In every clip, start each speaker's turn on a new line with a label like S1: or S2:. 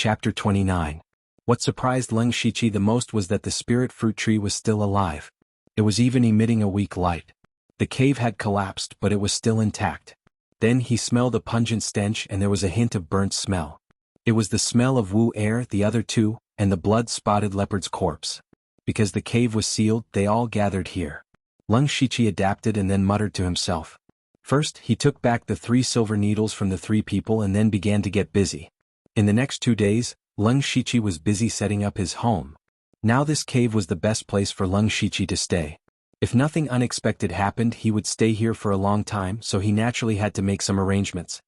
S1: Chapter 29. What surprised Leng Shiqi the most was that the spirit fruit tree was still alive. It was even emitting a weak light. The cave had collapsed, but it was still intact. Then he smelled a pungent stench and there was a hint of burnt smell. It was the smell of Wu Er, the other two, and the blood-spotted leopard's corpse. Because the cave was sealed, they all gathered here. Leng Shiqi adapted and then muttered to himself. First, he took back the 3 silver needles from the 3 people and then began to get busy. In the next 2 days, Leng Shiqi was busy setting up his home. Now this cave was the best place for Leng Shiqi to stay. If nothing unexpected happened, he would stay here for a long time, so he naturally had to make some arrangements.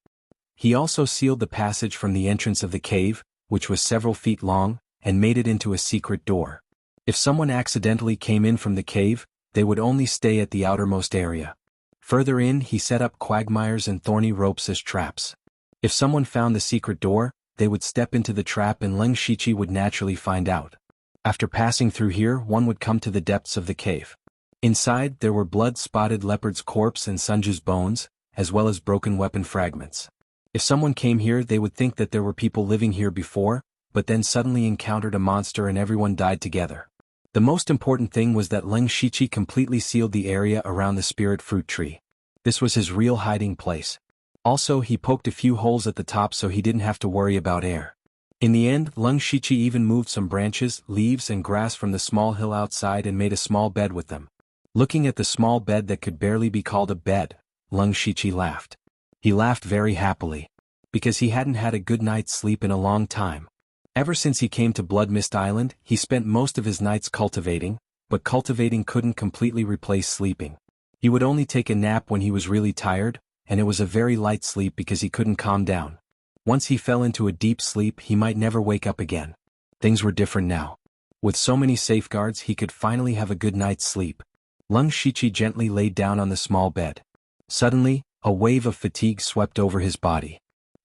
S1: He also sealed the passage from the entrance of the cave, which was several feet long, and made it into a secret door. If someone accidentally came in from the cave, they would only stay at the outermost area. Further in, he set up quagmires and thorny ropes as traps. If someone found the secret door, they would step into the trap and Leng Shiqi would naturally find out. After passing through here, one would come to the depths of the cave. Inside, there were blood-spotted leopard's corpse and Sunju's bones, as well as broken weapon fragments. If someone came here, they would think that there were people living here before, but then suddenly encountered a monster and everyone died together. The most important thing was that Leng Shiqi completely sealed the area around the spirit fruit tree. This was his real hiding place. Also, he poked a few holes at the top so he didn't have to worry about air. In the end, Leng Shiqi even moved some branches, leaves and grass from the small hill outside and made a small bed with them. Looking at the small bed that could barely be called a bed, Leng Shiqi laughed. He laughed very happily. Because he hadn't had a good night's sleep in a long time. Ever since he came to Blood Mist Island, he spent most of his nights cultivating, but cultivating couldn't completely replace sleeping. He would only take a nap when he was really tired, and it was a very light sleep because he couldn't calm down. Once he fell into a deep sleep, he might never wake up again. Things were different now. With so many safeguards, he could finally have a good night's sleep. Leng Shiqi gently laid down on the small bed. Suddenly, a wave of fatigue swept over his body.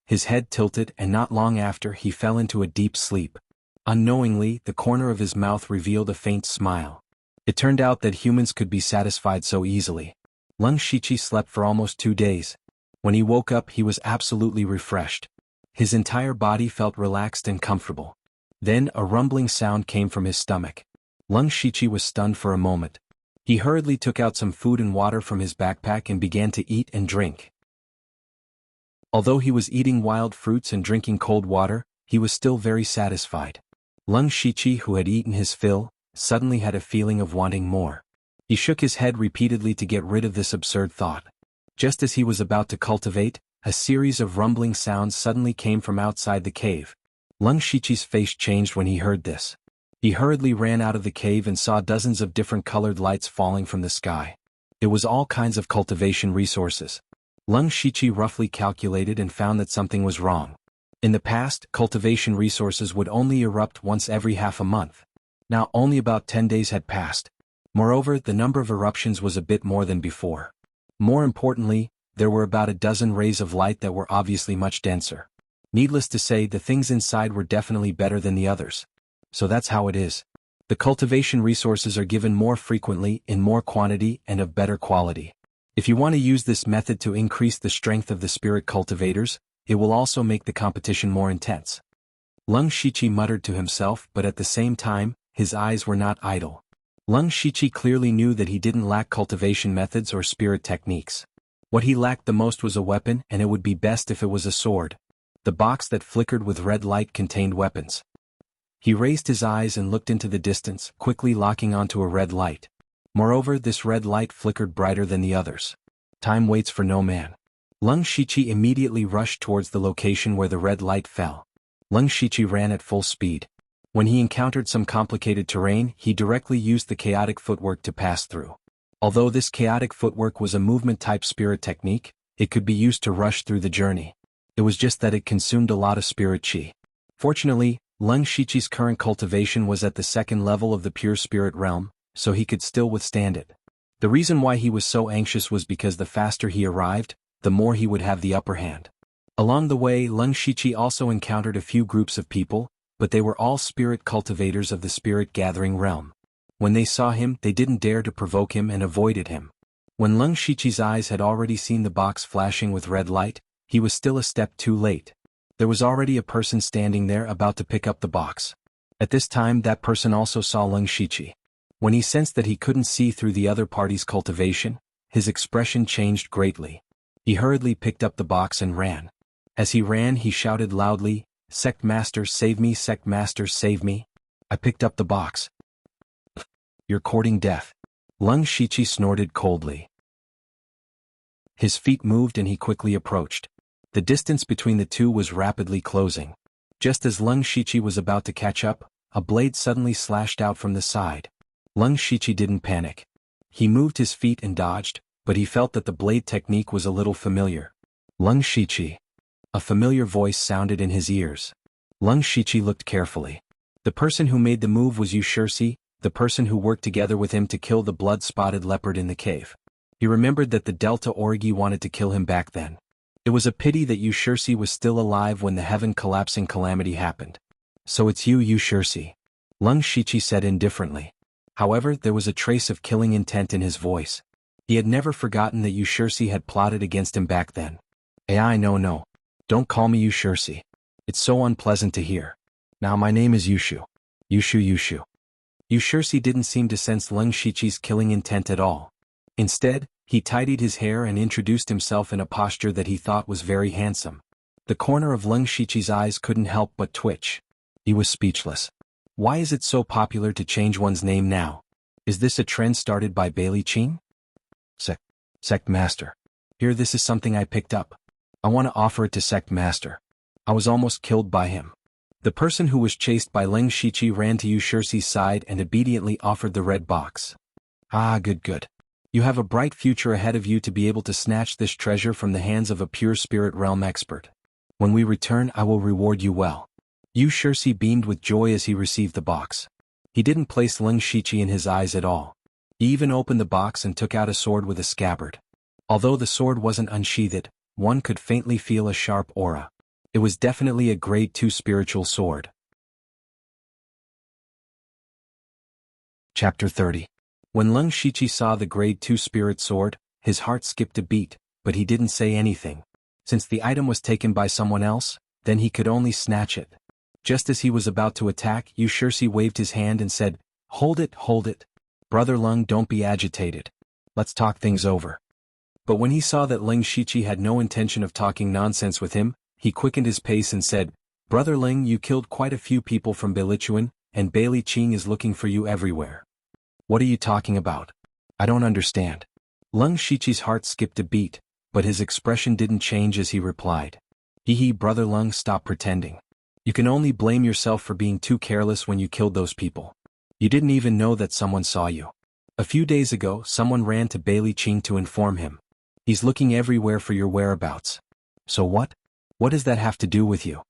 S1: His head tilted and not long after he fell into a deep sleep. Unknowingly, the corner of his mouth revealed a faint smile. It turned out that humans could be satisfied so easily. Leng Shiqi slept for almost 2 days. When he woke up, he was absolutely refreshed. His entire body felt relaxed and comfortable. Then a rumbling sound came from his stomach. Leng Shiqi was stunned for a moment. He hurriedly took out some food and water from his backpack and began to eat and drink. Although he was eating wild fruits and drinking cold water, he was still very satisfied. Leng Shiqi, who had eaten his fill, suddenly had a feeling of wanting more. He shook his head repeatedly to get rid of this absurd thought. Just as he was about to cultivate, a series of rumbling sounds suddenly came from outside the cave. Leng Shiqi's face changed when he heard this. He hurriedly ran out of the cave and saw dozens of different colored lights falling from the sky. It was all kinds of cultivation resources. Leng Shiqi roughly calculated and found that something was wrong. In the past, cultivation resources would only erupt once every half a month. Now only about 10 days had passed. Moreover, the number of eruptions was a bit more than before. More importantly, there were about a dozen rays of light that were obviously much denser. Needless to say, the things inside were definitely better than the others. So that's how it is. The cultivation resources are given more frequently, in more quantity, and of better quality. If you want to use this method to increase the strength of the spirit cultivators, it will also make the competition more intense. Leng Shiqi muttered to himself, but at the same time, his eyes were not idle. Leng Shiqi clearly knew that he didn't lack cultivation methods or spirit techniques. What he lacked the most was a weapon, and it would be best if it was a sword. The box that flickered with red light contained weapons. He raised his eyes and looked into the distance, quickly locking onto a red light. Moreover, this red light flickered brighter than the others. Time waits for no man. Leng Shiqi immediately rushed towards the location where the red light fell. Leng Shiqi ran at full speed. When he encountered some complicated terrain, he directly used the chaotic footwork to pass through. Although this chaotic footwork was a movement-type spirit technique, it could be used to rush through the journey. It was just that it consumed a lot of spirit chi. Fortunately, Leng Shiqi's current cultivation was at the 2nd level of the pure spirit realm, so he could still withstand it. The reason why he was so anxious was because the faster he arrived, the more he would have the upper hand. Along the way, Leng Shiqi also encountered a few groups of people, but they were all spirit cultivators of the spirit gathering realm. When they saw him, they didn't dare to provoke him and avoided him. When Leng Shiqi's eyes had already seen the box flashing with red light, he was still a step too late. There was already a person standing there about to pick up the box. At this time that person also saw Leng Shiqi. When he sensed that he couldn't see through the other party's cultivation, his expression changed greatly. He hurriedly picked up the box and ran. As he ran he shouted loudly, "Sect Master, save me! Sect Master, save me! I picked up the box." "You're courting death." Leng Shiqi snorted coldly. His feet moved and he quickly approached. The distance between the two was rapidly closing. Just as Leng Shiqi was about to catch up, a blade suddenly slashed out from the side. Leng Shiqi didn't panic. He moved his feet and dodged, but he felt that the blade technique was a little familiar. "Leng Shiqi." A familiar voice sounded in his ears. Leng Shiqi looked carefully. The person who made the move was Yu Shursi, the person who worked together with him to kill the blood-spotted leopard in the cave. He remembered that the Delta Orgi wanted to kill him back then. It was a pity that Yu Shursi was still alive when the heaven-collapsing calamity happened. "So it's you, Yu Shursi," Leng Shiqi said indifferently. However, there was a trace of killing intent in his voice. He had never forgotten that Yu Shursi had plotted against him back then. No. Don't call me Yu Shursi. It's so unpleasant to hear. Now my name is Yushu. Yushu. Yu Shursi didn't seem to sense Leng Shiqi's killing intent at all. Instead, he tidied his hair and introduced himself in a posture that he thought was very handsome. The corner of Leng Shiqi's eyes couldn't help but twitch. He was speechless. Why is it so popular to change one's name now? Is this a trend started by Bailey Qing? Sect Master. Here, this is something I picked up. I want to offer it to Sect Master. I was almost killed by him. The person who was chased by Leng Shiqi ran to Yu Shursi's side and obediently offered the red box. "Ah, good. You have a bright future ahead of you to be able to snatch this treasure from the hands of a pure spirit realm expert. When we return I will reward you well." Yu Shursi beamed with joy as he received the box. He didn't place Leng Shiqi in his eyes at all. He even opened the box and took out a sword with a scabbard. Although the sword wasn't unsheathed, one could faintly feel a sharp aura. It was definitely a grade 2 spiritual sword. Chapter 30. When Leng Shiqi saw the grade 2 spirit sword, his heart skipped a beat, but he didn't say anything. Since the item was taken by someone else, then he could only snatch it. Just as he was about to attack, Yu Shursi waved his hand and said, Hold it. Brother Leng, don't be agitated. Let's talk things over." But when he saw that Leng Shiqi had no intention of talking nonsense with him, he quickened his pace and said, "Brother Leng, you killed quite a few people from Beilichuan, and Bailey Qing is looking for you everywhere. What are you talking about? I don't understand." Leng Shiqi's heart skipped a beat, but his expression didn't change as he replied, Brother Leng, stop pretending. You can only blame yourself for being too careless when you killed those people. You didn't even know that someone saw you. A few days ago someone ran to Bailey Qing to inform him. He's looking everywhere for your whereabouts. So what? What does that have to do with you?"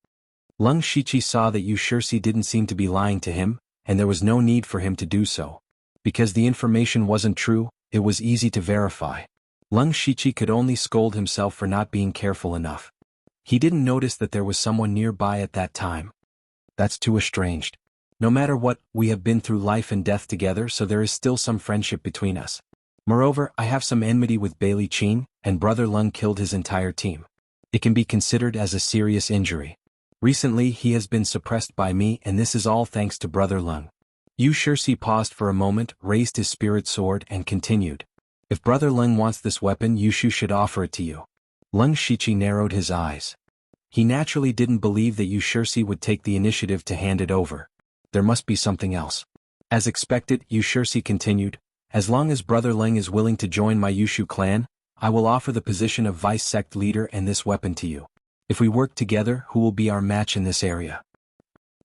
S1: Leng Shiqi saw that Yu Shursi didn't seem to be lying to him, and there was no need for him to do so. Because the information wasn't true, it was easy to verify. Leng Shiqi could only scold himself for not being careful enough. He didn't notice that there was someone nearby at that time. That's too estranged. No matter what, we have been through life and death together, so there is still some friendship between us. Moreover, I have some enmity with Bailey Qing, and Brother Leng killed his entire team. It can be considered as a serious injury. Recently he has been suppressed by me, and this is all thanks to Brother Leng. Yu Shursi paused for a moment, raised his spirit sword and continued. "If Brother Leng wants this weapon, Yushu should offer it to you." Leng Shiqi narrowed his eyes. He naturally didn't believe that Yu Shursi would take the initiative to hand it over. There must be something else. As expected, Yu Shursi continued, "As long as Brother Leng is willing to join my Yushu clan, I will offer the position of vice sect leader and this weapon to you. If we work together, who will be our match in this area?"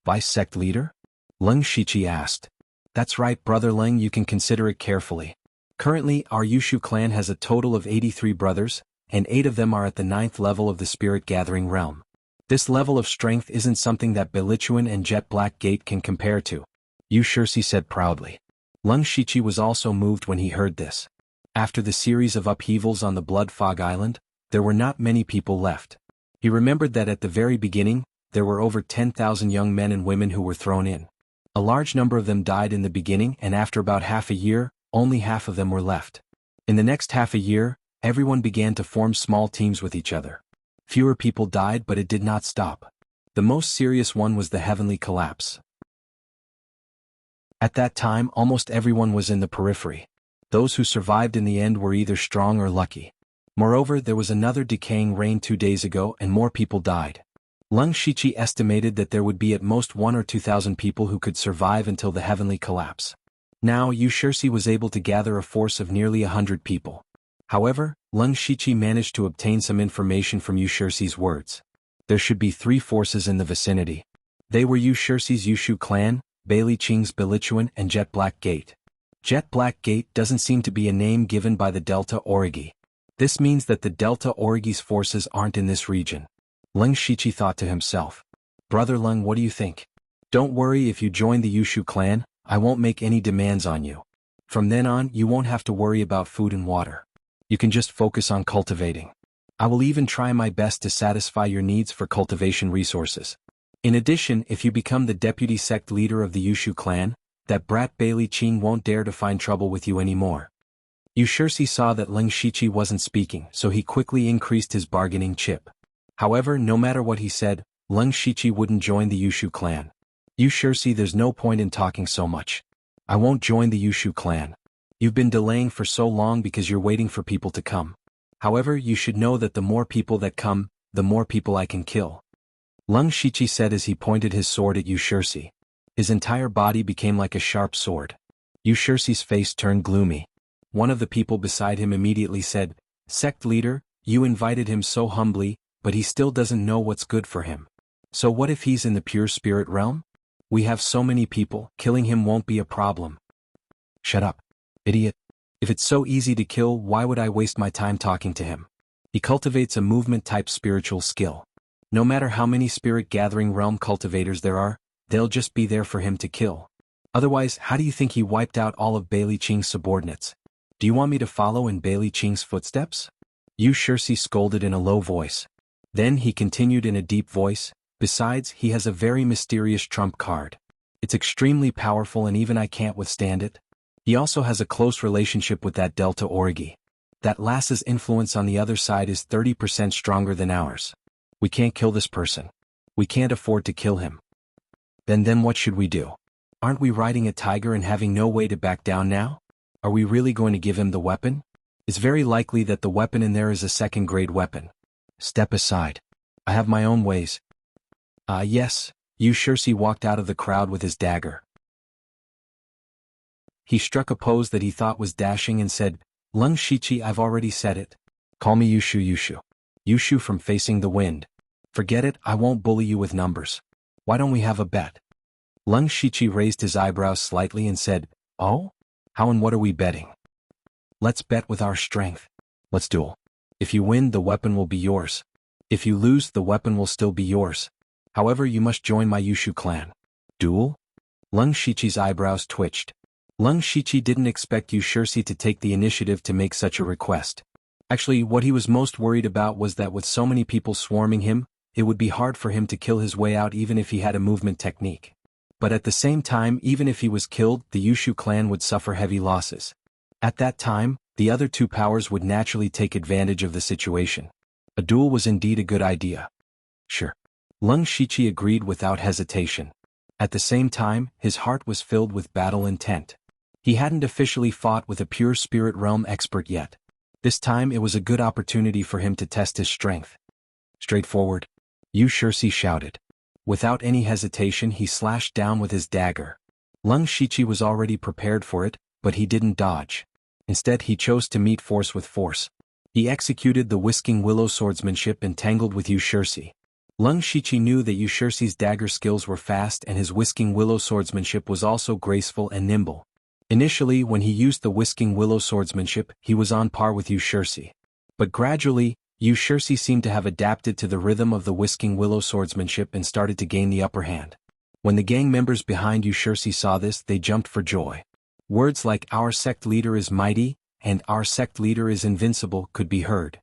S1: "Vice sect leader?" Leng Shiqi asked. "That's right, Brother Leng, you can consider it carefully. Currently, our Yushu clan has a total of 83 brothers, and 8 of them are at the 9th level of the spirit gathering realm. This level of strength isn't something that Beilichuan and Jet Black Gate can compare to," Yu Shursi said proudly. Leng Shiqi was also moved when he heard this. After the series of upheavals on the Blood Fog Island, there were not many people left. He remembered that at the very beginning, there were over 10,000 young men and women who were thrown in. A large number of them died in the beginning, and after about half a year, only half of them were left. In the next half a year, everyone began to form small teams with each other. Fewer people died, but it did not stop. The most serious one was the heavenly collapse. At that time, almost everyone was in the periphery. Those who survived in the end were either strong or lucky. Moreover, there was another decaying rain 2 days ago and more people died. Leng Shiqi estimated that there would be at most 1 or 2,000 people who could survive until the heavenly collapse. Now, Yu Shirsi was able to gather a force of nearly 100 people. However, Leng Shiqi managed to obtain some information from Yu Shirsi's words. There should be 3 forces in the vicinity. They were Yu Shirsi's Yushu clan, Bailey Qing's Bilichuan, and Jet Black Gate. Jet Black Gate doesn't seem to be a name given by the Delta Origi. This means that the Delta Origi's forces aren't in this region. Leng Shiqi thought to himself. Brother Leng, what do you think? Don't worry if you join the Yushu clan, I won't make any demands on you. From then on, you won't have to worry about food and water. You can just focus on cultivating. I will even try my best to satisfy your needs for cultivation resources. In addition, if you become the deputy sect leader of the Yushu clan, that brat Bailey Qing won't dare to find trouble with you anymore. Yu Shirsi saw that Leng Shiqi wasn't speaking, so he quickly increased his bargaining chip. However, no matter what he said, Leng Shiqi wouldn't join the Yushu clan. Yu Shirsi, there's no point in talking so much. I won't join the Yushu clan. You've been delaying for so long because you're waiting for people to come. However, you should know that the more people that come, the more people I can kill. Leng Shiqi said as he pointed his sword at Yu Shirsi. His entire body became like a sharp sword. Yu Shirsi's face turned gloomy. One of the people beside him immediately said, Sect leader, you invited him so humbly, but he still doesn't know what's good for him. So what if he's in the pure spirit realm? We have so many people, killing him won't be a problem. Shut up, idiot. If it's so easy to kill, why would I waste my time talking to him? He cultivates a movement-type spiritual skill. No matter how many spirit-gathering realm cultivators there are, they'll just be there for him to kill. Otherwise, how do you think he wiped out all of Bailey Qing's subordinates? Do you want me to follow in Bailey Qing's footsteps? Yu Shirsi scolded in a low voice. Then he continued in a deep voice, besides, he has a very mysterious trump card. It's extremely powerful and even I can't withstand it. He also has a close relationship with that Delta Origi. That lass's influence on the other side is 30% stronger than ours. We can't kill this person. We can't afford to kill him. Then what should we do? Aren't we riding a tiger and having no way to back down now? Are we really going to give him the weapon? It's very likely that the weapon in there is a second-grade weapon. Step aside. I have my own ways. Yes. Yu Shirsi walked out of the crowd with his dagger. He struck a pose that he thought was dashing and said, Leng Shiqi, I've already said it. Call me Yushu. Yushu from facing the wind. Forget it, I won't bully you with numbers. Why don't we have a bet? Leng Shiqi raised his eyebrows slightly and said, Oh? How and what are we betting? Let's bet with our strength. Let's duel. If you win, the weapon will be yours. If you lose, the weapon will still be yours. However, you must join my Yushu clan. Duel? Leng Shiqi's eyebrows twitched. Leng Shiqi didn't expect Yu Shirsi to take the initiative to make such a request. Actually, what he was most worried about was that with so many people swarming him, it would be hard for him to kill his way out even if he had a movement technique. But at the same time, even if he was killed, the Yushu clan would suffer heavy losses. At that time, the other 2 powers would naturally take advantage of the situation. A duel was indeed a good idea. Sure. Leng Shiqi agreed without hesitation. At the same time, his heart was filled with battle intent. He hadn't officially fought with a pure spirit realm expert yet. This time it was a good opportunity for him to test his strength. Straightforward. Yu Shirsi shouted. Without any hesitation he slashed down with his dagger. Leng Shiqi was already prepared for it, but he didn't dodge. Instead he chose to meet force with force. He executed the Whisking Willow Swordsmanship and tangled with Yu Shirsi. Leng Shiqi knew that Yu Shirsi's dagger skills were fast and his Whisking Willow Swordsmanship was also graceful and nimble. Initially, when he used the Whisking Willow Swordsmanship, he was on par with Yu Shirsi. But gradually, Yu Shirsi seemed to have adapted to the rhythm of the Whisking Willow Swordsmanship and started to gain the upper hand. When the gang members behind Yu Shirsi saw this, they jumped for joy. Words like "Our sect leader is mighty" and "Our sect leader is invincible" could be heard.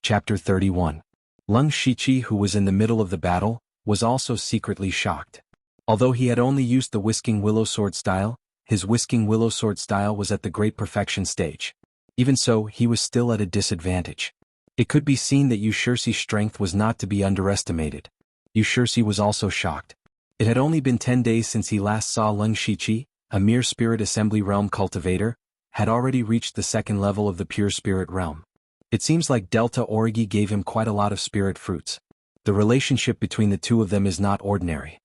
S1: Chapter 31. Leng Shiqi, who was in the middle of the battle, was also secretly shocked. Although he had only used the Whisking Willow Sword style, his Whisking Willow Sword style was at the Great Perfection stage. Even so, he was still at a disadvantage. It could be seen that Yu Shixi's strength was not to be underestimated. Yu Shixi was also shocked. It had only been 10 days since he last saw Leng Shiqi, a mere spirit assembly realm cultivator, had already reached the second level of the pure spirit realm. It seems like Delta Origi gave him quite a lot of spirit fruits. The relationship between the two of them is not ordinary.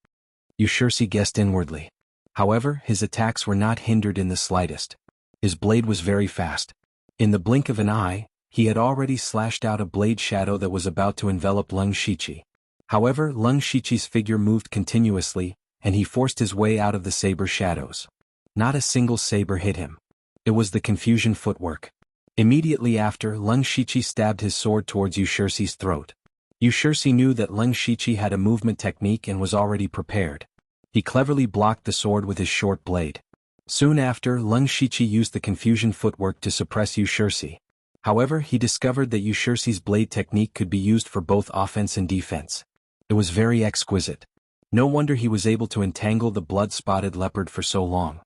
S1: Yu Shixi guessed inwardly. However, his attacks were not hindered in the slightest. His blade was very fast. In the blink of an eye, he had already slashed out a blade shadow that was about to envelop Leng Shiqi. However, Leng Shiqi's figure moved continuously, and he forced his way out of the saber shadows. Not a single saber hit him. It was the confusion footwork. Immediately after, Leng Shiqi stabbed his sword towards Yu Shixi's throat. Yu Shixi knew that Leng Shiqi had a movement technique and was already prepared. He cleverly blocked the sword with his short blade. Soon after, Leng Shiqi used the confusion footwork to suppress Yu Shixi. However, he discovered that Yu Shixi's blade technique could be used for both offense and defense. It was very exquisite. No wonder he was able to entangle the blood-spotted leopard for so long.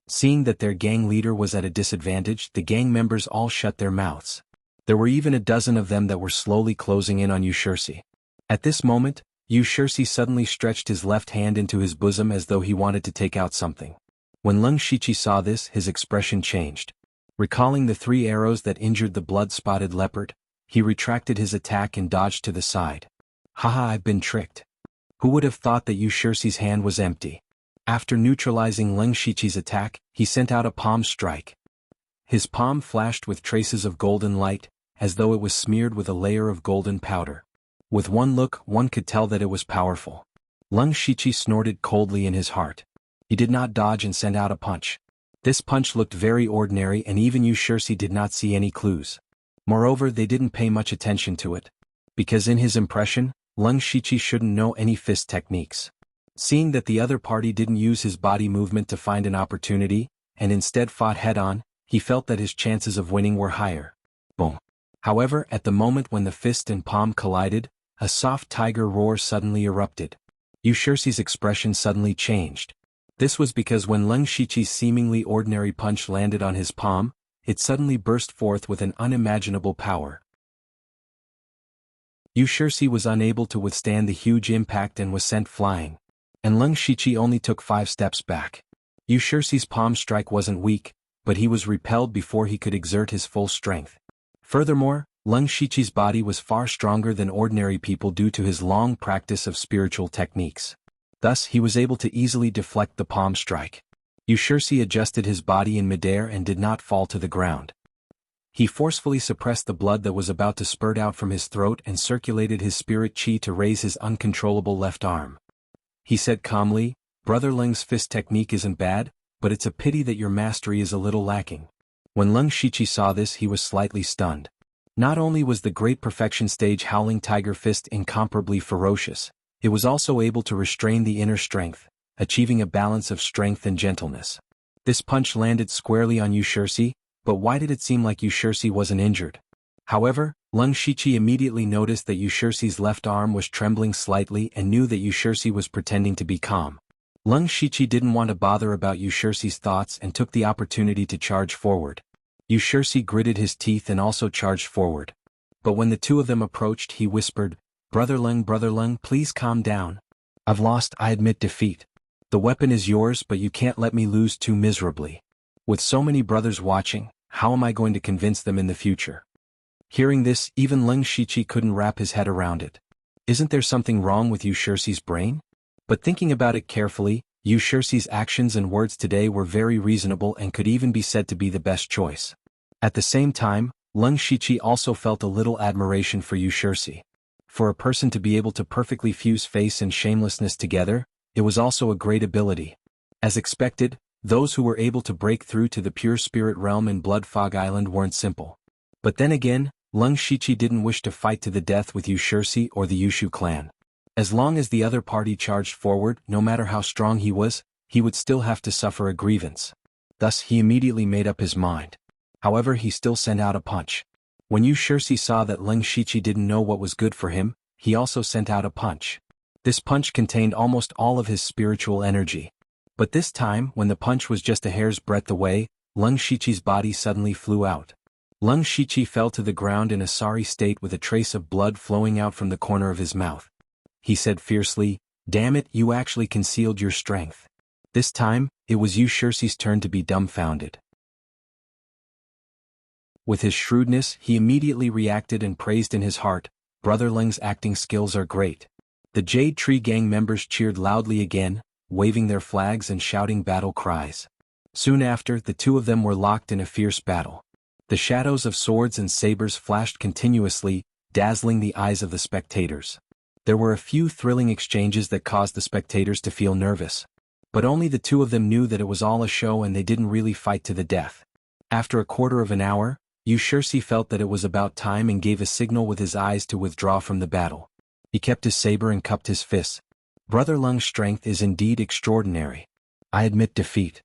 S1: Seeing that their gang leader was at a disadvantage, the gang members all shut their mouths. There were even a dozen of them that were slowly closing in on Yu Shixi. At this moment, Yu Shixi suddenly stretched his left hand into his bosom as though he wanted to take out something. When Leng Shiqi saw this, his expression changed. Recalling the 3 arrows that injured the blood-spotted leopard, he retracted his attack and dodged to the side. Haha, I've been tricked. Who would have thought that Yu Shixi's hand was empty? After neutralizing Leng Shiqi's attack, he sent out a palm strike. His palm flashed with traces of golden light, as though it was smeared with a layer of golden powder. With one look, one could tell that it was powerful. Leng Shiqi snorted coldly in his heart. He did not dodge and send out a punch. This punch looked very ordinary and even Yu Shixi did not see any clues. Moreover, they didn't pay much attention to it. Because in his impression, Leng Shiqi shouldn't know any fist techniques. Seeing that the other party didn't use his body movement to find an opportunity, and instead fought head-on, he felt that his chances of winning were higher. Boom. However, at the moment when the fist and palm collided, a soft tiger roar suddenly erupted. Yu Shixi's expression suddenly changed. This was because when Leng Shiqi's seemingly ordinary punch landed on his palm, it suddenly burst forth with an unimaginable power. Yu Shixi was unable to withstand the huge impact and was sent flying. And Leng Shiqi only took 5 steps back. Yu Shixi's palm strike wasn't weak, but he was repelled before he could exert his full strength. Furthermore, Leng Shiqi's body was far stronger than ordinary people due to his long practice of spiritual techniques. Thus, he was able to easily deflect the palm strike. Yu Shixi adjusted his body in midair and did not fall to the ground. He forcefully suppressed the blood that was about to spurt out from his throat and circulated his spirit chi to raise his uncontrollable left arm. He said calmly, "Brother Leng's fist technique isn't bad, but it's a pity that your mastery is a little lacking." When Leng Shiqi saw this, he was slightly stunned. Not only was the Great Perfection Stage Howling Tiger Fist incomparably ferocious, it was also able to restrain the inner strength, achieving a balance of strength and gentleness. This punch landed squarely on Yu Shixi, but why did it seem like Yu Shixi wasn't injured? However, Leng Shiqi immediately noticed that Yu Shixi's left arm was trembling slightly and knew that Yu Shixi was pretending to be calm. Leng Shiqi didn't want to bother about Yu Shixi's thoughts and took the opportunity to charge forward. Yu Shixi gritted his teeth and also charged forward. But when the two of them approached, he whispered, Brother Leng, please calm down. I've lost, I admit defeat. The weapon is yours, but you can't let me lose too miserably. With so many brothers watching, how am I going to convince them in the future?" Hearing this, even Leng Shiqi couldn't wrap his head around it. Isn't there something wrong with Yu Shixi's brain? But thinking about it carefully, Yu Shixi's actions and words today were very reasonable and could even be said to be the best choice. At the same time, Leng Shiqi also felt a little admiration for Yu Shixi. For a person to be able to perfectly fuse face and shamelessness together, it was also a great ability. As expected, those who were able to break through to the pure spirit realm in Blood Fog Island weren't simple. But then again, Leng Shiqi didn't wish to fight to the death with Yu Shixi or the Yushu clan. As long as the other party charged forward, no matter how strong he would still have to suffer a grievance. Thus he immediately made up his mind. However, he still sent out a punch. When Yu Shixi saw that Leng Shiqi didn't know what was good for him, he also sent out a punch. This punch contained almost all of his spiritual energy. But this time, when the punch was just a hair's breadth away, Leng Shiqi's body suddenly flew out. Leng Shiqi fell to the ground in a sorry state with a trace of blood flowing out from the corner of his mouth. He said fiercely, "Damn it, you actually concealed your strength." This time, it was Yu Shixi's turn to be dumbfounded. With his shrewdness, he immediately reacted and praised in his heart, "Brother Leng's acting skills are great." The Jade Tree Gang members cheered loudly again, waving their flags and shouting battle cries. Soon after, the two of them were locked in a fierce battle. The shadows of swords and sabers flashed continuously, dazzling the eyes of the spectators. There were a few thrilling exchanges that caused the spectators to feel nervous. But only the two of them knew that it was all a show and they didn't really fight to the death. After a quarter of an hour, Yu Shixi felt that it was about time and gave a signal with his eyes to withdraw from the battle. He kept his saber and cupped his fists. "Brother Leng's strength is indeed extraordinary. I admit defeat.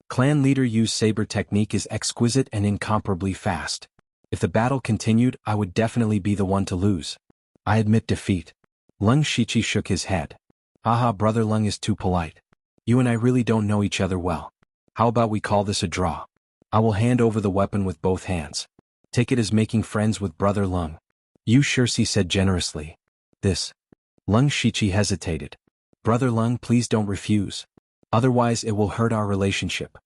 S1: Clan leader Yu's saber technique is exquisite and incomparably fast. If the battle continued, I would definitely be the one to lose. I admit defeat." Leng Shiqi shook his head. "Haha, Brother Leng is too polite. You and I really don't know each other well. How about we call this a draw? I will hand over the weapon with both hands. Take it as making friends with Brother Leng." Yu Shixi said generously. "This." Leng Shiqi hesitated. "Brother Leng, please don't refuse. Otherwise it will hurt our relationship."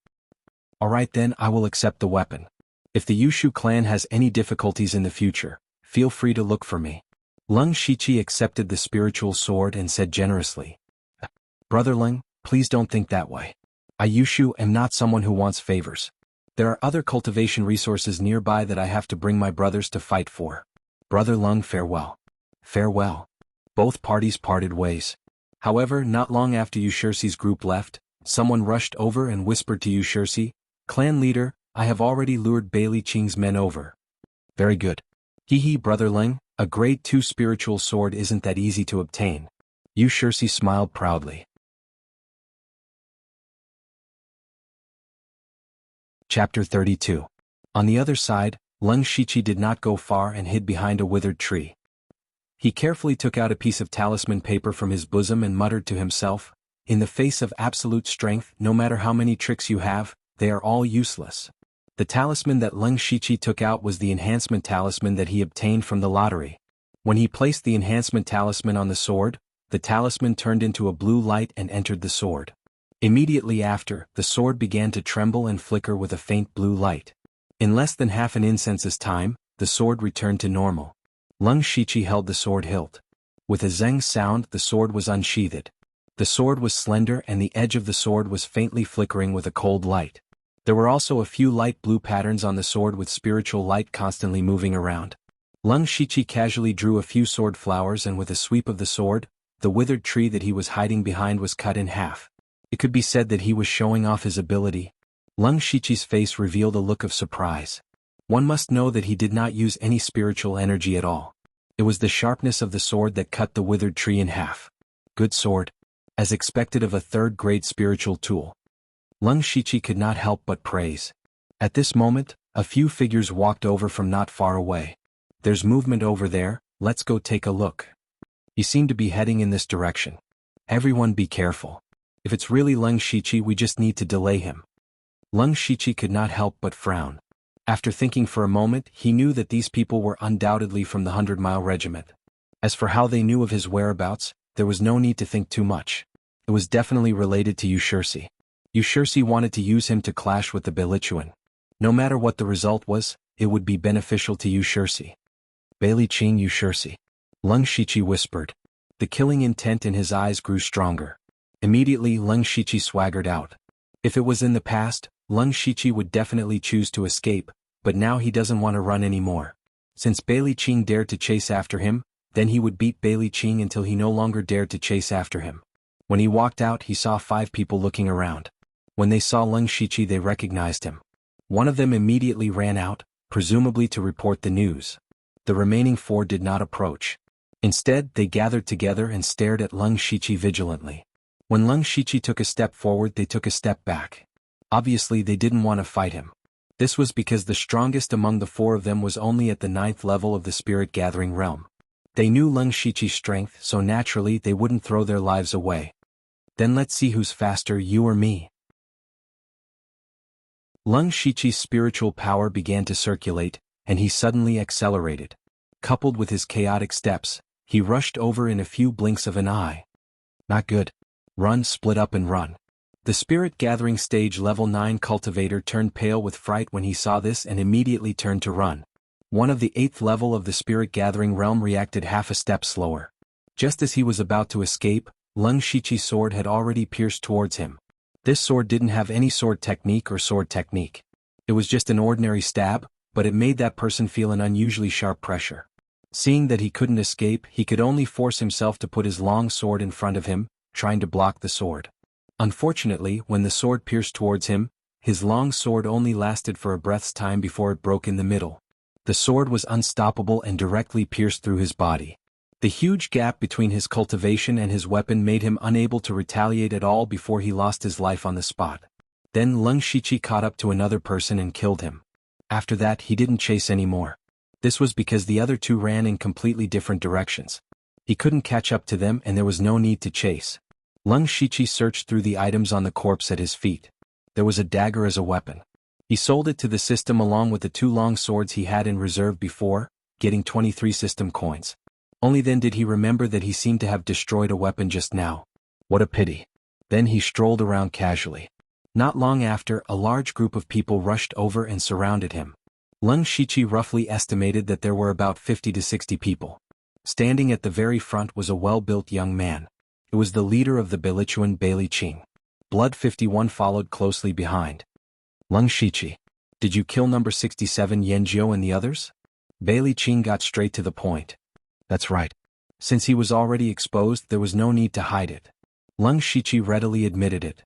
S1: "Alright then, I will accept the weapon. If the Yushu clan has any difficulties in the future, feel free to look for me." Leng Shiqi accepted the spiritual sword and said generously. "Brother Leng, please don't think that way. I Yushu am not someone who wants favors. There are other cultivation resources nearby that I have to bring my brothers to fight for. Brother Leng, farewell." "Farewell." Both parties parted ways. However, not long after Yu Shixi's group left, someone rushed over and whispered to Yu Shixi, "Clan leader, I have already lured Bailey Qing's men over." "Very good. Hee Brother Leng, a grade 2 spiritual sword isn't that easy to obtain." Yu Shixi smiled proudly. Chapter 32. On the other side, Leng Shiqi did not go far and hid behind a withered tree. He carefully took out a piece of talisman paper from his bosom and muttered to himself, "In the face of absolute strength, no matter how many tricks you have, they are all useless." The talisman that Leng Shiqi took out was the enhancement talisman that he obtained from the lottery. When he placed the enhancement talisman on the sword, the talisman turned into a blue light and entered the sword. Immediately after, the sword began to tremble and flicker with a faint blue light. In less than half an instance's time, the sword returned to normal. Leng Shiqi held the sword hilt. With a zeng sound, the sword was unsheathed. The sword was slender and the edge of the sword was faintly flickering with a cold light. There were also a few light blue patterns on the sword with spiritual light constantly moving around. Leng Shiqi casually drew a few sword flowers and with a sweep of the sword, the withered tree that he was hiding behind was cut in half. It could be said that he was showing off his ability. Leng Shiqi's face revealed a look of surprise. One must know that he did not use any spiritual energy at all. It was the sharpness of the sword that cut the withered tree in half. Good sword. As expected of a third-grade spiritual tool. Leng Shiqi could not help but praise. At this moment, a few figures walked over from not far away. "There's movement over there, let's go take a look." He seemed to be heading in this direction. "Everyone be careful. If it's really Leng Shiqi, we just need to delay him." Leng Shiqi could not help but frown. After thinking for a moment, he knew that these people were undoubtedly from the 100-Mile Regiment. As for how they knew of his whereabouts, there was no need to think too much. It was definitely related to Yu Shixi. Yu Shixi wanted to use him to clash with the Beilichuan. No matter what the result was, it would be beneficial to Yu Shixi. "Bailey Qing, Yu Shixi," Leng Shiqi whispered. The killing intent in his eyes grew stronger. Immediately Leng Shiqi swaggered out. If it was in the past, Leng Shiqi would definitely choose to escape, but now he doesn't want to run anymore. Since Bailey Qing dared to chase after him, then he would beat Bailey Qing until he no longer dared to chase after him. When he walked out, he saw 5 people looking around. When they saw Leng Shiqi, they recognized him. One of them immediately ran out, presumably to report the news. The remaining 4 did not approach. Instead, they gathered together and stared at Leng Shiqi vigilantly. When Leng Shiqi took a step forward, they took a step back. Obviously, they didn't want to fight him. This was because the strongest among the 4 of them was only at the 9th level of the spirit gathering realm. They knew Leng Shiqi's strength, so naturally they wouldn't throw their lives away. "Then let's see who's faster, you or me." Leng Shiqi's spiritual power began to circulate, and he suddenly accelerated. Coupled with his chaotic steps, he rushed over in a few blinks of an eye. Not good. Run, split up and run. The spirit gathering stage level 9 cultivator turned pale with fright when he saw this and immediately turned to run. One of the 8th level of the spirit gathering realm reacted half a step slower. Just as he was about to escape, Leng Shiqi's sword had already pierced towards him. This sword didn't have any sword technique or sword technique. It was just an ordinary stab, but it made that person feel an unusually sharp pressure. Seeing that he couldn't escape, he could only force himself to put his long sword in front of him, trying to block the sword. Unfortunately, when the sword pierced towards him, his long sword only lasted for a breath's time before it broke in the middle. The sword was unstoppable and directly pierced through his body. The huge gap between his cultivation and his weapon made him unable to retaliate at all before he lost his life on the spot. Then Leng Shiqi caught up to another person and killed him. After that he didn't chase anymore. This was because the other two ran in completely different directions. He couldn't catch up to them and there was no need to chase. Leng Shiqi searched through the items on the corpse at his feet. There was a dagger as a weapon. He sold it to the system along with the 2 long swords he had in reserve before, getting 23 system coins. Only then did he remember that he seemed to have destroyed a weapon just now. What a pity. Then he strolled around casually. Not long after, a large group of people rushed over and surrounded him. Leng Shiqi roughly estimated that there were about 50 to 60 people. Standing at the very front was a well-built young man. It was the leader of the Beilichuan Bailey Qing. Blood 51 followed closely behind. Leng Shiqi, did you kill number 67 Yanjiu and the others? Bailey Qing got straight to the point. That's right. Since he was already exposed, there was no need to hide it. Leng Shiqi readily admitted it.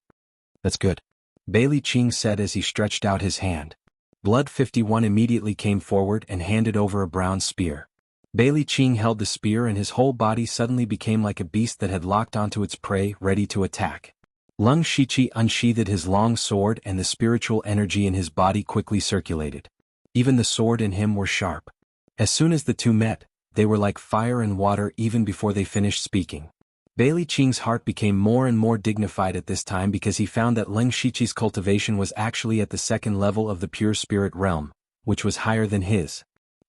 S1: That's good. Bailey Qing said as he stretched out his hand. Blood 51 immediately came forward and handed over a brown spear. Bailey Qing held the spear and his whole body suddenly became like a beast that had locked onto its prey, ready to attack. Leng Shiqi unsheathed his long sword and the spiritual energy in his body quickly circulated. Even the sword in him were sharp. As soon as the two met, they were like fire and water even before they finished speaking. Bailey Qing's heart became more and more dignified at this time because he found that Leng Shiqi's cultivation was actually at the 2nd level of the pure spirit realm, which was higher than his.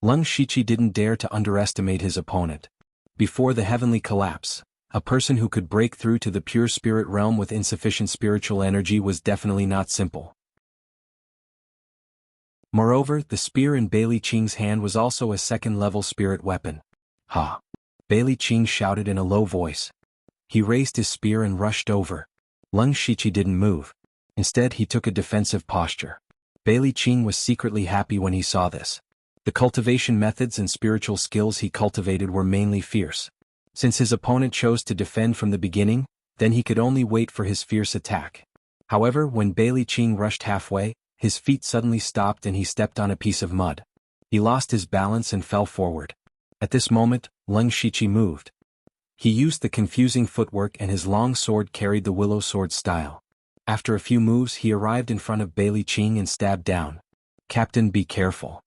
S1: Leng Shiqi didn't dare to underestimate his opponent. Before the heavenly collapse, a person who could break through to the pure spirit realm with insufficient spiritual energy was definitely not simple. Moreover, the spear in Bailey Qing's hand was also a 2nd-level spirit weapon. Ha! Bailey Qing shouted in a low voice. He raised his spear and rushed over. Leng Shiqi didn't move. Instead he took a defensive posture. Bailey Qing was secretly happy when he saw this. The cultivation methods and spiritual skills he cultivated were mainly fierce. Since his opponent chose to defend from the beginning, then he could only wait for his fierce attack. However, when Bailey Qing rushed halfway, his feet suddenly stopped and he stepped on a piece of mud. He lost his balance and fell forward. At this moment, Leng Shiqi moved. He used the confusing footwork and his long sword carried the willow sword style. After a few moves he arrived in front of Bailey Qing and stabbed down. Captain, be careful.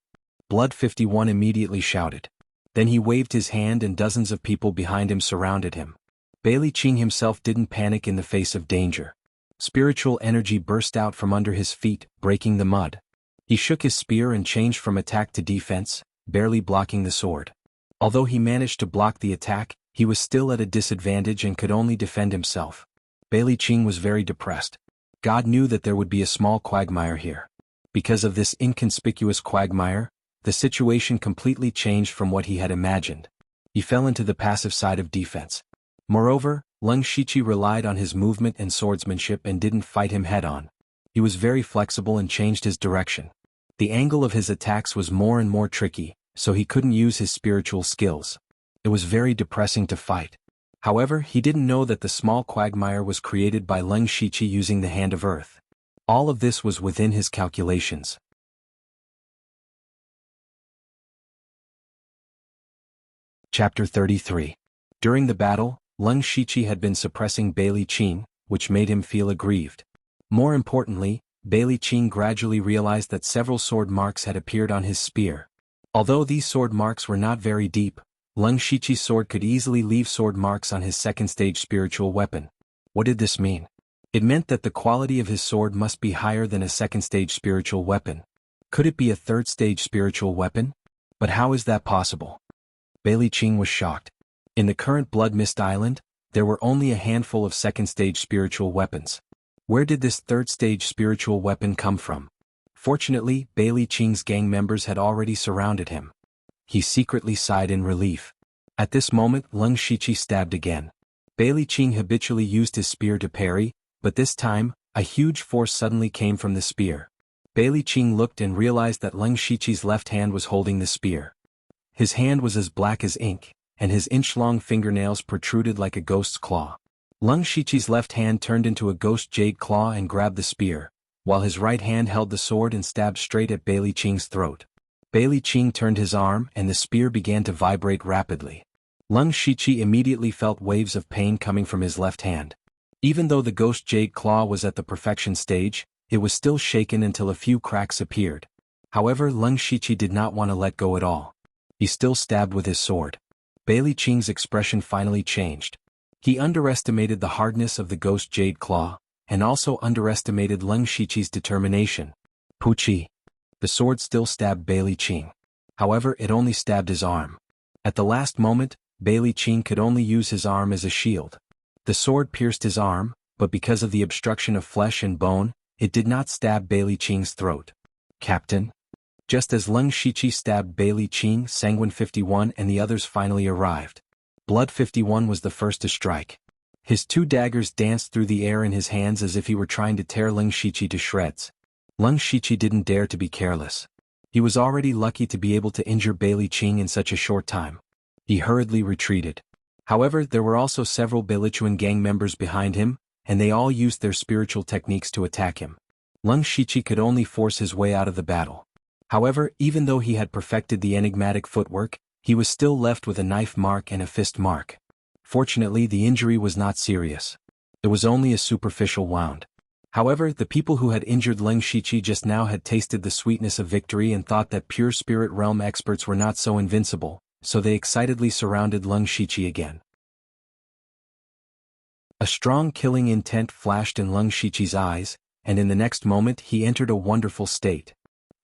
S1: Blood 51 immediately shouted. Then he waved his hand and dozens of people behind him surrounded him. Bailey Qing himself didn't panic in the face of danger. Spiritual energy burst out from under his feet, breaking the mud. He shook his spear and changed from attack to defense, barely blocking the sword. Although he managed to block the attack, he was still at a disadvantage and could only defend himself. Bailey Qing was very depressed. God knew that there would be a small quagmire here. Because of this inconspicuous quagmire, the situation completely changed from what he had imagined. He fell into the passive side of defense. Moreover, Leng Shiqi relied on his movement and swordsmanship and didn't fight him head-on. He was very flexible and changed his direction. The angle of his attacks was more and more tricky, so he couldn't use his spiritual skills. It was very depressing to fight. However, he didn't know that the small quagmire was created by Leng Shiqi using the Hand of Earth. All of this was within his calculations. Chapter 33. During the battle, Leng Shiqi had been suppressing Bailey Qing, which made him feel aggrieved. More importantly, Bailey Qing gradually realized that several sword marks had appeared on his spear. Although these sword marks were not very deep, Leng Shiqi's sword could easily leave sword marks on his 2nd-stage spiritual weapon. What did this mean? It meant that the quality of his sword must be higher than a second-stage spiritual weapon. Could it be a third-stage spiritual weapon? But how is that possible? Bailey Qing was shocked. In the current Blood Mist Island, there were only a handful of second-stage spiritual weapons. Where did this third-stage spiritual weapon come from? Fortunately, Bailey Qing's gang members had already surrounded him. He secretly sighed in relief. At this moment, Leng Shiqi stabbed again. Bailey Qing habitually used his spear to parry, but this time, a huge force suddenly came from the spear. Bailey Qing looked and realized that Leng Shiqi's left hand was holding the spear. His hand was as black as ink, and his inch-long fingernails protruded like a ghost's claw. Leng Shiqi's left hand turned into a ghost jade claw and grabbed the spear, while his right hand held the sword and stabbed straight at Bailey Qing's throat. Bailey Qing turned his arm and the spear began to vibrate rapidly. Leng Shiqi immediately felt waves of pain coming from his left hand. Even though the ghost jade claw was at the perfection stage, it was still shaken until a few cracks appeared. However, Leng Shiqi did not want to let go at all. He still stabbed with his sword. Bailey Qing's expression finally changed. He underestimated the hardness of the ghost jade claw, and also underestimated Leng Shiqi's determination. Puchi. The sword still stabbed Bailey Qing. However, it only stabbed his arm. At the last moment, Bailey Qing could only use his arm as a shield. The sword pierced his arm, but because of the obstruction of flesh and bone, it did not stab Bailey Qing's throat. Captain? Just as Leng Shiqi stabbed Bailey Qing, Sanguine 51 and the others finally arrived. Blood 51 was the first to strike. His two daggers danced through the air in his hands as if he were trying to tear Leng Shiqi to shreds. Leng Shiqi didn't dare to be careless. He was already lucky to be able to injure Bailey Qing in such a short time. He hurriedly retreated. However, there were also several Beilechuan gang members behind him, and they all used their spiritual techniques to attack him. Leng Shiqi could only force his way out of the battle. However, even though he had perfected the enigmatic footwork, he was still left with a knife mark and a fist mark. Fortunately, the injury was not serious. It was only a superficial wound. However, the people who had injured Leng Shiqi just now had tasted the sweetness of victory and thought that pure spirit realm experts were not so invincible, so they excitedly surrounded Leng Shiqi again. A strong killing intent flashed in Leng Shiqi's eyes, and in the next moment he entered a wonderful state.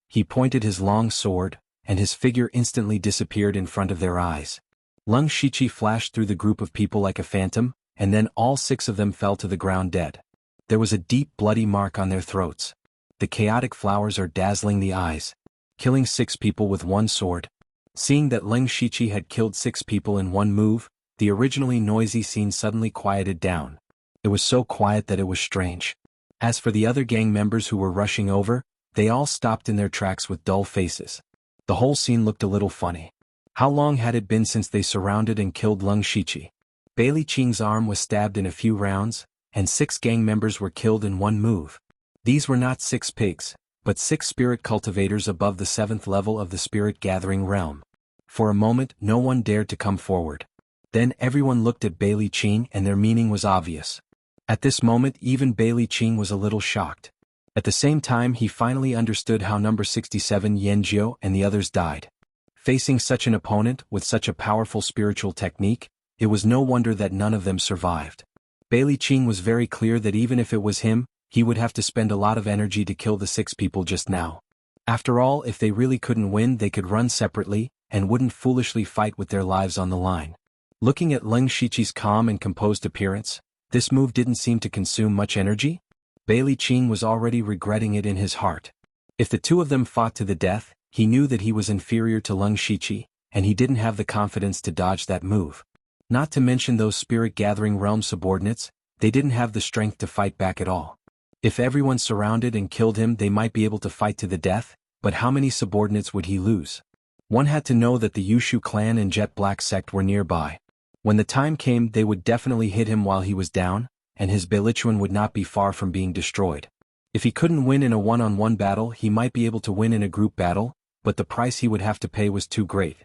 S1: He pointed his long sword, and his figure instantly disappeared in front of their eyes. Leng Shiqi flashed through the group of people like a phantom, and then all 6 of them fell to the ground dead. There was a deep bloody mark on their throats. The chaotic flowers are dazzling the eyes. Killing 6 people with one sword. Seeing that Leng Shiqi had killed 6 people in one move, the originally noisy scene suddenly quieted down. It was so quiet that it was strange. As for the other gang members who were rushing over, they all stopped in their tracks with dull faces. The whole scene looked a little funny. How long had it been since they surrounded and killed Leng Shiqi? Bailey Qing's arm was stabbed in a few rounds, and 6 gang members were killed in one move. These were not 6 pigs, but 6 spirit cultivators above the 7th level of the spirit gathering realm. For a moment, no one dared to come forward. Then everyone looked at Bailey Qing and their meaning was obvious. At this moment, even Bailey Qing was a little shocked. At the same time, he finally understood how number 67 Yanjiu and the others died. Facing such an opponent with such a powerful spiritual technique, it was no wonder that none of them survived. Bailey Qing was very clear that even if it was him, he would have to spend a lot of energy to kill the 6 people just now. After all, if they really couldn't win, they could run separately, and wouldn't foolishly fight with their lives on the line. Looking at Leng Shiqi's calm and composed appearance, this move didn't seem to consume much energy. Bailey Qing was already regretting it in his heart. If the 2 of them fought to the death, he knew that he was inferior to Leng Shiqi, and he didn't have the confidence to dodge that move. Not to mention those spirit gathering realm subordinates, they didn't have the strength to fight back at all. If everyone surrounded and killed him, they might be able to fight to the death, but how many subordinates would he lose? One had to know that the Yushu clan and Jet Black sect were nearby. When the time came, they would definitely hit him while he was down, and his Beilechuan would not be far from being destroyed. If he couldn't win in a one-on-one battle, he might be able to win in a group battle, but the price he would have to pay was too great.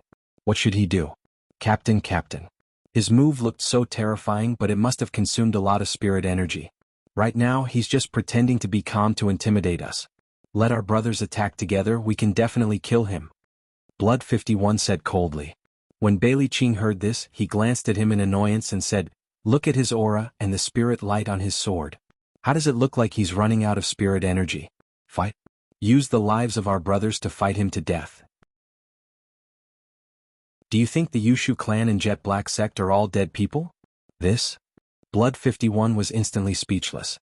S1: What should he do? Captain. His move looked so terrifying, but it must have consumed a lot of spirit energy. Right now, he's just pretending to be calm to intimidate us. Let our brothers attack together, we can definitely kill him. Blood 51 said coldly. When Bailey Qing heard this, he glanced at him in annoyance and said, "Look at his aura and the spirit light on his sword. How does it look like he's running out of spirit energy? Fight. Use the lives of our brothers to fight him to death. Do you think the Yushu clan and Jet Black sect are all dead people? This? Blood 51 was instantly speechless.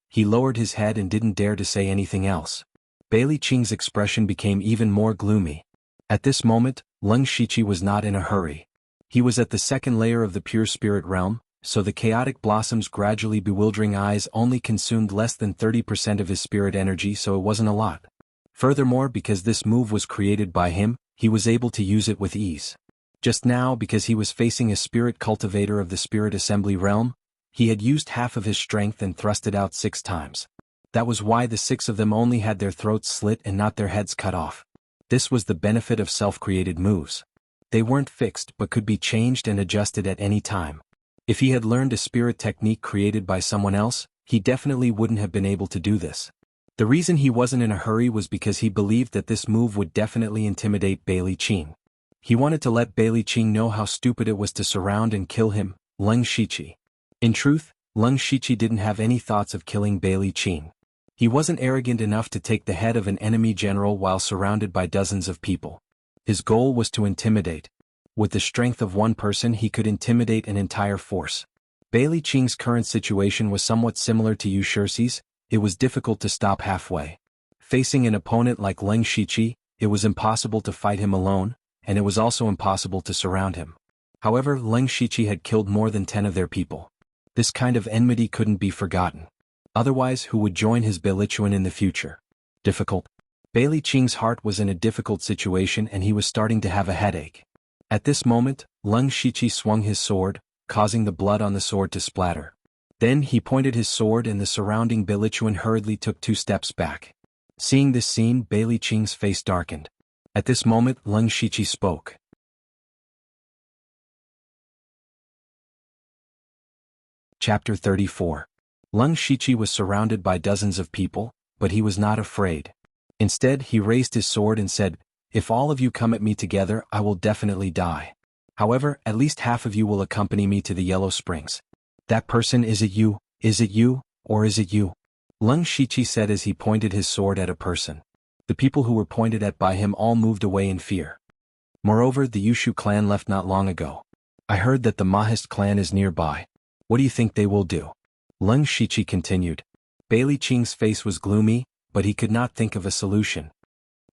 S1: He lowered his head and didn't dare to say anything else. Bailey Qing's expression became even more gloomy. At this moment, Leng Shiqi was not in a hurry. He was at the second layer of the pure spirit realm, so the chaotic blossom's gradually bewildering eyes only consumed less than 30% of his spirit energy, so it wasn't a lot. Furthermore, because this move was created by him, he was able to use it with ease. Just now, because he was facing a spirit cultivator of the spirit assembly realm, he had used half of his strength and thrust it out 6 times. That was why the 6 of them only had their throats slit and not their heads cut off. This was the benefit of self-created moves. They weren't fixed but could be changed and adjusted at any time. If he had learned a spirit technique created by someone else, he definitely wouldn't have been able to do this. The reason he wasn't in a hurry was because he believed that this move would definitely intimidate Bailey Qing. He wanted to let Bailey Qing know how stupid it was to surround and kill him, Leng Shiqi. In truth, Leng Shiqi didn't have any thoughts of killing Bailey Qing. He wasn't arrogant enough to take the head of an enemy general while surrounded by dozens of people. His goal was to intimidate. With the strength of one person, he could intimidate an entire force. Bailey Qing's current situation was somewhat similar to Yu Shixi's. It was difficult to stop halfway. Facing an opponent like Leng Shiqi, it was impossible to fight him alone, and it was also impossible to surround him. However, Leng Shiqi had killed more than 10 of their people. This kind of enmity couldn't be forgotten. Otherwise, who would join his Beilichuan in the future? Difficult. Bailey Qing's heart was in a difficult situation and he was starting to have a headache. At this moment, Leng Shiqi swung his sword, causing the blood on the sword to splatter. Then he pointed his sword and the surrounding Beilichuan hurriedly took 2 steps back. Seeing this scene, Bailey Qing's face darkened. At this moment, Leng Shiqi spoke. Chapter 34. Leng Shiqi was surrounded by dozens of people, but he was not afraid. Instead, he raised his sword and said, "If all of you come at me together, I will definitely die. However, at least half of you will accompany me to the Yellow Springs." "That person, is it you, or is it you?" Leng Shiqi said as he pointed his sword at a person. The people who were pointed at by him all moved away in fear. Moreover, the Yushu clan left not long ago. I heard that the Mahist clan is nearby. What do you think they will do? Leng Shiqi continued. Bailey Qing's face was gloomy, but he could not think of a solution.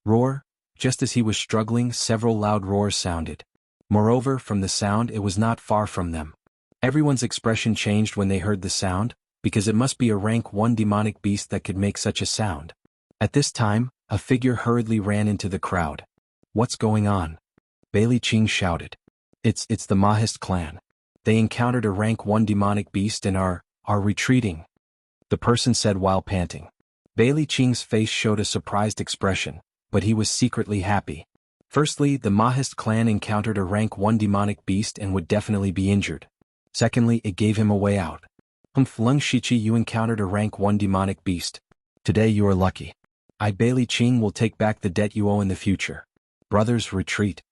S1: Roar. Just as he was struggling, several loud roars sounded. Moreover, from the sound, it was not far from them. Everyone's expression changed when they heard the sound, because it must be a rank 1 demonic beast that could make such a sound. At this time, a figure hurriedly ran into the crowd. "What's going on?" Bailey Qing shouted. It's the Mahist clan. They encountered a rank 1 demonic beast and are retreating," the person said while panting. Bailey Qing's face showed a surprised expression, but he was secretly happy. Firstly, the Mahist clan encountered a rank 1 demonic beast and would definitely be injured. Secondly, it gave him a way out. Leng Shiqi, you encountered a rank 1 demonic beast. Today you are lucky. I, Bailey Qing, will take back the debt you owe in the future. Brothers, retreat.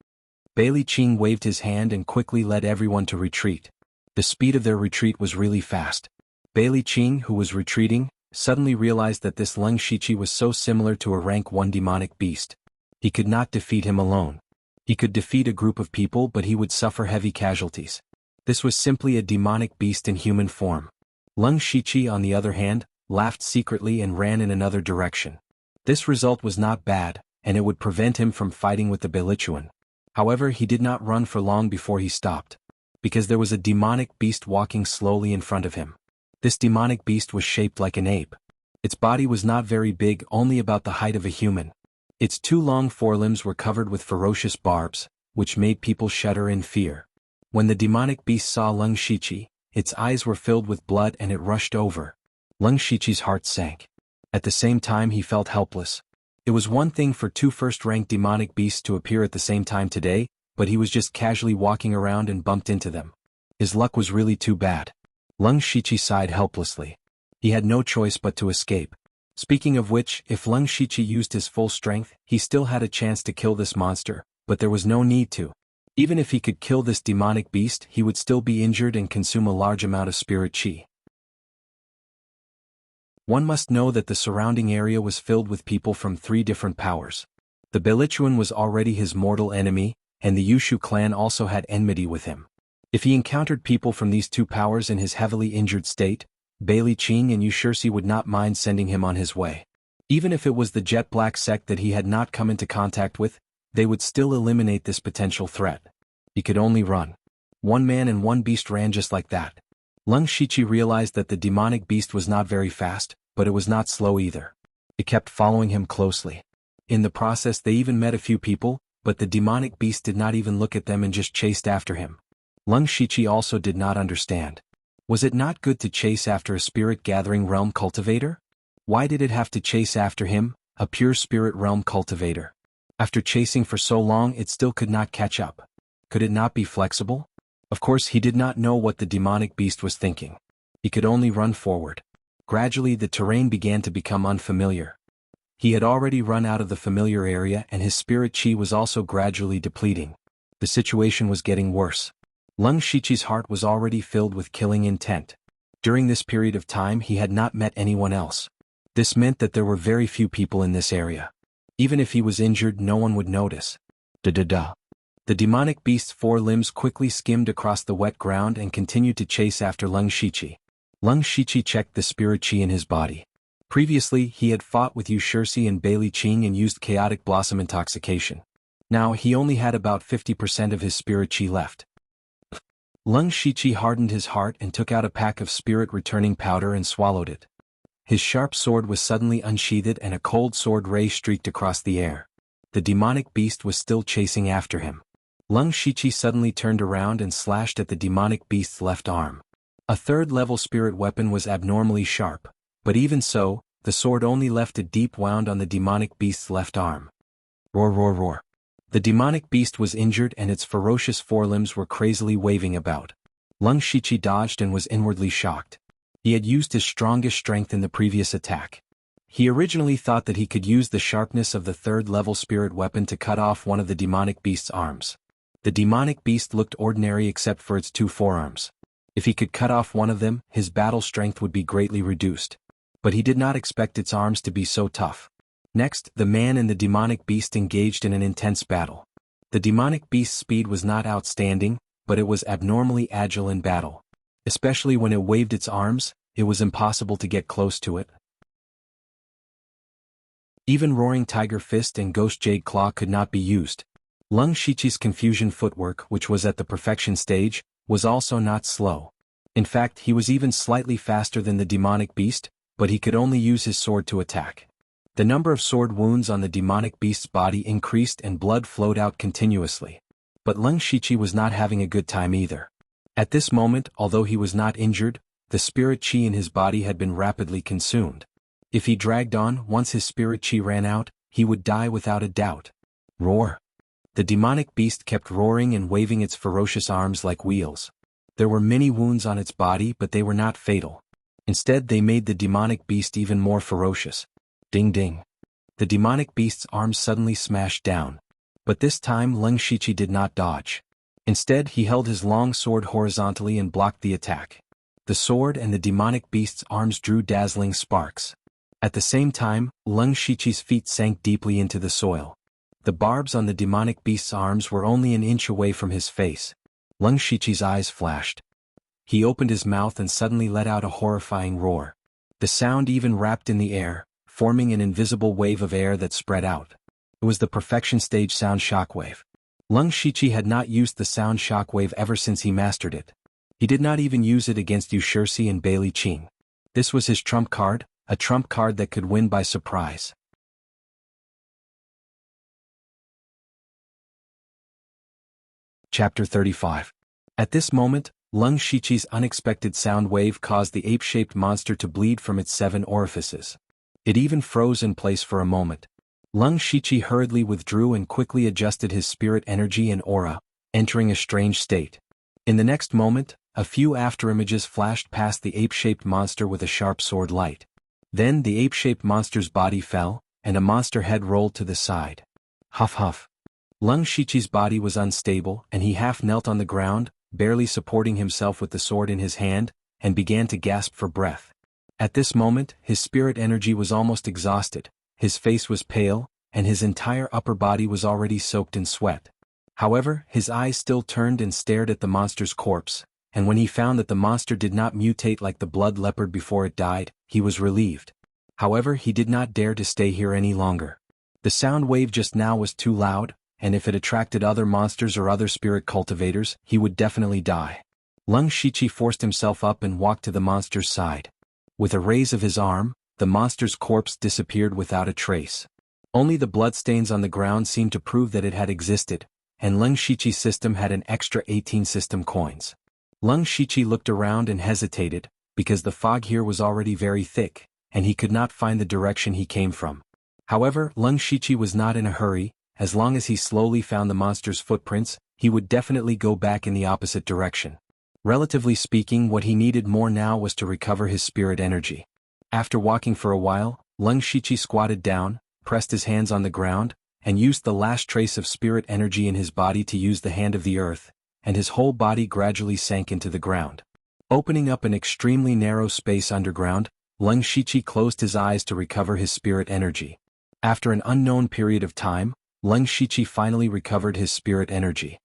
S1: Bailey Qing waved his hand and quickly led everyone to retreat. The speed of their retreat was really fast. Bailey Qing, who was retreating, suddenly realized that this Leng Shiqi was so similar to a rank 1 demonic beast. He could not defeat him alone. He could defeat a group of people, but he would suffer heavy casualties. This was simply a demonic beast in human form. Leng Shiqi, on the other hand, laughed secretly and ran in another direction. This result was not bad, and it would prevent him from fighting with the Beilichuan. However, he did not run for long before he stopped. Because there was a demonic beast walking slowly in front of him. This demonic beast was shaped like an ape. Its body was not very big, only about the height of a human. Its 2 long forelimbs were covered with ferocious barbs, which made people shudder in fear. When the demonic beast saw Leng Shiqi, its eyes were filled with blood and it rushed over. Leng Shiqi's heart sank. At the same time, he felt helpless. It was one thing for 2 first-ranked demonic beasts to appear at the same time today, but he was just casually walking around and bumped into them. His luck was really too bad. Leng Shiqi sighed helplessly. He had no choice but to escape. Speaking of which, if Leng Shiqi used his full strength, he still had a chance to kill this monster, but there was no need to. Even if he could kill this demonic beast, he would still be injured and consume a large amount of spirit qi. One must know that the surrounding area was filled with people from 3 different powers. The Belichuan was already his mortal enemy, and the Yushu clan also had enmity with him. If he encountered people from these 2 powers in his heavily injured state, Bailey Qing and Yushursi would not mind sending him on his way. Even if it was the jet black sect that he had not come into contact with, they would still eliminate this potential threat. He could only run. 1 man and 1 beast ran just like that. Leng Shiqi realized that the demonic beast was not very fast, but it was not slow either. It kept following him closely. In the process they even met a few people, but the demonic beast did not even look at them and just chased after him. Leng Shiqi also did not understand. Was it not good to chase after a spirit gathering realm cultivator? Why did it have to chase after him, a pure spirit realm cultivator? After chasing for so long it still could not catch up. Could it not be flexible? Of course he did not know what the demonic beast was thinking. He could only run forward. Gradually the terrain began to become unfamiliar. He had already run out of the familiar area and his spirit chi was also gradually depleting. The situation was getting worse. Leng Shiqi's heart was already filled with killing intent. During this period of time he had not met anyone else. This meant that there were very few people in this area. Even if he was injured no one would notice. Da-da-da. The demonic beast's 4 limbs quickly skimmed across the wet ground and continued to chase after Leng Shiqi. Leng Shiqi checked the spirit chi in his body. Previously he had fought with Yushursi and Bailey Qing and used chaotic blossom intoxication. Now he only had about 50% of his spirit chi left. Leng Shiqi hardened his heart and took out a pack of spirit returning powder and swallowed it. His sharp sword was suddenly unsheathed and a cold sword ray streaked across the air. The demonic beast was still chasing after him. Leng Shiqi suddenly turned around and slashed at the demonic beast's left arm. A 3rd-level spirit weapon was abnormally sharp, but even so, the sword only left a deep wound on the demonic beast's left arm. Roar roar roar. The demonic beast was injured and its ferocious forelimbs were crazily waving about. Leng Shiqi dodged and was inwardly shocked. He had used his strongest strength in the previous attack. He originally thought that he could use the sharpness of the 3rd-level spirit weapon to cut off one of the demonic beast's arms. The demonic beast looked ordinary except for its 2 forearms. If he could cut off one of them, his battle strength would be greatly reduced. But he did not expect its arms to be so tough. Next, the man and the demonic beast engaged in an intense battle. The demonic beast's speed was not outstanding, but it was abnormally agile in battle. Especially when it waved its arms, it was impossible to get close to it. Even Roaring Tiger Fist and Ghost Jade Claw could not be used. Leng Shiqi's confusion footwork, which was at the perfection stage, was also not slow. In fact, he was even slightly faster than the demonic beast, but he could only use his sword to attack. The number of sword wounds on the demonic beast's body increased and blood flowed out continuously. But Leng Shiqi was not having a good time either. At this moment, although he was not injured, the spirit chi in his body had been rapidly consumed. If he dragged on, once his spirit chi ran out, he would die without a doubt. Roar. The demonic beast kept roaring and waving its ferocious arms like wheels. There were many wounds on its body but they were not fatal. Instead they made the demonic beast even more ferocious. Ding ding. The demonic beast's arms suddenly smashed down. But this time Leng Shiqi did not dodge. Instead he held his long sword horizontally and blocked the attack. The sword and the demonic beast's arms drew dazzling sparks. At the same time, Leng Shiqi's feet sank deeply into the soil. The barbs on the demonic beast's arms were only an inch away from his face. Leng Shiqi's eyes flashed. He opened his mouth and suddenly let out a horrifying roar. The sound even wrapped in the air, forming an invisible wave of air that spread out. It was the perfection stage sound shockwave. Leng Shiqi had not used the sound shockwave ever since he mastered it. He did not even use it against Yushursi and Bailey Qing. This was his trump card, a trump card that could win by surprise. Chapter 35. At this moment, Leng Shiqi's unexpected sound wave caused the ape-shaped monster to bleed from its 7 orifices. It even froze in place for a moment. Leng Shiqi hurriedly withdrew and quickly adjusted his spirit energy and aura, entering a strange state. In the next moment, a few afterimages flashed past the ape-shaped monster with a sharp sword light. Then the ape-shaped monster's body fell, and a monster head rolled to the side. Huff huff. Leng Shiqi's body was unstable and he half knelt on the ground, barely supporting himself with the sword in his hand, and began to gasp for breath. At this moment, his spirit energy was almost exhausted, his face was pale, and his entire upper body was already soaked in sweat. However, his eyes still turned and stared at the monster's corpse, and when he found that the monster did not mutate like the blood leopard before it died, he was relieved. However, he did not dare to stay here any longer. The sound wave just now was too loud, and if it attracted other monsters or other spirit cultivators, he would definitely die. Leng Shiqi forced himself up and walked to the monster's side. With a raise of his arm, the monster's corpse disappeared without a trace. Only the bloodstains on the ground seemed to prove that it had existed, and Leng Shiqi's system had an extra 18 system coins. Leng Shiqi looked around and hesitated, because the fog here was already very thick, and he could not find the direction he came from. However, Leng Shiqi was not in a hurry. As long as he slowly found the monster's footprints, he would definitely go back in the opposite direction. Relatively speaking, what he needed more now was to recover his spirit energy. After walking for a while, Leng Shiqi squatted down, pressed his hands on the ground, and used the last trace of spirit energy in his body to use the hand of the earth, and his whole body gradually sank into the ground. Opening up an extremely narrow space underground, Leng Shiqi closed his eyes to recover his spirit energy. After an unknown period of time, Leng Shiqi finally recovered his spirit energy.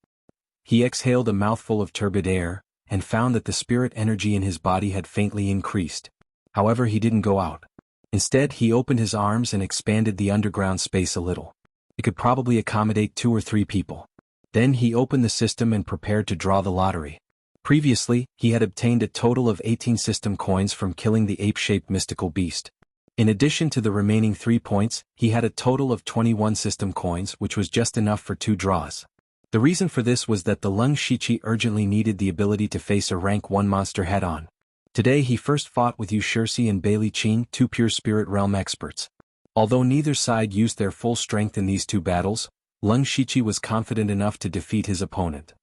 S1: He exhaled a mouthful of turbid air, and found that the spirit energy in his body had faintly increased. However, he didn't go out. Instead, he opened his arms and expanded the underground space a little. It could probably accommodate 2 or 3 people. Then he opened the system and prepared to draw the lottery. Previously, he had obtained a total of 18 system coins from killing the ape-shaped mystical beast. In addition to the remaining 3 points, he had a total of 21 system coins, which was just enough for 2 draws. The reason for this was that the Leng Shiqi urgently needed the ability to face a rank 1 monster head-on. Today he first fought with Yu Shirsi and Bailey Qin, 2 pure spirit realm experts. Although neither side used their full strength in these 2 battles, Leng Shiqi was confident enough to defeat his opponent.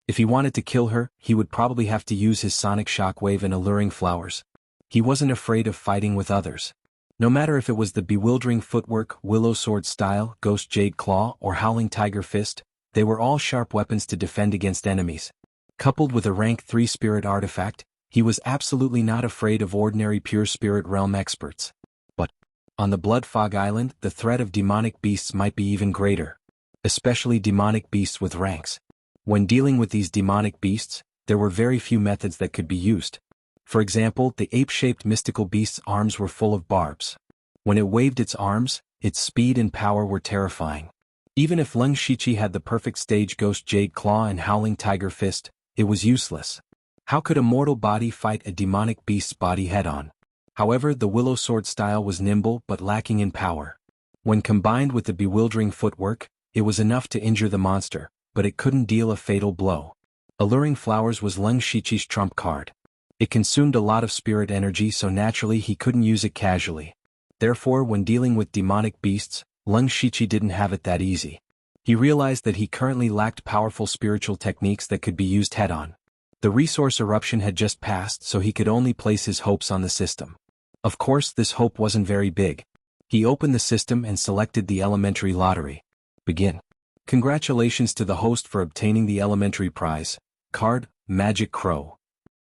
S1: If he wanted to kill her, he would probably have to use his sonic shockwave and alluring flowers. He wasn't afraid of fighting with others. No matter if it was the bewildering footwork, willow sword style, ghost jade claw, or howling tiger fist, they were all sharp weapons to defend against enemies. Coupled with a rank 3 spirit artifact, he was absolutely not afraid of ordinary pure spirit realm experts. But on the Blood Fog Island, the threat of demonic beasts might be even greater. Especially demonic beasts with ranks. When dealing with these demonic beasts, there were very few methods that could be used. For example, the ape-shaped mystical beast's arms were full of barbs. When it waved its arms, its speed and power were terrifying. Even if Leng Shiqi had the perfect stage ghost jade claw and howling tiger fist, it was useless. How could a mortal body fight a demonic beast's body head-on? However, the willow sword style was nimble but lacking in power. When combined with the bewildering footwork, it was enough to injure the monster, but it couldn't deal a fatal blow. Alluring flowers was Leng Shiqi's trump card. It consumed a lot of spirit energy, so naturally he couldn't use it casually. Therefore, when dealing with demonic beasts, Leng Shiqi didn't have it that easy. He realized that he currently lacked powerful spiritual techniques that could be used head-on. The resource eruption had just passed, so he could only place his hopes on the system. Of course, this hope wasn't very big. He opened the system and selected the elementary lottery. Begin. Congratulations to the host for obtaining the elementary prize. Card, Magic Crow.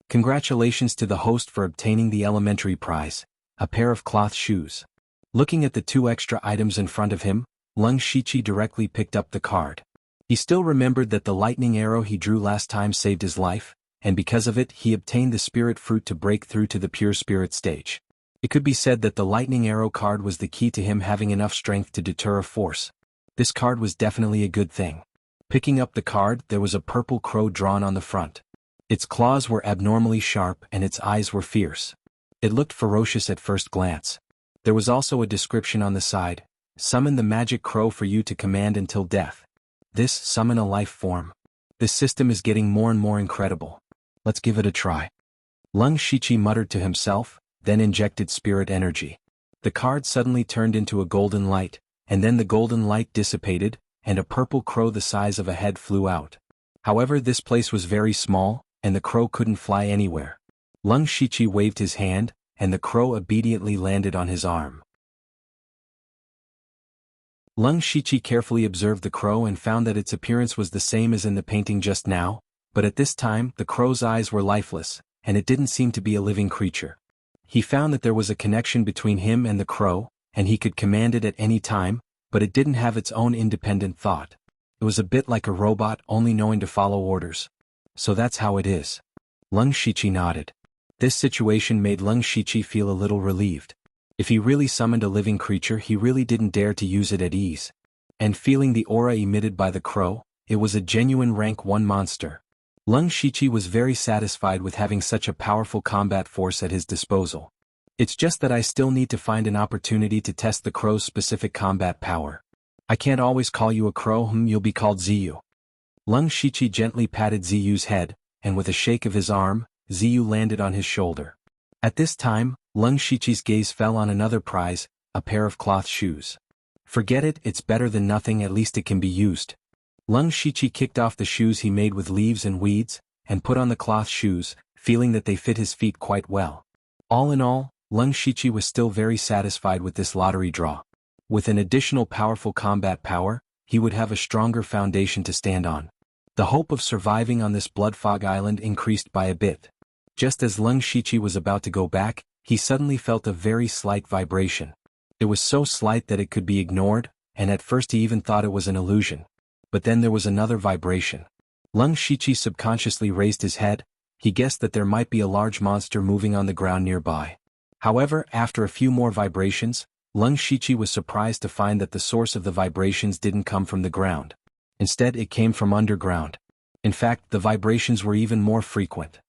S1: Congratulations to the host for obtaining the elementary prize, a pair of cloth shoes. Looking at the 2 extra items in front of him, Leng Shiqi directly picked up the card. He still remembered that the lightning arrow he drew last time saved his life, and because of it he obtained the spirit fruit to break through to the pure spirit stage. It could be said that the lightning arrow card was the key to him having enough strength to deter a force. This card was definitely a good thing. Picking up the card, there was a purple crow drawn on the front. Its claws were abnormally sharp and its eyes were fierce. It looked ferocious at first glance. There was also a description on the side: summon the magic crow for you to command until death. This summon a life form. This system is getting more and more incredible. Let's give it a try. Leng Shiqi muttered to himself, then injected spirit energy. The card suddenly turned into a golden light, and then the golden light dissipated, and a purple crow the size of a head flew out. However, this place was very small, and the crow couldn't fly anywhere. Leng Shiqi waved his hand, and the crow obediently landed on his arm. Leng Shiqi carefully observed the crow and found that its appearance was the same as in the painting just now, but at this time the crow's eyes were lifeless, and it didn't seem to be a living creature. He found that there was a connection between him and the crow, and he could command it at any time, but it didn't have its own independent thought. It was a bit like a robot only knowing to follow orders. So that's how it is. Leng Shiqi nodded. This situation made Leng Shiqi feel a little relieved. If he really summoned a living creature, he really didn't dare to use it at ease. And feeling the aura emitted by the crow, it was a genuine rank 1 monster. Leng Shiqi was very satisfied with having such a powerful combat force at his disposal. It's just that I still need to find an opportunity to test the crow's specific combat power. I can't always call you a crow, you'll be called Ziyu. Leng Shiqi gently patted Ziyu's head, and with a shake of his arm, Ziyu landed on his shoulder. At this time, Leng Shiqi's gaze fell on another prize, a pair of cloth shoes. Forget it, it's better than nothing, at least it can be used. Leng Shiqi kicked off the shoes he made with leaves and weeds, and put on the cloth shoes, feeling that they fit his feet quite well. All in all, Leng Shiqi was still very satisfied with this lottery draw. With an additional powerful combat power, he would have a stronger foundation to stand on. The hope of surviving on this blood fog island increased by a bit. Just as Leng Shiqi was about to go back, he suddenly felt a very slight vibration. It was so slight that it could be ignored, and at first he even thought it was an illusion. But then there was another vibration. Leng Shiqi subconsciously raised his head. He guessed that there might be a large monster moving on the ground nearby. However, after a few more vibrations, Leng Shiqi was surprised to find that the source of the vibrations didn't come from the ground. Instead, it came from underground. In fact, the vibrations were even more frequent.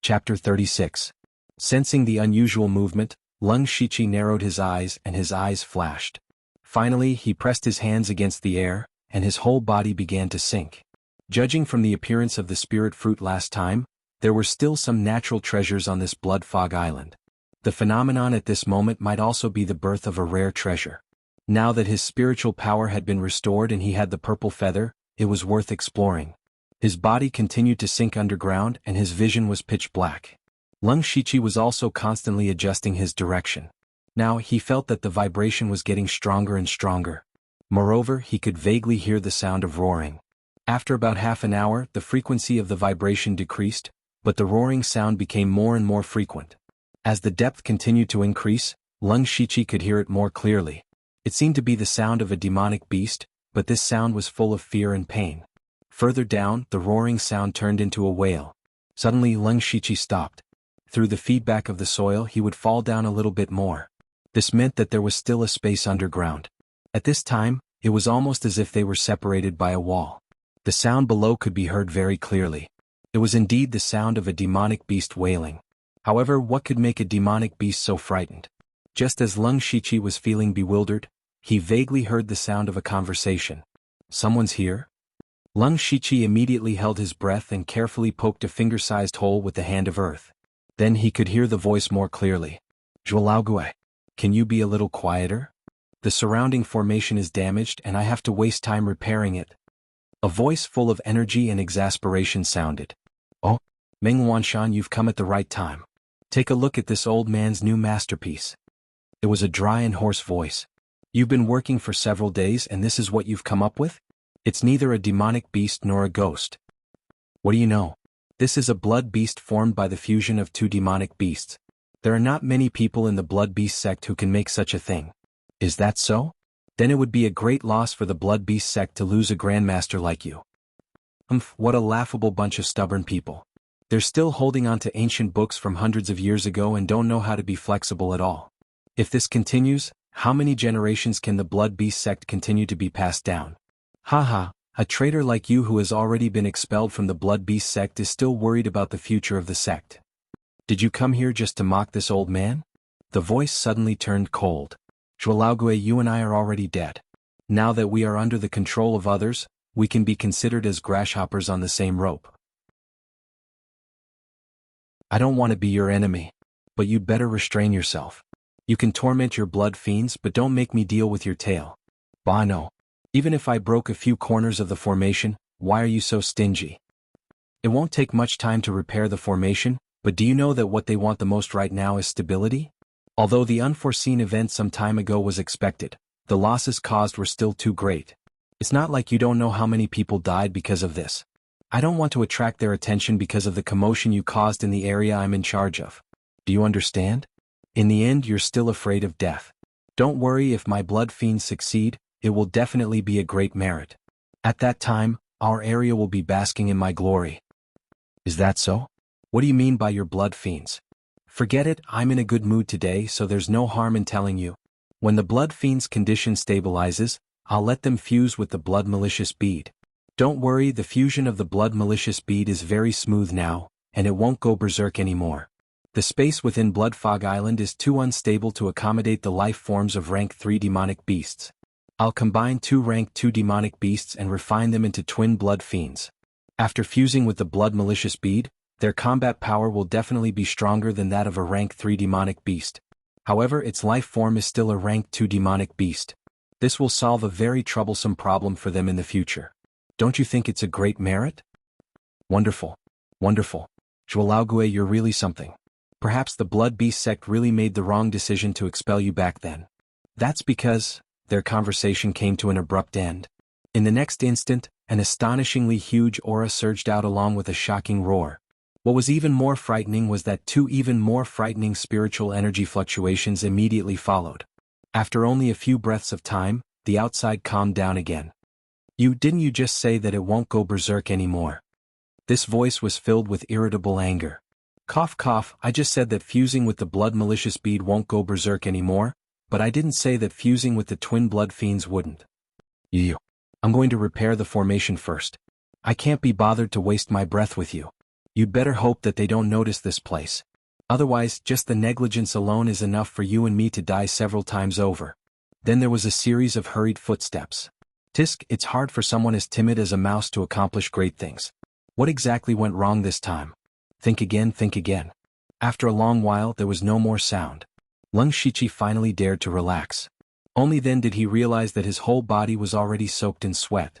S1: Chapter 36. Sensing the unusual movement, Leng Shiqi narrowed his eyes and his eyes flashed. Finally, he pressed his hands against the air, and his whole body began to sink. Judging from the appearance of the spirit fruit last time, there were still some natural treasures on this blood fog island. The phenomenon at this moment might also be the birth of a rare treasure. Now that his spiritual power had been restored and he had the purple feather, it was worth exploring. His body continued to sink underground and his vision was pitch black. Leng Shiqi was also constantly adjusting his direction. Now he felt that the vibration was getting stronger and stronger. Moreover, he could vaguely hear the sound of roaring. After about half an hour, the frequency of the vibration decreased, but the roaring sound became more and more frequent. As the depth continued to increase, Leng Shiqi could hear it more clearly. It seemed to be the sound of a demonic beast, but this sound was full of fear and pain. Further down, the roaring sound turned into a wail. Suddenly Leng Shiqi stopped. Through the feedback of the soil he would fall down a little bit more. This meant that there was still a space underground. At this time, it was almost as if they were separated by a wall. The sound below could be heard very clearly. It was indeed the sound of a demonic beast wailing. However, what could make a demonic beast so frightened? Just as Leng Shiqi was feeling bewildered, he vaguely heard the sound of a conversation. Someone's here? Leng Shiqi immediately held his breath and carefully poked a finger-sized hole with the hand of earth. Then he could hear the voice more clearly. Zhualaogue, can you be a little quieter? The surrounding formation is damaged and I have to waste time repairing it. A voice full of energy and exasperation sounded. Oh, Meng Wanshan, you've come at the right time. Take a look at this old man's new masterpiece. It was a dry and hoarse voice. You've been working for several days and this is what you've come up with? It's neither a demonic beast nor a ghost. What do you know? This is a blood beast formed by the fusion of two demonic beasts. There are not many people in the blood beast sect who can make such a thing. Is that so? Then it would be a great loss for the blood beast sect to lose a grandmaster like you. What a laughable bunch of stubborn people. They're still holding on to ancient books from hundreds of years ago and don't know how to be flexible at all. If this continues, how many generations can the blood beast sect continue to be passed down? Haha, a traitor like you who has already been expelled from the blood beast sect is still worried about the future of the sect. Did you come here just to mock this old man? The voice suddenly turned cold. Zhualaogue, you and I are already dead. Now that we are under the control of others, we can be considered as grasshoppers on the same rope. I don't want to be your enemy. But you'd better restrain yourself. You can torment your blood fiends, but don't make me deal with your tail. Bah no. Even if I broke a few corners of the formation, why are you so stingy? It won't take much time to repair the formation, but do you know that what they want the most right now is stability? Although the unforeseen event some time ago was expected, the losses caused were still too great. It's not like you don't know how many people died because of this. I don't want to attract their attention because of the commotion you caused in the area I'm in charge of. Do you understand? In the end, you're still afraid of death. Don't worry, if my blood fiends succeed, it will definitely be a great merit. At that time, our area will be basking in my glory. Is that so? What do you mean by your blood fiends? Forget it, I'm in a good mood today, so there's no harm in telling you. When the blood fiend's condition stabilizes, I'll let them fuse with the blood malicious bead. Don't worry, the fusion of the blood malicious bead is very smooth now, and it won't go berserk anymore. The space within Blood Fog Island is too unstable to accommodate the life forms of rank 3 demonic beasts. I'll combine 2 rank 2 demonic beasts and refine them into twin blood fiends. After fusing with the blood malicious bead, their combat power will definitely be stronger than that of a rank 3 demonic beast. However, its life form is still a rank 2 demonic beast. This will solve a very troublesome problem for them in the future. Don't you think it's a great merit? Wonderful. Wonderful. Jianghu, you're really something. Perhaps the Blood Beast sect really made the wrong decision to expel you back then. That's because their conversation came to an abrupt end. In the next instant, an astonishingly huge aura surged out along with a shocking roar. What was even more frightening was that 2 even more frightening spiritual energy fluctuations immediately followed. After only a few breaths of time, the outside calmed down again. Didn't you just say that it won't go berserk anymore? This voice was filled with irritable anger. Cough cough, I just said that fusing with the blood malicious bead won't go berserk anymore, but I didn't say that fusing with the twin blood fiends wouldn't. I'm going to repair the formation first. I can't be bothered to waste my breath with you. You'd better hope that they don't notice this place. Otherwise, just the negligence alone is enough for you and me to die several times over. Then there was a series of hurried footsteps. Tisk, it's hard for someone as timid as a mouse to accomplish great things. What exactly went wrong this time? Think again, think again. After a long while, there was no more sound. Lung Shichi finally dared to relax. Only then did he realize that his whole body was already soaked in sweat.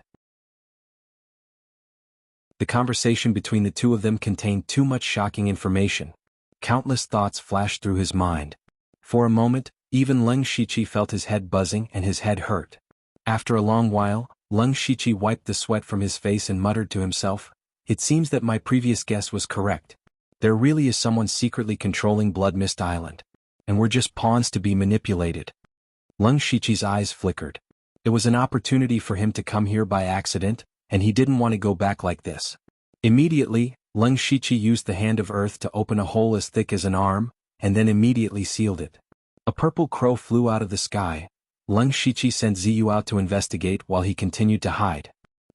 S1: The conversation between the two of them contained too much shocking information. Countless thoughts flashed through his mind. For a moment, even Lung Shichi felt his head buzzing and his head hurt. After a long while, Lung Shichi wiped the sweat from his face and muttered to himself, "It seems that my previous guess was correct. There really is someone secretly controlling Blood Mist Island. And we're just pawns to be manipulated." Lung Shichi's eyes flickered. It was an opportunity for him to come here by accident, and he didn't want to go back like this. Immediately, Lung Shichi used the Hand of Earth to open a hole as thick as an arm, and then immediately sealed it. A purple crow flew out of the sky. Lung Shichi sent Ziyu out to investigate while he continued to hide.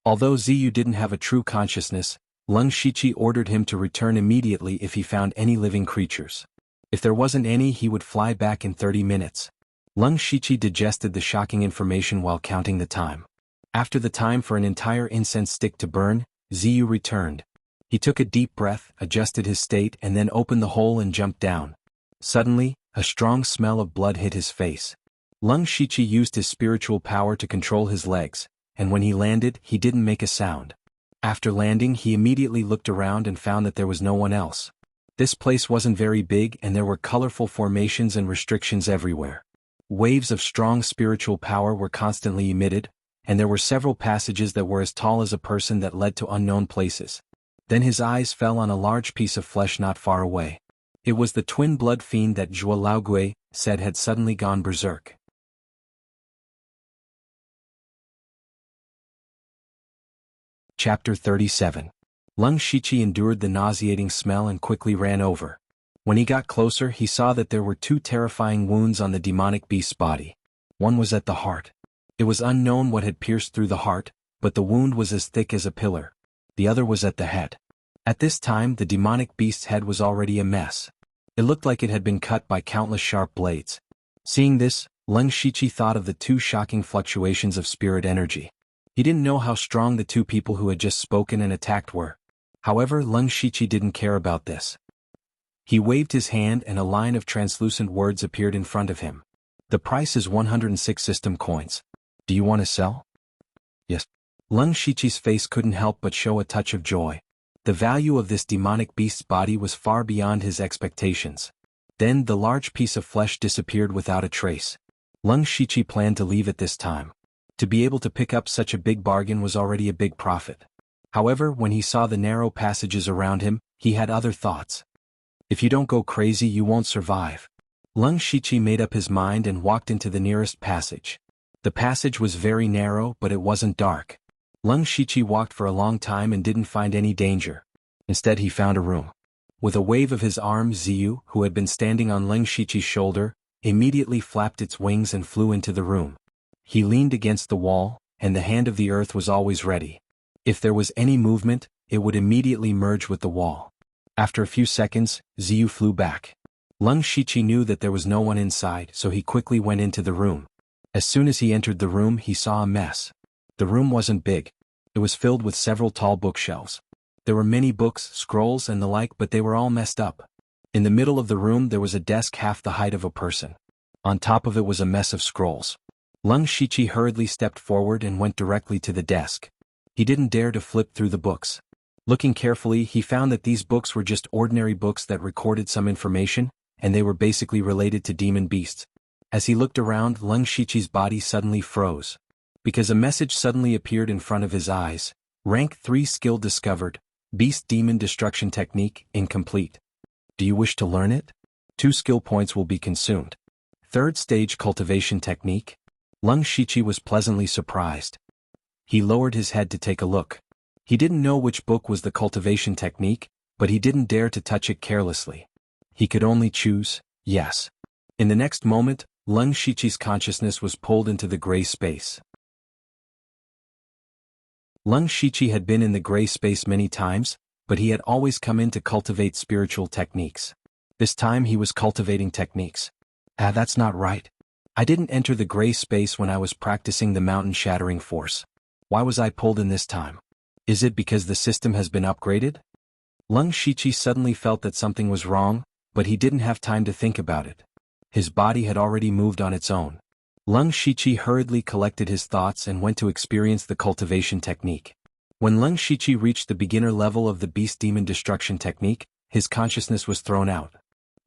S1: Although Ziyu didn't have a true consciousness, Lung Shichi ordered him to return immediately if he found any living creatures. If there wasn't any, he would fly back in 30 minutes. Lung Shichi digested the shocking information while counting the time. After the time for an entire incense stick to burn, Ziyu returned. He took a deep breath, adjusted his state, and then opened the hole and jumped down. Suddenly, a strong smell of blood hit his face. Lung Shichi used his spiritual power to control his legs, and when he landed, he didn't make a sound. After landing, he immediately looked around and found that there was no one else. This place wasn't very big and there were colorful formations and restrictions everywhere. Waves of strong spiritual power were constantly emitted, and there were several passages that were as tall as a person that led to unknown places. Then his eyes fell on a large piece of flesh not far away. It was the twin blood fiend that Jianghu said had suddenly gone berserk. Chapter 37. Lung Shichi endured the nauseating smell and quickly ran over. When he got closer, he saw that there were 2 terrifying wounds on the demonic beast's body. One was at the heart. It was unknown what had pierced through the heart, but the wound was as thick as a pillar. The other was at the head. At this time, the demonic beast's head was already a mess. It looked like it had been cut by countless sharp blades. Seeing this, Lung Shichi thought of the 2 shocking fluctuations of spirit energy. He didn't know how strong the 2 people who had just spoken and attacked were. However, Lung Shichi didn't care about this. He waved his hand and a line of translucent words appeared in front of him. "The price is 106 system coins. Do you want to sell?" "Yes." Lung Shichi's face couldn't help but show a touch of joy. The value of this demonic beast's body was far beyond his expectations. Then the large piece of flesh disappeared without a trace. Lung Shichi planned to leave at this time. To be able to pick up such a big bargain was already a big profit. However, when he saw the narrow passages around him, he had other thoughts. If you don't go crazy, you won't survive. Leng Shiqi made up his mind and walked into the nearest passage. The passage was very narrow, but it wasn't dark. Leng Shiqi walked for a long time and didn't find any danger. Instead, he found a room. With a wave of his arm, Ziyu, who had been standing on Leng Shiqi's shoulder, immediately flapped its wings and flew into the room. He leaned against the wall, and the hand of the earth was always ready. If there was any movement, it would immediately merge with the wall. After a few seconds, Ziyu flew back. Leng Shiqi knew that there was no one inside, so he quickly went into the room. As soon as he entered the room, he saw a mess. The room wasn't big. It was filled with several tall bookshelves. There were many books, scrolls and the like, but they were all messed up. In the middle of the room there was a desk half the height of a person. On top of it was a mess of scrolls. Leng Shiqi hurriedly stepped forward and went directly to the desk. He didn't dare to flip through the books. Looking carefully, he found that these books were just ordinary books that recorded some information, and they were basically related to demon beasts. As he looked around, Leng Shiqi's body suddenly froze. Because a message suddenly appeared in front of his eyes. Rank 3 skill discovered. Beast Demon Destruction Technique, incomplete. Do you wish to learn it? 2 skill points will be consumed. 3rd stage Cultivation Technique. Leng Shiqi was pleasantly surprised. He lowered his head to take a look. He didn't know which book was the Cultivation Technique, but he didn't dare to touch it carelessly. He could only choose, yes. In the next moment, Leng Shiqi's consciousness was pulled into the gray space. Leng Shiqi had been in the gray space many times, but he had always come in to cultivate spiritual techniques. This time he was cultivating techniques. That's not right. I didn't enter the gray space when I was practicing the mountain-shattering force. Why was I pulled in this time? Is it because the system has been upgraded? Leng Shiqi suddenly felt that something was wrong, but he didn't have time to think about it. His body had already moved on its own. Leng Shiqi hurriedly collected his thoughts and went to experience the cultivation technique. When Leng Shiqi reached the beginner level of the Beast Demon Destruction Technique, his consciousness was thrown out.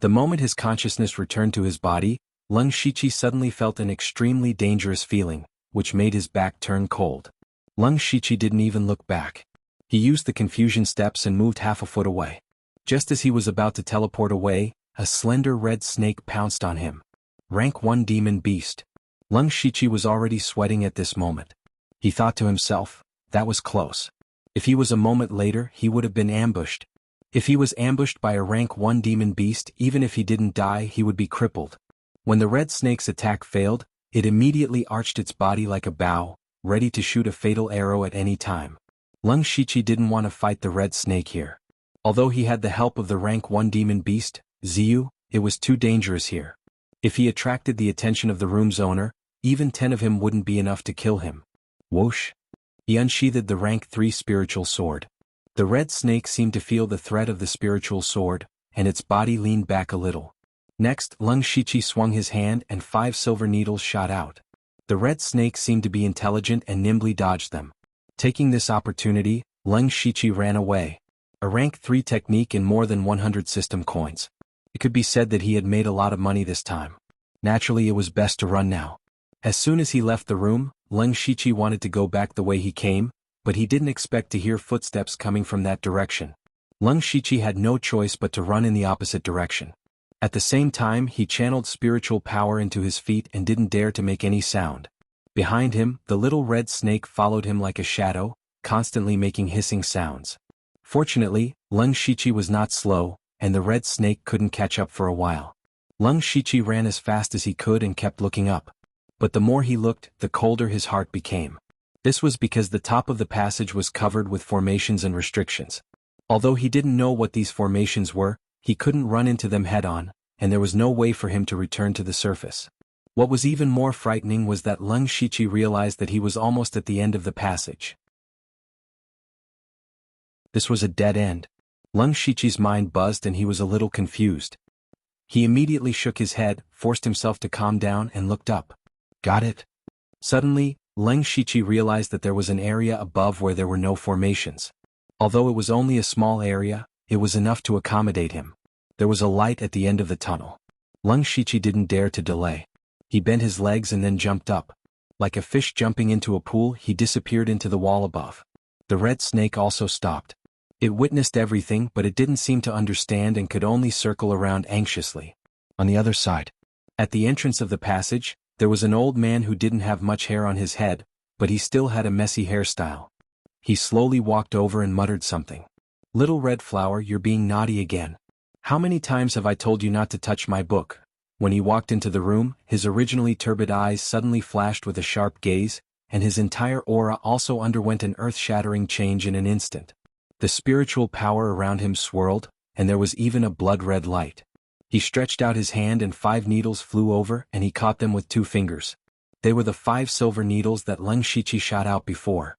S1: The moment his consciousness returned to his body, Leng Shiqi suddenly felt an extremely dangerous feeling, which made his back turn cold. Leng Shiqi didn't even look back. He used the confusion steps and moved half a foot away. Just as he was about to teleport away, a slender red snake pounced on him. Rank 1 Demon Beast. Leng Shiqi was already sweating at this moment. He thought to himself, that was close. If he was a moment later, he would have been ambushed. If he was ambushed by a rank 1 demon beast, even if he didn't die, he would be crippled. When the red snake's attack failed, it immediately arched its body like a bow, ready to shoot a fatal arrow at any time. Leng Shiqi didn't want to fight the red snake here. Although he had the help of the rank 1 demon beast, Ziyu, it was too dangerous here. If he attracted the attention of the room's owner, even 10 of him wouldn't be enough to kill him. Whoosh! He unsheathed the rank 3 spiritual sword. The red snake seemed to feel the threat of the spiritual sword, and its body leaned back a little. Next, Leng Shiqi swung his hand and 5 silver needles shot out. The red snake seemed to be intelligent and nimbly dodged them. Taking this opportunity, Leng Shiqi ran away. A rank 3 technique and more than 100 system coins. It could be said that he had made a lot of money this time. Naturally, it was best to run now. As soon as he left the room, Leng Shiqi wanted to go back the way he came, but he didn't expect to hear footsteps coming from that direction. Leng Shiqi had no choice but to run in the opposite direction. At the same time, he channeled spiritual power into his feet and didn't dare to make any sound. Behind him, the little red snake followed him like a shadow, constantly making hissing sounds. Fortunately, Leng Shiqi was not slow, and the red snake couldn't catch up for a while. Leng Shiqi ran as fast as he could and kept looking up. But the more he looked, the colder his heart became. This was because the top of the passage was covered with formations and restrictions. Although he didn't know what these formations were, he couldn't run into them head-on, and there was no way for him to return to the surface. What was even more frightening was that Leng Shiqi realized that he was almost at the end of the passage. This was a dead end. Leng Shiqi's mind buzzed and he was a little confused. He immediately shook his head, forced himself to calm down and looked up. Got it? Suddenly, Leng Shiqi realized that there was an area above where there were no formations. Although it was only a small area, it was enough to accommodate him. There was a light at the end of the tunnel. Leng Shiqi didn't dare to delay. He bent his legs and then jumped up. Like a fish jumping into a pool, he disappeared into the wall above. The red snake also stopped. It witnessed everything, but it didn't seem to understand and could only circle around anxiously. On the other side, at the entrance of the passage, there was an old man who didn't have much hair on his head, but he still had a messy hairstyle. He slowly walked over and muttered something. "Little red flower, you're being naughty again. How many times have I told you not to touch my book?" When he walked into the room, his originally turbid eyes suddenly flashed with a sharp gaze, and his entire aura also underwent an earth-shattering change in an instant. The spiritual power around him swirled, and there was even a blood-red light. He stretched out his hand and 5 needles flew over and he caught them with 2 fingers. They were the 5 silver needles that Leng Shiqi shot out before.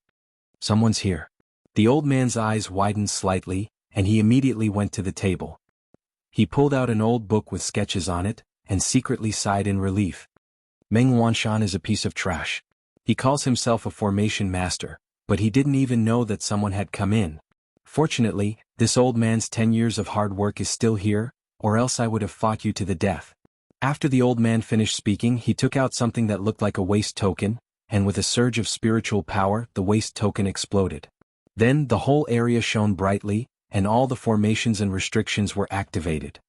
S1: "Someone's here." The old man's eyes widened slightly, and he immediately went to the table. He pulled out an old book with sketches on it, and secretly sighed in relief. "Meng Wanshan is a piece of trash. He calls himself a formation master, but he didn't even know that someone had come in. Fortunately, this old man's 10 years of hard work is still here, or else I would have fought you to the death." After the old man finished speaking, he took out something that looked like a waste token, and with a surge of spiritual power, the waste token exploded. Then the whole area shone brightly, and all the formations and restrictions were activated.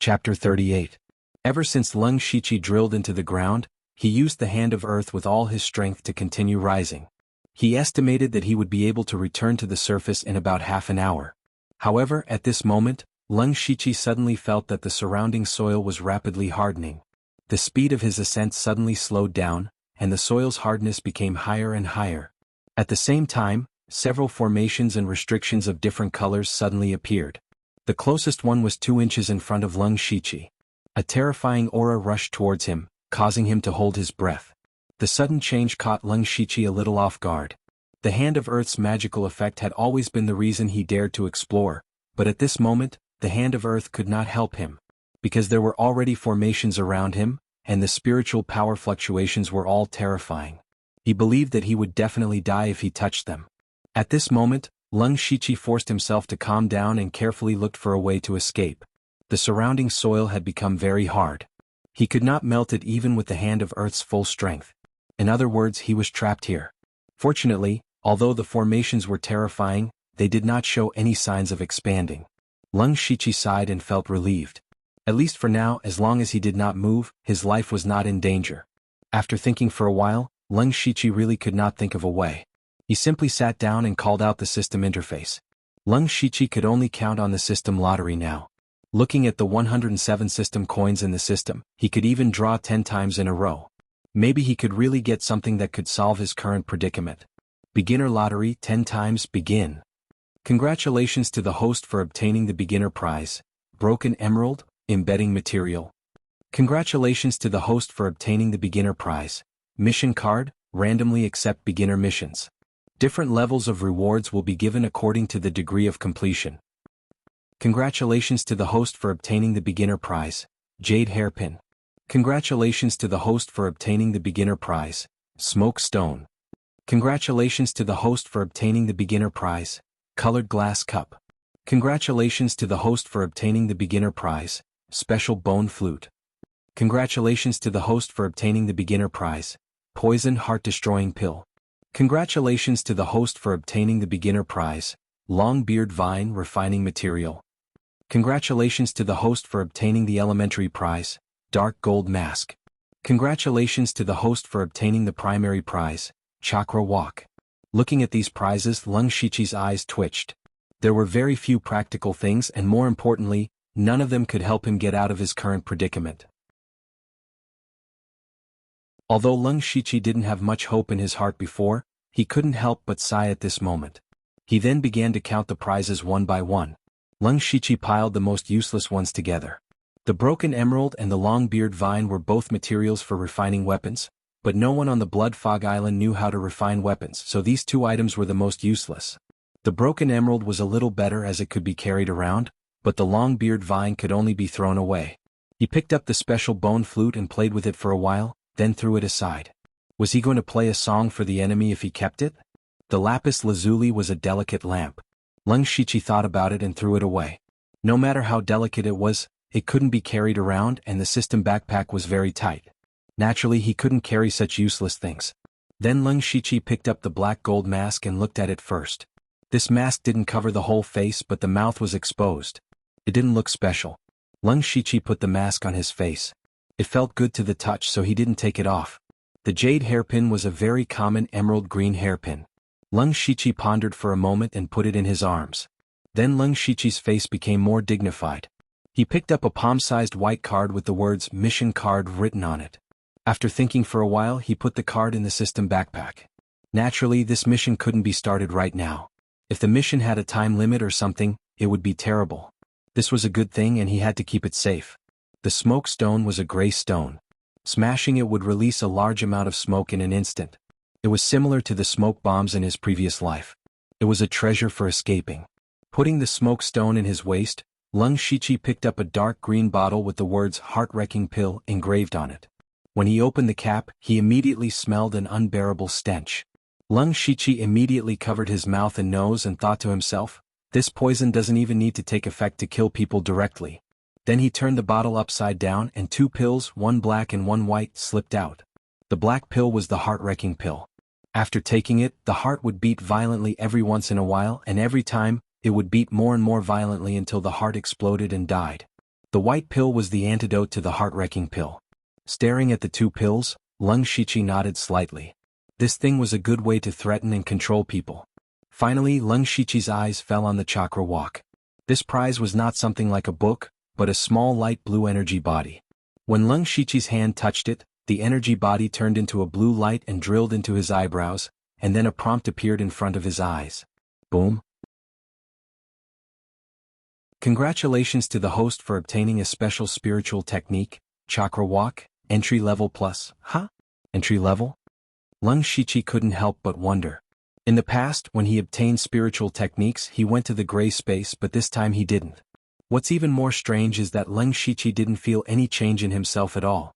S1: Chapter 38. Ever since Leng Shiqi drilled into the ground, he used the hand of earth with all his strength to continue rising. He estimated that he would be able to return to the surface in about half an hour. However, at this moment, Leng Shiqi suddenly felt that the surrounding soil was rapidly hardening. The speed of his ascent suddenly slowed down, and the soil's hardness became higher and higher. At the same time, several formations and restrictions of different colors suddenly appeared. The closest one was 2 inches in front of Leng Shiqi. A terrifying aura rushed towards him, causing him to hold his breath. The sudden change caught Leng Shiqi a little off guard. The Hand of Earth's magical effect had always been the reason he dared to explore, but at this moment, the Hand of Earth could not help him. Because there were already formations around him, and the spiritual power fluctuations were all terrifying. He believed that he would definitely die if he touched them. At this moment, Leng Shiqi forced himself to calm down and carefully looked for a way to escape. The surrounding soil had become very hard. He could not melt it even with the Hand of Earth's full strength. In other words, he was trapped here. Fortunately, although the formations were terrifying, they did not show any signs of expanding. Leng Shiqi sighed and felt relieved. At least for now, as long as he did not move, his life was not in danger. After thinking for a while, Leng Shiqi really could not think of a way. He simply sat down and called out the system interface. Leng Shiqi could only count on the system lottery now. Looking at the 107 system coins in the system, he could even draw 10 times in a row. Maybe he could really get something that could solve his current predicament. Beginner lottery, 10 times, begin. Congratulations to the host for obtaining the beginner prize, Broken Emerald, Embedding Material. Congratulations to the host for obtaining the beginner prize, Mission Card, Randomly accept beginner missions. Different levels of rewards will be given according to the degree of completion. Congratulations to the host for obtaining the beginner prize, Jade Hairpin. Congratulations to the host for obtaining the beginner prize, Smoke Stone. Congratulations to the host for obtaining the beginner prize, Colored Glass Cup. Congratulations to the host for obtaining the beginner prize, Special Bone Flute. Congratulations to the host for obtaining the beginner prize, Poison Heart-Destroying Pill. Congratulations to the host for obtaining the beginner prize, Long Beard Vine Refining Material. Congratulations to the host for obtaining the elementary prize, Dark Gold Mask. Congratulations to the host for obtaining the primary prize, Chakra Walk. Looking at these prizes, Leng Shiqi's eyes twitched. There were very few practical things and more importantly, none of them could help him get out of his current predicament. Although Leng Shiqi didn't have much hope in his heart before, he couldn't help but sigh at this moment. He then began to count the prizes one by one. Leng Shiqi piled the most useless ones together. The Broken Emerald and the Long Beard Vine were both materials for refining weapons, but no one on the Blood Fog Island knew how to refine weapons, so these 2 items were the most useless. The Broken Emerald was a little better as it could be carried around, but the Long Beard Vine could only be thrown away. He picked up the Special Bone Flute and played with it for a while, then threw it aside. Was he going to play a song for the enemy if he kept it? The Lapis Lazuli was a delicate lamp. Leng Shiqi thought about it and threw it away. No matter how delicate it was it couldn't be carried around and the system backpack was very tight. Naturally he couldn't carry such useless things. Then Leng Shiqi picked up the black gold mask and looked at it first. This mask didn't cover the whole face but the mouth was exposed. It didn't look special. Leng Shiqi put the mask on his face. It felt good to the touch so he didn't take it off. The jade hairpin was a very common emerald green hairpin. Leng Shiqi pondered for a moment and put it in his arms. Then Leng Shiqi's face became more dignified. He picked up a palm-sized white card with the words "Mission Card" written on it. After thinking for a while he put the card in the system backpack. Naturally this mission couldn't be started right now. If the mission had a time limit or something, it would be terrible. This was a good thing and he had to keep it safe. The smoke stone was a gray stone. Smashing it would release a large amount of smoke in an instant. It was similar to the smoke bombs in his previous life. It was a treasure for escaping. Putting the smoke stone in his waist, Leng Shiqi picked up a dark green bottle with the words "Heart-Wrecking Pill" engraved on it. When he opened the cap, he immediately smelled an unbearable stench. Leng Shiqi immediately covered his mouth and nose and thought to himself, this poison doesn't even need to take effect to kill people directly. Then he turned the bottle upside down and 2 pills, one black and one white, slipped out. The black pill was the heart-wrecking pill. After taking it, the heart would beat violently every once in a while and every time, it would beat more and more violently until the heart exploded and died. The white pill was the antidote to the heart-wrecking pill. Staring at the 2 pills, Leng Shiqi nodded slightly. This thing was a good way to threaten and control people. Finally Leng Shiqi's eyes fell on the chakra walk. This prize was not something like a book, but a small light blue energy body. When Leng Shiqi's hand touched it, the energy body turned into a blue light and drilled into his eyebrows, and then a prompt appeared in front of his eyes. Boom. Congratulations to the host for obtaining a special spiritual technique, Chakra Walk, entry level plus. Huh? Entry level? Leng Shiqi couldn't help but wonder. In the past, when he obtained spiritual techniques, he went to the gray space, but this time he didn't. What's even more strange is that Leng Shiqi didn't feel any change in himself at all.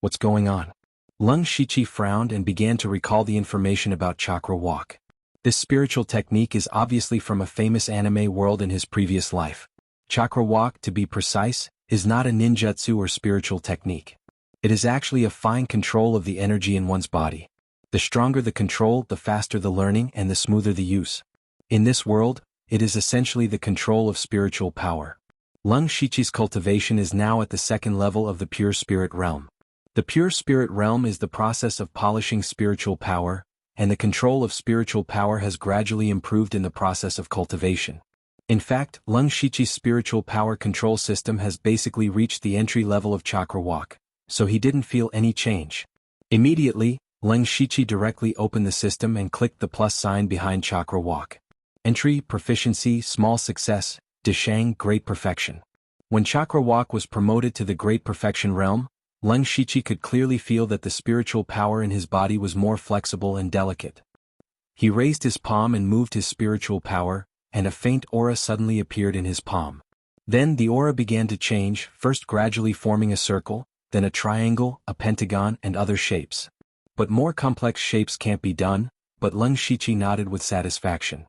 S1: What's going on? Leng Shiqi frowned and began to recall the information about Chakra Walk. This spiritual technique is obviously from a famous anime world in his previous life. Chakra Walk, to be precise, is not a ninjutsu or spiritual technique. It is actually a fine control of the energy in one's body. The stronger the control, the faster the learning and the smoother the use. In this world, it is essentially the control of spiritual power. Leng Shiqi's cultivation is now at the 2nd level of the pure spirit realm. The pure spirit realm is the process of polishing spiritual power, and the control of spiritual power has gradually improved in the process of cultivation. In fact, Leng Shiqi's spiritual power control system has basically reached the entry level of Chakra Walk, so he didn't feel any change. Immediately, Leng Shiqi directly opened the system and clicked the plus sign behind Chakra Walk. Entry, proficiency, small success, Deshang, great perfection. When Chakra Walk was promoted to the great perfection realm, Leng Shiqi could clearly feel that the spiritual power in his body was more flexible and delicate. He raised his palm and moved his spiritual power, and a faint aura suddenly appeared in his palm. Then the aura began to change, first gradually forming a circle, then a triangle, a pentagon, and other shapes. But more complex shapes can't be done, but Leng Shiqi nodded with satisfaction.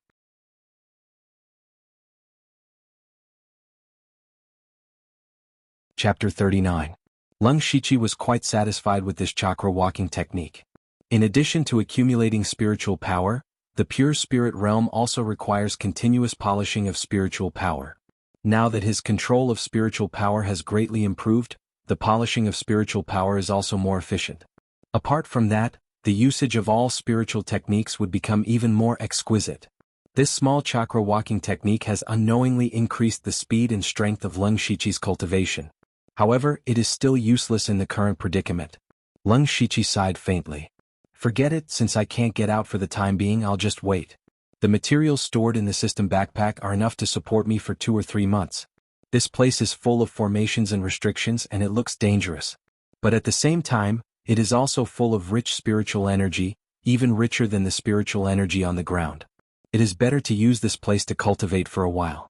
S1: Chapter 39. Leng Shiqi was quite satisfied with this chakra walking technique. In addition to accumulating spiritual power, the pure spirit realm also requires continuous polishing of spiritual power. Now that his control of spiritual power has greatly improved, the polishing of spiritual power is also more efficient. Apart from that, the usage of all spiritual techniques would become even more exquisite. This small chakra walking technique has unknowingly increased the speed and strength of Leng Shiqi's cultivation. However, it is still useless in the current predicament. Leng Shiqi sighed faintly. Forget it, since I can't get out for the time being, I'll just wait. The materials stored in the system backpack are enough to support me for 2 or 3 months. This place is full of formations and restrictions and it looks dangerous. But at the same time, it is also full of rich spiritual energy, even richer than the spiritual energy on the ground. It is better to use this place to cultivate for a while.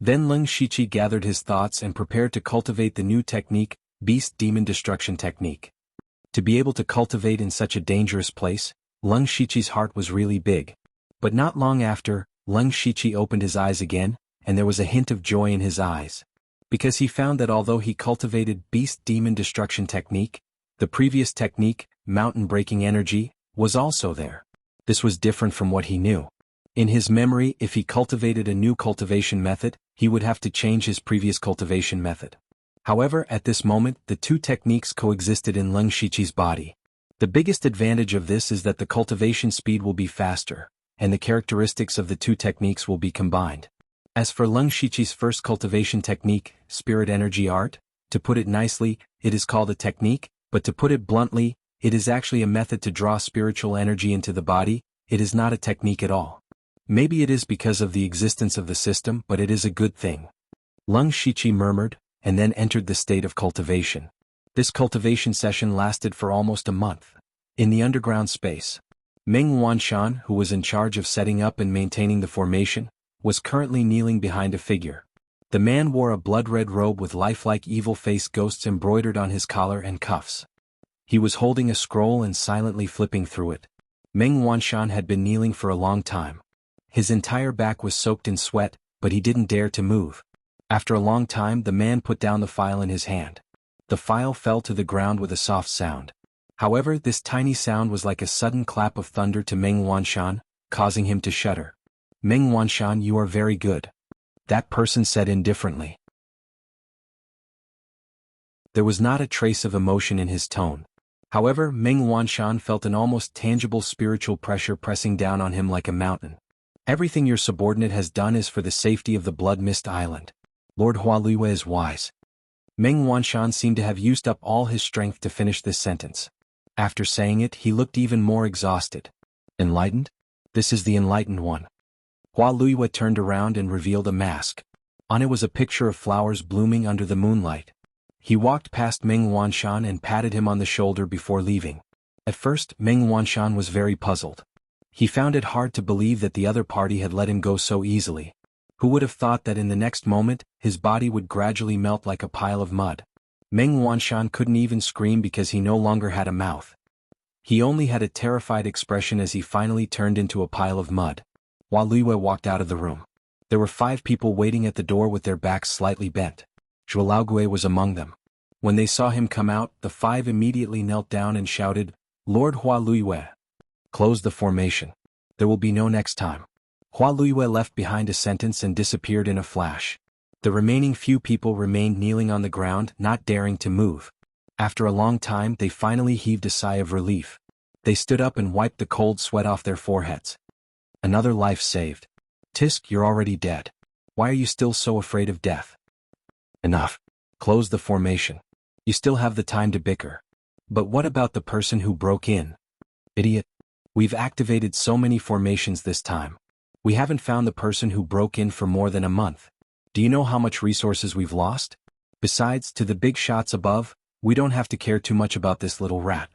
S1: Then Leng Shiqi gathered his thoughts and prepared to cultivate the new technique, Beast Demon Destruction Technique. To be able to cultivate in such a dangerous place, Leng Shiqi's heart was really big. But not long after, Leng Shiqi opened his eyes again, and there was a hint of joy in his eyes. because he found that although he cultivated beast demon destruction technique, the previous technique, mountain breaking energy, was also there. This was different from what he knew. In his memory, if he cultivated a new cultivation method, he would have to change his previous cultivation method. However, at this moment, the two techniques coexisted in Leng Shiqi's body. The biggest advantage of this is that the cultivation speed will be faster, and the characteristics of the two techniques will be combined. As for Leng Shiqi's first cultivation technique, Spirit Energy Art, to put it nicely, it is called a technique, but to put it bluntly, it is actually a method to draw spiritual energy into the body. It is not a technique at all. Maybe it is because of the existence of the system, but it is a good thing. Leng Shiqi murmured, and then entered the state of cultivation. This cultivation session lasted for almost a month. In the underground space, Meng Wanshan, who was in charge of setting up and maintaining the formation, was currently kneeling behind a figure. The man wore a blood-red robe with lifelike evil face ghosts embroidered on his collar and cuffs. He was holding a scroll and silently flipping through it. Meng Wanshan had been kneeling for a long time. His entire back was soaked in sweat, but he didn't dare to move. After a long time, the man put down the file in his hand. The file fell to the ground with a soft sound. However, this tiny sound was like a sudden clap of thunder to Meng Wanshan, causing him to shudder. Meng Wanshan, you are very good. That person said indifferently. There was not a trace of emotion in his tone. However, Meng Wanshan felt an almost tangible spiritual pressure pressing down on him like a mountain. Everything your subordinate has done is for the safety of the Blood Mist Island. Lord Hualue is wise. Meng Wanshan seemed to have used up all his strength to finish this sentence. After saying it, he looked even more exhausted. Enlightened? This is the enlightened one. Hualue turned around and revealed a mask. On it was a picture of flowers blooming under the moonlight. He walked past Meng Wanshan and patted him on the shoulder before leaving. At first, Meng Wanshan was very puzzled. He found it hard to believe that the other party had let him go so easily. Who would have thought that in the next moment, his body would gradually melt like a pile of mud? Meng Wanshan couldn't even scream because he no longer had a mouth. He only had a terrified expression as he finally turned into a pile of mud. Hualue walked out of the room. There were 5 people waiting at the door with their backs slightly bent. Zhualaogui was among them. When they saw him come out, the 5 immediately knelt down and shouted, Lord Hualue, close the formation. There will be no next time. Hualue left behind a sentence and disappeared in a flash. The remaining few people remained kneeling on the ground, not daring to move. After a long time, they finally heaved a sigh of relief. They stood up and wiped the cold sweat off their foreheads. Another life saved. Tisk, you're already dead. Why are you still so afraid of death? Enough. Close the formation. You still have the time to bicker. But what about the person who broke in? Idiot. We've activated so many formations this time. We haven't found the person who broke in for more than a month. Do you know how much resources we've lost? Besides, to the big shots above, we don't have to care too much about this little rat.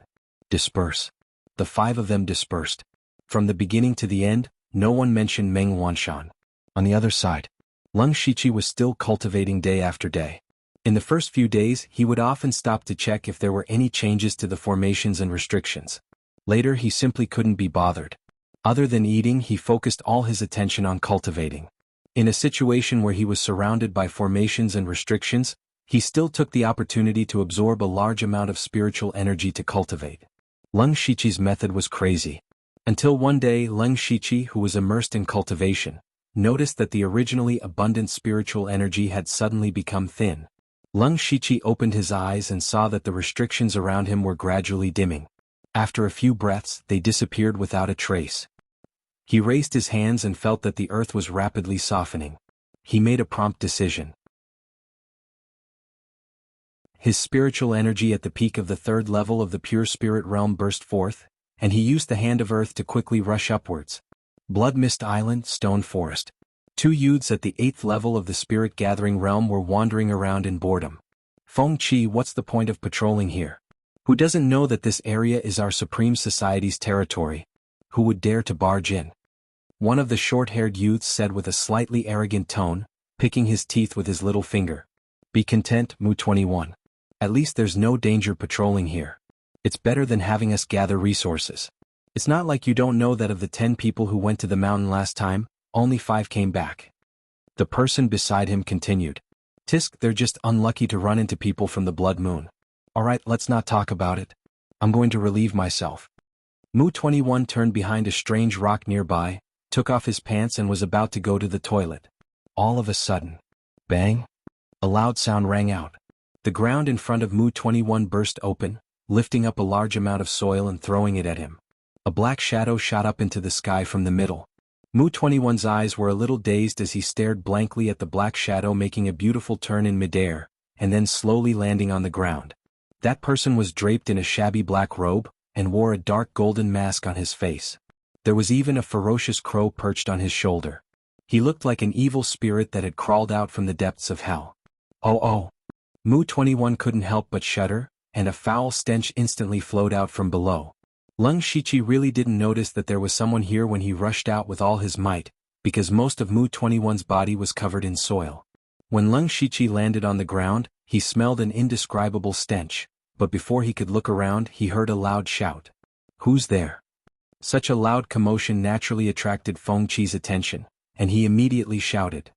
S1: Disperse. The 5 of them dispersed. From the beginning to the end, no one mentioned Meng Wanshan. On the other side, Leng Shiqi was still cultivating day after day. In the first few days, he would often stop to check if there were any changes to the formations and restrictions. Later, he simply couldn't be bothered. Other than eating, he focused all his attention on cultivating. In a situation where he was surrounded by formations and restrictions, he still took the opportunity to absorb a large amount of spiritual energy to cultivate. Leng Shiqi's method was crazy. Until one day, Leng Shiqi, who was immersed in cultivation, noticed that the originally abundant spiritual energy had suddenly become thin. Leng Shiqi opened his eyes and saw that the restrictions around him were gradually dimming. After a few breaths, they disappeared without a trace. He raised his hands and felt that the earth was rapidly softening. He made a prompt decision. His spiritual energy at the peak of the 3rd level of the pure spirit realm burst forth, and he used the hand of earth to quickly rush upwards. Blood Mist Island, Stone Forest. 2 youths at the 8th level of the spirit gathering realm were wandering around in boredom. Feng Qi, what's the point of patrolling here? Who doesn't know that this area is our Supreme Society's territory? Who would dare to barge in? One of the short-haired youths said with a slightly arrogant tone, picking his teeth with his little finger. Be content, Mu 21. At least there's no danger patrolling here. It's better than having us gather resources. It's not like you don't know that of the 10 people who went to the mountain last time, only 5 came back. The person beside him continued. Tisk, they're just unlucky to run into people from the blood moon. Alright, let's not talk about it. I'm going to relieve myself. Mu-21 turned behind a strange rock nearby, took off his pants and was about to go to the toilet. All of a sudden, bang! A loud sound rang out. The ground in front of Mu-21 burst open, lifting up a large amount of soil and throwing it at him. A black shadow shot up into the sky from the middle. Mu-21's eyes were a little dazed as he stared blankly at the black shadow making a beautiful turn in midair, and then slowly landing on the ground. That person was draped in a shabby black robe, and wore a dark golden mask on his face. There was even a ferocious crow perched on his shoulder. He looked like an evil spirit that had crawled out from the depths of hell. Oh! Mu-21 couldn't help but shudder, and a foul stench instantly flowed out from below. Leng Shiqi really didn't notice that there was someone here when he rushed out with all his might, because most of Mu-21's body was covered in soil. When Leng Shiqi landed on the ground, he smelled an indescribable stench, but before he could look around he heard a loud shout. Who's there? Such a loud commotion naturally attracted Feng Qi's attention, and he immediately shouted.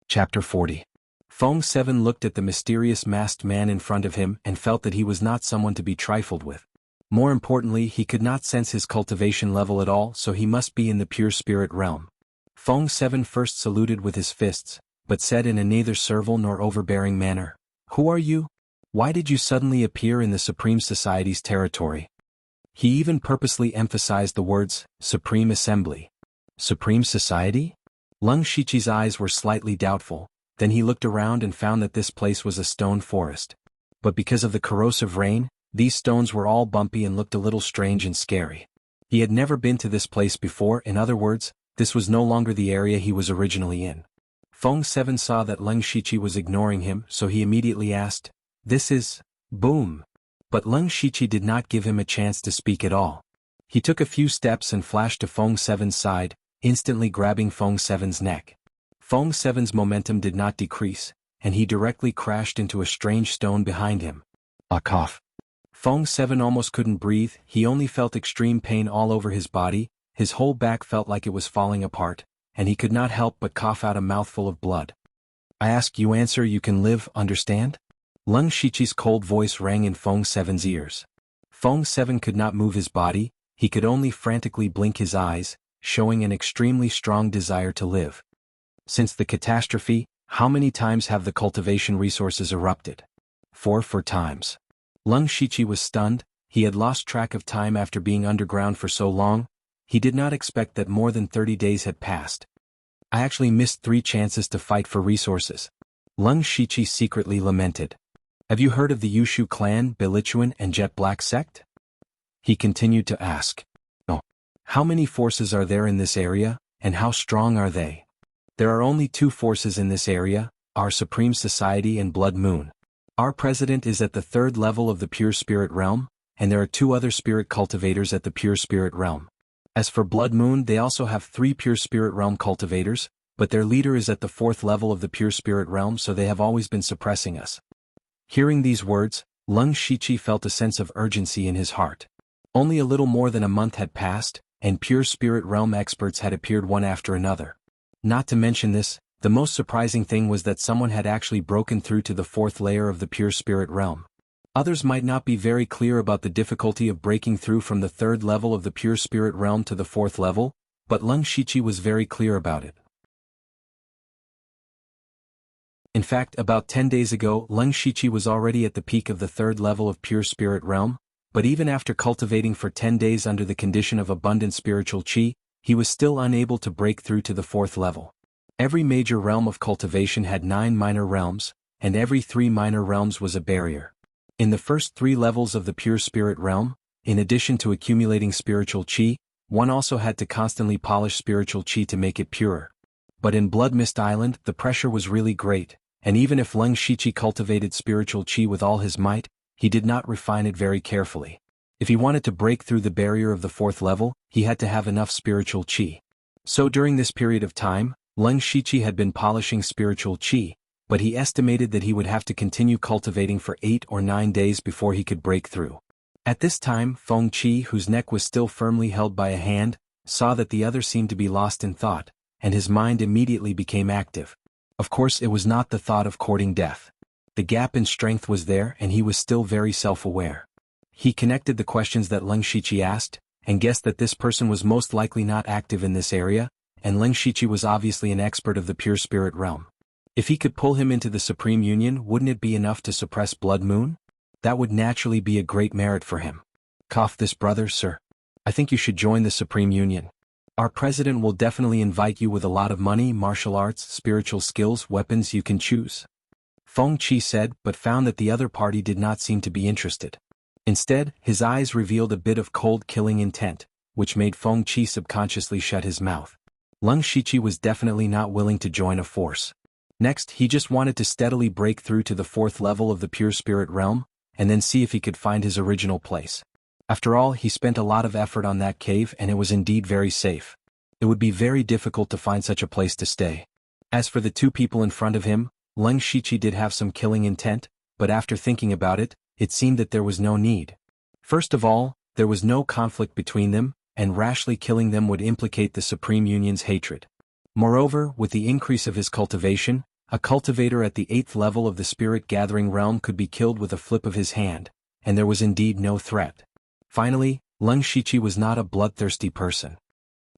S1: Chapter 40. Feng 7 looked at the mysterious masked man in front of him and felt that he was not someone to be trifled with. More importantly, he could not sense his cultivation level at all, so he must be in the pure spirit realm. Feng 7 first saluted with his fists, but said in a neither servile nor overbearing manner, "Who are you? Why did you suddenly appear in the Supreme Society's territory?" He even purposely emphasized the words, Supreme Assembly. Supreme Society? Leng Shiqi's eyes were slightly doubtful, then he looked around and found that this place was a stone forest. But because of the corrosive rain, these stones were all bumpy and looked a little strange and scary. He had never been to this place before, in other words, this was no longer the area he was originally in. Feng 7 saw that Leng Shiqi was ignoring him, so he immediately asked, "This is..." Boom! But Leng Shiqi did not give him a chance to speak at all. He took a few steps and flashed to Feng 7's side, instantly grabbing Feng 7's neck. Feng 7's momentum did not decrease, and he directly crashed into a strange stone behind him. A cough. Feng 7 almost couldn't breathe, he only felt extreme pain all over his body, his whole back felt like it was falling apart, and he could not help but cough out a mouthful of blood. "I ask you answer, you can live, understand?" Leng Shiqi's cold voice rang in Feng 7's ears. Feng 7 could not move his body, he could only frantically blink his eyes, showing an extremely strong desire to live. Since the catastrophe, how many times have the cultivation resources erupted? 4 times. Leng Shiqi was stunned, he had lost track of time after being underground for so long, he did not expect that more than 30 days had passed. "I actually missed 3 chances to fight for resources." Leng Shiqi secretly lamented. "Have you heard of the Yushu clan, Belichuan and Jet Black sect?" He continued to ask. "Oh. How many forces are there in this area, and how strong are they?" "There are only 2 forces in this area, our Supreme Society and Blood Moon. Our president is at the 3rd level of the Pure Spirit Realm, and there are 2 other spirit cultivators at the Pure Spirit Realm. As for Blood Moon, they also have 3 Pure Spirit Realm cultivators, but their leader is at the 4th level of the Pure Spirit Realm, so they have always been suppressing us." Hearing these words, Leng Shiqi felt a sense of urgency in his heart. Only a little more than a month had passed, and Pure Spirit Realm experts had appeared one after another. Not to mention this, the most surprising thing was that someone had actually broken through to the 4th layer of the Pure Spirit Realm. Others might not be very clear about the difficulty of breaking through from the 3rd level of the Pure Spirit Realm to the 4th level, but Leng Shiqi was very clear about it. In fact, about 10 days ago, Leng Shiqi was already at the peak of the 3rd level of Pure Spirit Realm, but even after cultivating for 10 days under the condition of abundant spiritual qi, he was still unable to break through to the 4th level. Every major realm of cultivation had 9 minor realms, and every 3 minor realms was a barrier. In the first 3 levels of the Pure Spirit Realm, in addition to accumulating spiritual qi, one also had to constantly polish spiritual qi to make it purer. But in Blood Mist Island, the pressure was really great, and even if Leng Shiqi cultivated spiritual qi with all his might, he did not refine it very carefully. If he wanted to break through the barrier of the 4th level, he had to have enough spiritual qi. So during this period of time, Leng Shiqi had been polishing spiritual qi, but he estimated that he would have to continue cultivating for 8 or 9 days before he could break through. At this time, Feng Qi, whose neck was still firmly held by a hand, saw that the other seemed to be lost in thought, and his mind immediately became active. Of course it was not the thought of courting death. The gap in strength was there and he was still very self-aware. He connected the questions that Leng Shiqi asked, and guessed that this person was most likely not active in this area, and Leng Shiqi was obviously an expert of the pure spirit realm. If he could pull him into the Supreme Union, wouldn't it be enough to suppress Blood Moon? That would naturally be a great merit for him. Cough this, brother, sir. I think you should join the Supreme Union. Our president will definitely invite you with a lot of money, martial arts, spiritual skills, weapons you can choose. Feng Qi said, but found that the other party did not seem to be interested. Instead, his eyes revealed a bit of cold killing intent, which made Feng Qi subconsciously shut his mouth. Leng Shiqi was definitely not willing to join a force. Next, he just wanted to steadily break through to the 4th level of the pure spirit realm, and then see if he could find his original place. After all, he spent a lot of effort on that cave and it was indeed very safe. It would be very difficult to find such a place to stay. As for the two people in front of him, Leng Shiqi did have some killing intent, but after thinking about it, it seemed that there was no need. First of all, there was no conflict between them, and rashly killing them would implicate the Supreme Union's hatred. Moreover, with the increase of his cultivation, a cultivator at the 8th level of the spirit-gathering realm could be killed with a flip of his hand, and there was indeed no threat. Finally, Leng Shiqi was not a bloodthirsty person.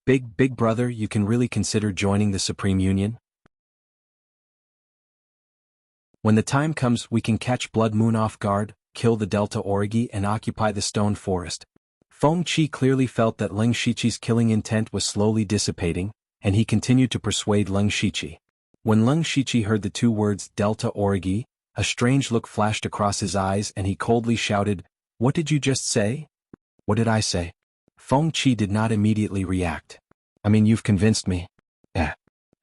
S1: Big brother, you can really consider joining the Supreme Union? When the time comes, we can catch Blood Moon off guard, kill the Delta Origi and occupy the Stone Forest. Feng Qi clearly felt that Leng Shiqi's killing intent was slowly dissipating, and he continued to persuade Leng Shiqi. When Leng Shiqi heard the two words Delta Origi, a strange look flashed across his eyes and he coldly shouted, "What did you just say?" "What did I say?" Feng Qi did not immediately react. "I mean, you've convinced me."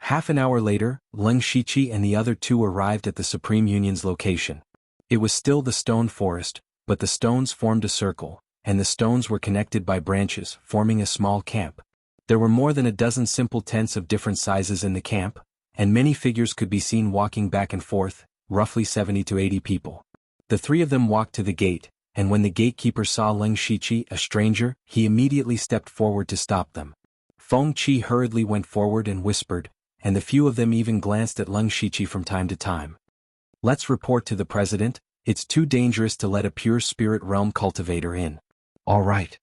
S1: Half an hour later, Leng Shiqi and the other two arrived at the Supreme Union's location. It was still the stone forest, but the stones formed a circle, and the stones were connected by branches, forming a small camp. There were more than a dozen simple tents of different sizes in the camp, and many figures could be seen walking back and forth, roughly 70 to 80 people. The three of them walked to the gate, and when the gatekeeper saw Leng Shiqi, a stranger, he immediately stepped forward to stop them. Feng Qi hurriedly went forward and whispered, and the few of them even glanced at Leng Shiqi from time to time. "Let's report to the president, it's too dangerous to let a pure spirit realm cultivator in." "All right."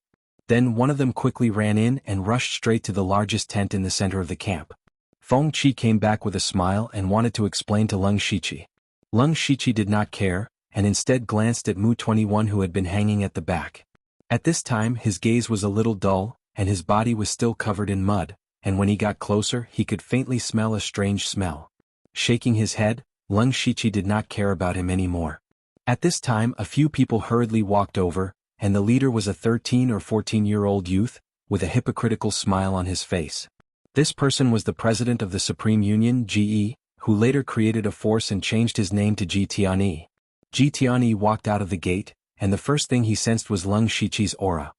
S1: Then one of them quickly ran in and rushed straight to the largest tent in the center of the camp. Feng Qi came back with a smile and wanted to explain to Leng Shiqi. Leng Shiqi did not care, and instead glanced at Mu 21 who had been hanging at the back. At this time his gaze was a little dull, and his body was still covered in mud, and when he got closer he could faintly smell a strange smell. Shaking his head, Leng Shiqi did not care about him anymore. At this time a few people hurriedly walked over, and the leader was a 13 or 14-year-old youth, with a hypocritical smile on his face. This person was the president of the Supreme Union, GE, who later created a force and changed his name to Ji Tianyi. Ji Tianyi walked out of the gate, and the first thing he sensed was Leng Shiqi's aura.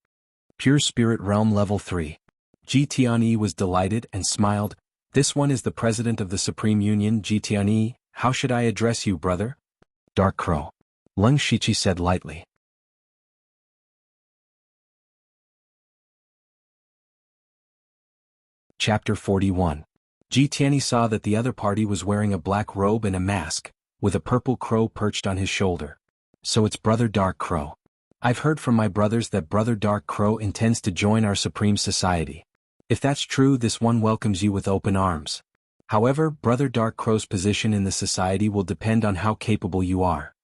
S1: Pure Spirit Realm Level 3. Ji Tianyi was delighted and smiled. "This one is the president of the Supreme Union, Ji Tianyi. How should I address you, brother?" "Dark Crow," Leng Shiqi said lightly. Chapter 41. Ji Tianyi saw that the other party was wearing a black robe and a mask, with a purple crow perched on his shoulder. "So it's Brother Dark Crow. I've heard from my brothers that Brother Dark Crow intends to join our Supreme Society. If that's true, this one welcomes you with open arms. However, Brother Dark Crow's position in the society will depend on how capable you are."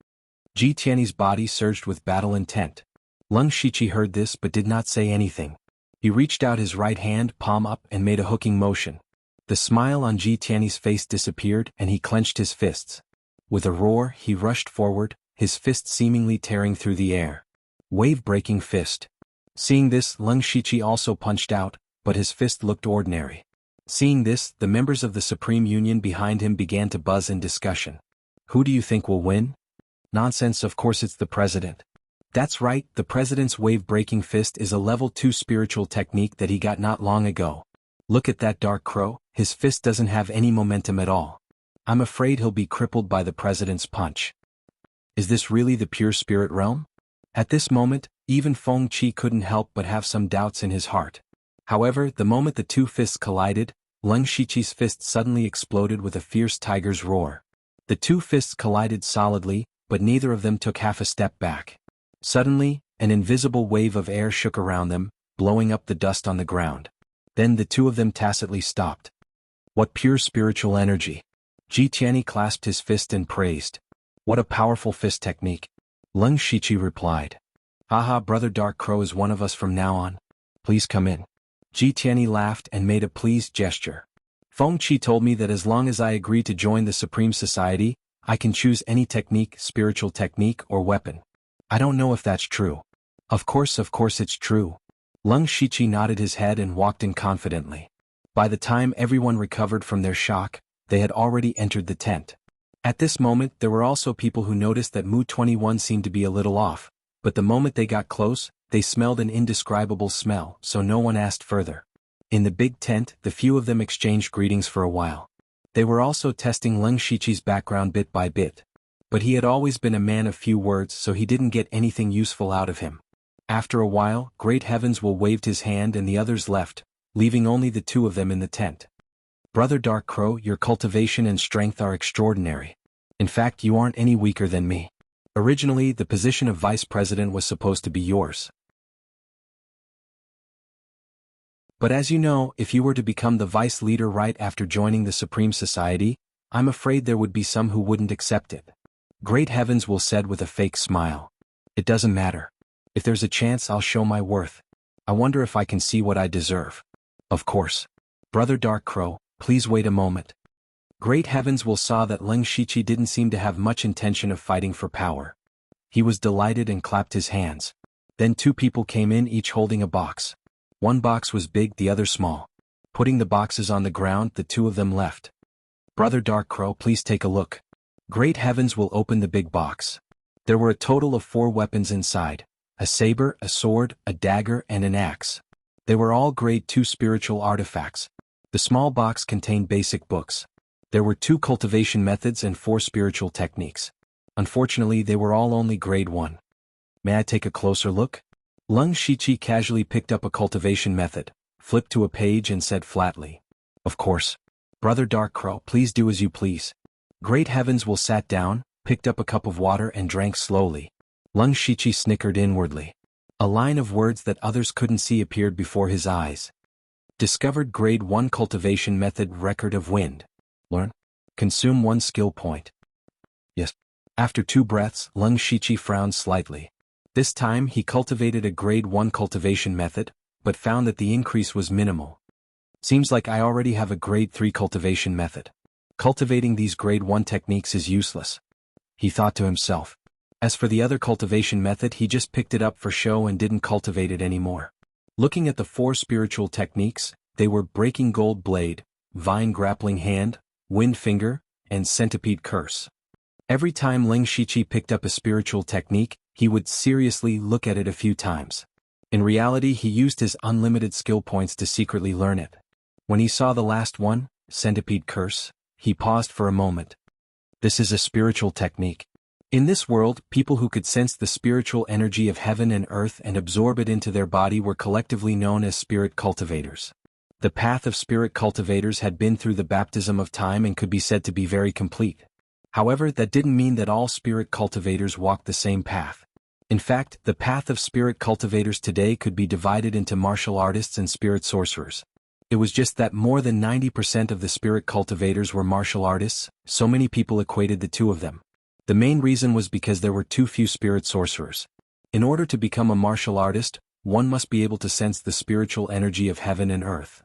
S1: Ji Tianyi's body surged with battle intent. Leng Shiqi heard this but did not say anything. He reached out his right hand, palm up, and made a hooking motion. The smile on Ji Tianyi's face disappeared and he clenched his fists. With a roar, he rushed forward, his fist seemingly tearing through the air. Wave-breaking fist. Seeing this, Leng Shiqi also punched out, but his fist looked ordinary. Seeing this, the members of the Supreme Union behind him began to buzz in discussion. "Who do you think will win?" "Nonsense, of course it's the president." "That's right, the president's wave-breaking fist is a level 2 spiritual technique that he got not long ago. Look at that Dark Crow, his fist doesn't have any momentum at all. I'm afraid he'll be crippled by the president's punch." Is this really the pure spirit realm? At this moment, even Feng Qi couldn't help but have some doubts in his heart. However, the moment the two fists collided, Leng Shiqi's fist suddenly exploded with a fierce tiger's roar. The two fists collided solidly, but neither of them took half a step back. Suddenly, an invisible wave of air shook around them, blowing up the dust on the ground. Then the two of them tacitly stopped. What pure spiritual energy! Ji Tianyi clasped his fist and praised. What a powerful fist technique! Leng Shiqi replied. Haha, Brother Dark Crow is one of us from now on. Please come in. Ji Tianyi laughed and made a pleased gesture. Feng Qi told me that as long as I agree to join the Supreme Society, I can choose any technique, spiritual technique or weapon. I don't know if that's true. Of course it's true. Leng Shiqi nodded his head and walked in confidently. By the time everyone recovered from their shock, they had already entered the tent. At this moment there were also people who noticed that Mu 21 seemed to be a little off, but the moment they got close, they smelled an indescribable smell, so no one asked further. In the big tent, the few of them exchanged greetings for a while. They were also testing Leng Shiqi's background bit by bit. But he had always been a man of few words, so he didn't get anything useful out of him. After a while, Great Heavens will waved his hand and the others left, leaving only the two of them in the tent. Brother Dark Crow, your cultivation and strength are extraordinary. In fact, you aren't any weaker than me. Originally, the position of vice president was supposed to be yours. But as you know, if you were to become the vice leader right after joining the Supreme Society, I'm afraid there would be some who wouldn't accept it. Great Heavens will said with a fake smile. It doesn't matter. If there's a chance, I'll show my worth. I wonder if I can see what I deserve. Of course. Brother Dark Crow, please wait a moment. Great Heavens will saw that Leng Shiqi didn't seem to have much intention of fighting for power. He was delighted and clapped his hands. Then two people came in, each holding a box. One box was big, the other small. Putting the boxes on the ground, the two of them left. Brother Dark Crow, please take a look. Great Heavens will open the big box. There were a total of 4 weapons inside. A saber, a sword, a dagger, and an axe. They were all grade 2 spiritual artifacts. The small box contained basic books. There were 2 cultivation methods and 4 spiritual techniques. Unfortunately, they were all only grade 1. May I take a closer look? Leng Shiqi casually picked up a cultivation method, flipped to a page and said flatly. Of course. Brother Dark Crow, please do as you please. Great Heavens will sat down, picked up a cup of water and drank slowly. Leng Shiqi snickered inwardly. A line of words that others couldn't see appeared before his eyes. Discovered grade 1 cultivation method, record of wind. Learn. Consume 1 skill point. Yes. After 2 breaths, Leng Shiqi frowned slightly. This time he cultivated a grade 1 cultivation method, but found that the increase was minimal. Seems like I already have a grade 3 cultivation method. Cultivating these grade 1 techniques is useless. He thought to himself. As for the other cultivation method, he just picked it up for show and didn't cultivate it anymore. Looking at the 4 spiritual techniques, they were Breaking Gold Blade, Vine Grappling Hand, Wind Finger, and Centipede Curse. Every time Leng Shiqi picked up a spiritual technique, he would seriously look at it a few times. In reality, he used his unlimited skill points to secretly learn it. When he saw the last one, Centipede Curse, he paused for a moment. This is a spiritual technique. In this world, people who could sense the spiritual energy of heaven and earth and absorb it into their body were collectively known as spirit cultivators. The path of spirit cultivators had been through the baptism of time and could be said to be very complete. However, that didn't mean that all spirit cultivators walked the same path. In fact, the path of spirit cultivators today could be divided into martial artists and spirit sorcerers. It was just that more than 90% of the spirit cultivators were martial artists, so many people equated the two of them. The main reason was because there were too few spirit sorcerers. In order to become a martial artist, one must be able to sense the spiritual energy of heaven and earth.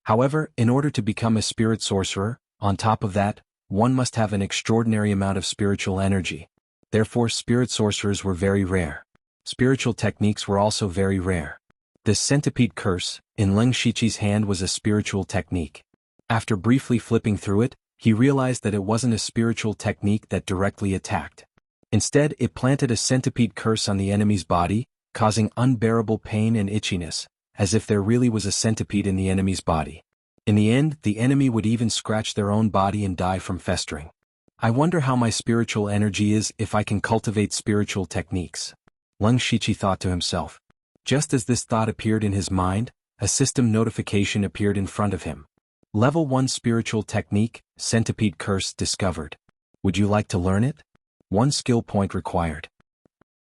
S1: However, in order to become a spirit sorcerer, on top of that, one must have an extraordinary amount of spiritual energy. Therefore, spirit sorcerers were very rare. Spiritual techniques were also very rare. This Centipede Curse, in Leng Shiqi's hand, was a spiritual technique. After briefly flipping through it, he realized that it wasn't a spiritual technique that directly attacked. Instead, it planted a centipede curse on the enemy's body, causing unbearable pain and itchiness, as if there really was a centipede in the enemy's body. In the end, the enemy would even scratch their own body and die from festering. I wonder how my spiritual energy is if I can cultivate spiritual techniques. Leng Shiqi thought to himself. Just as this thought appeared in his mind, a system notification appeared in front of him. Level 1 Spiritual Technique, Centipede Curse discovered. Would you like to learn it? 1 skill point required.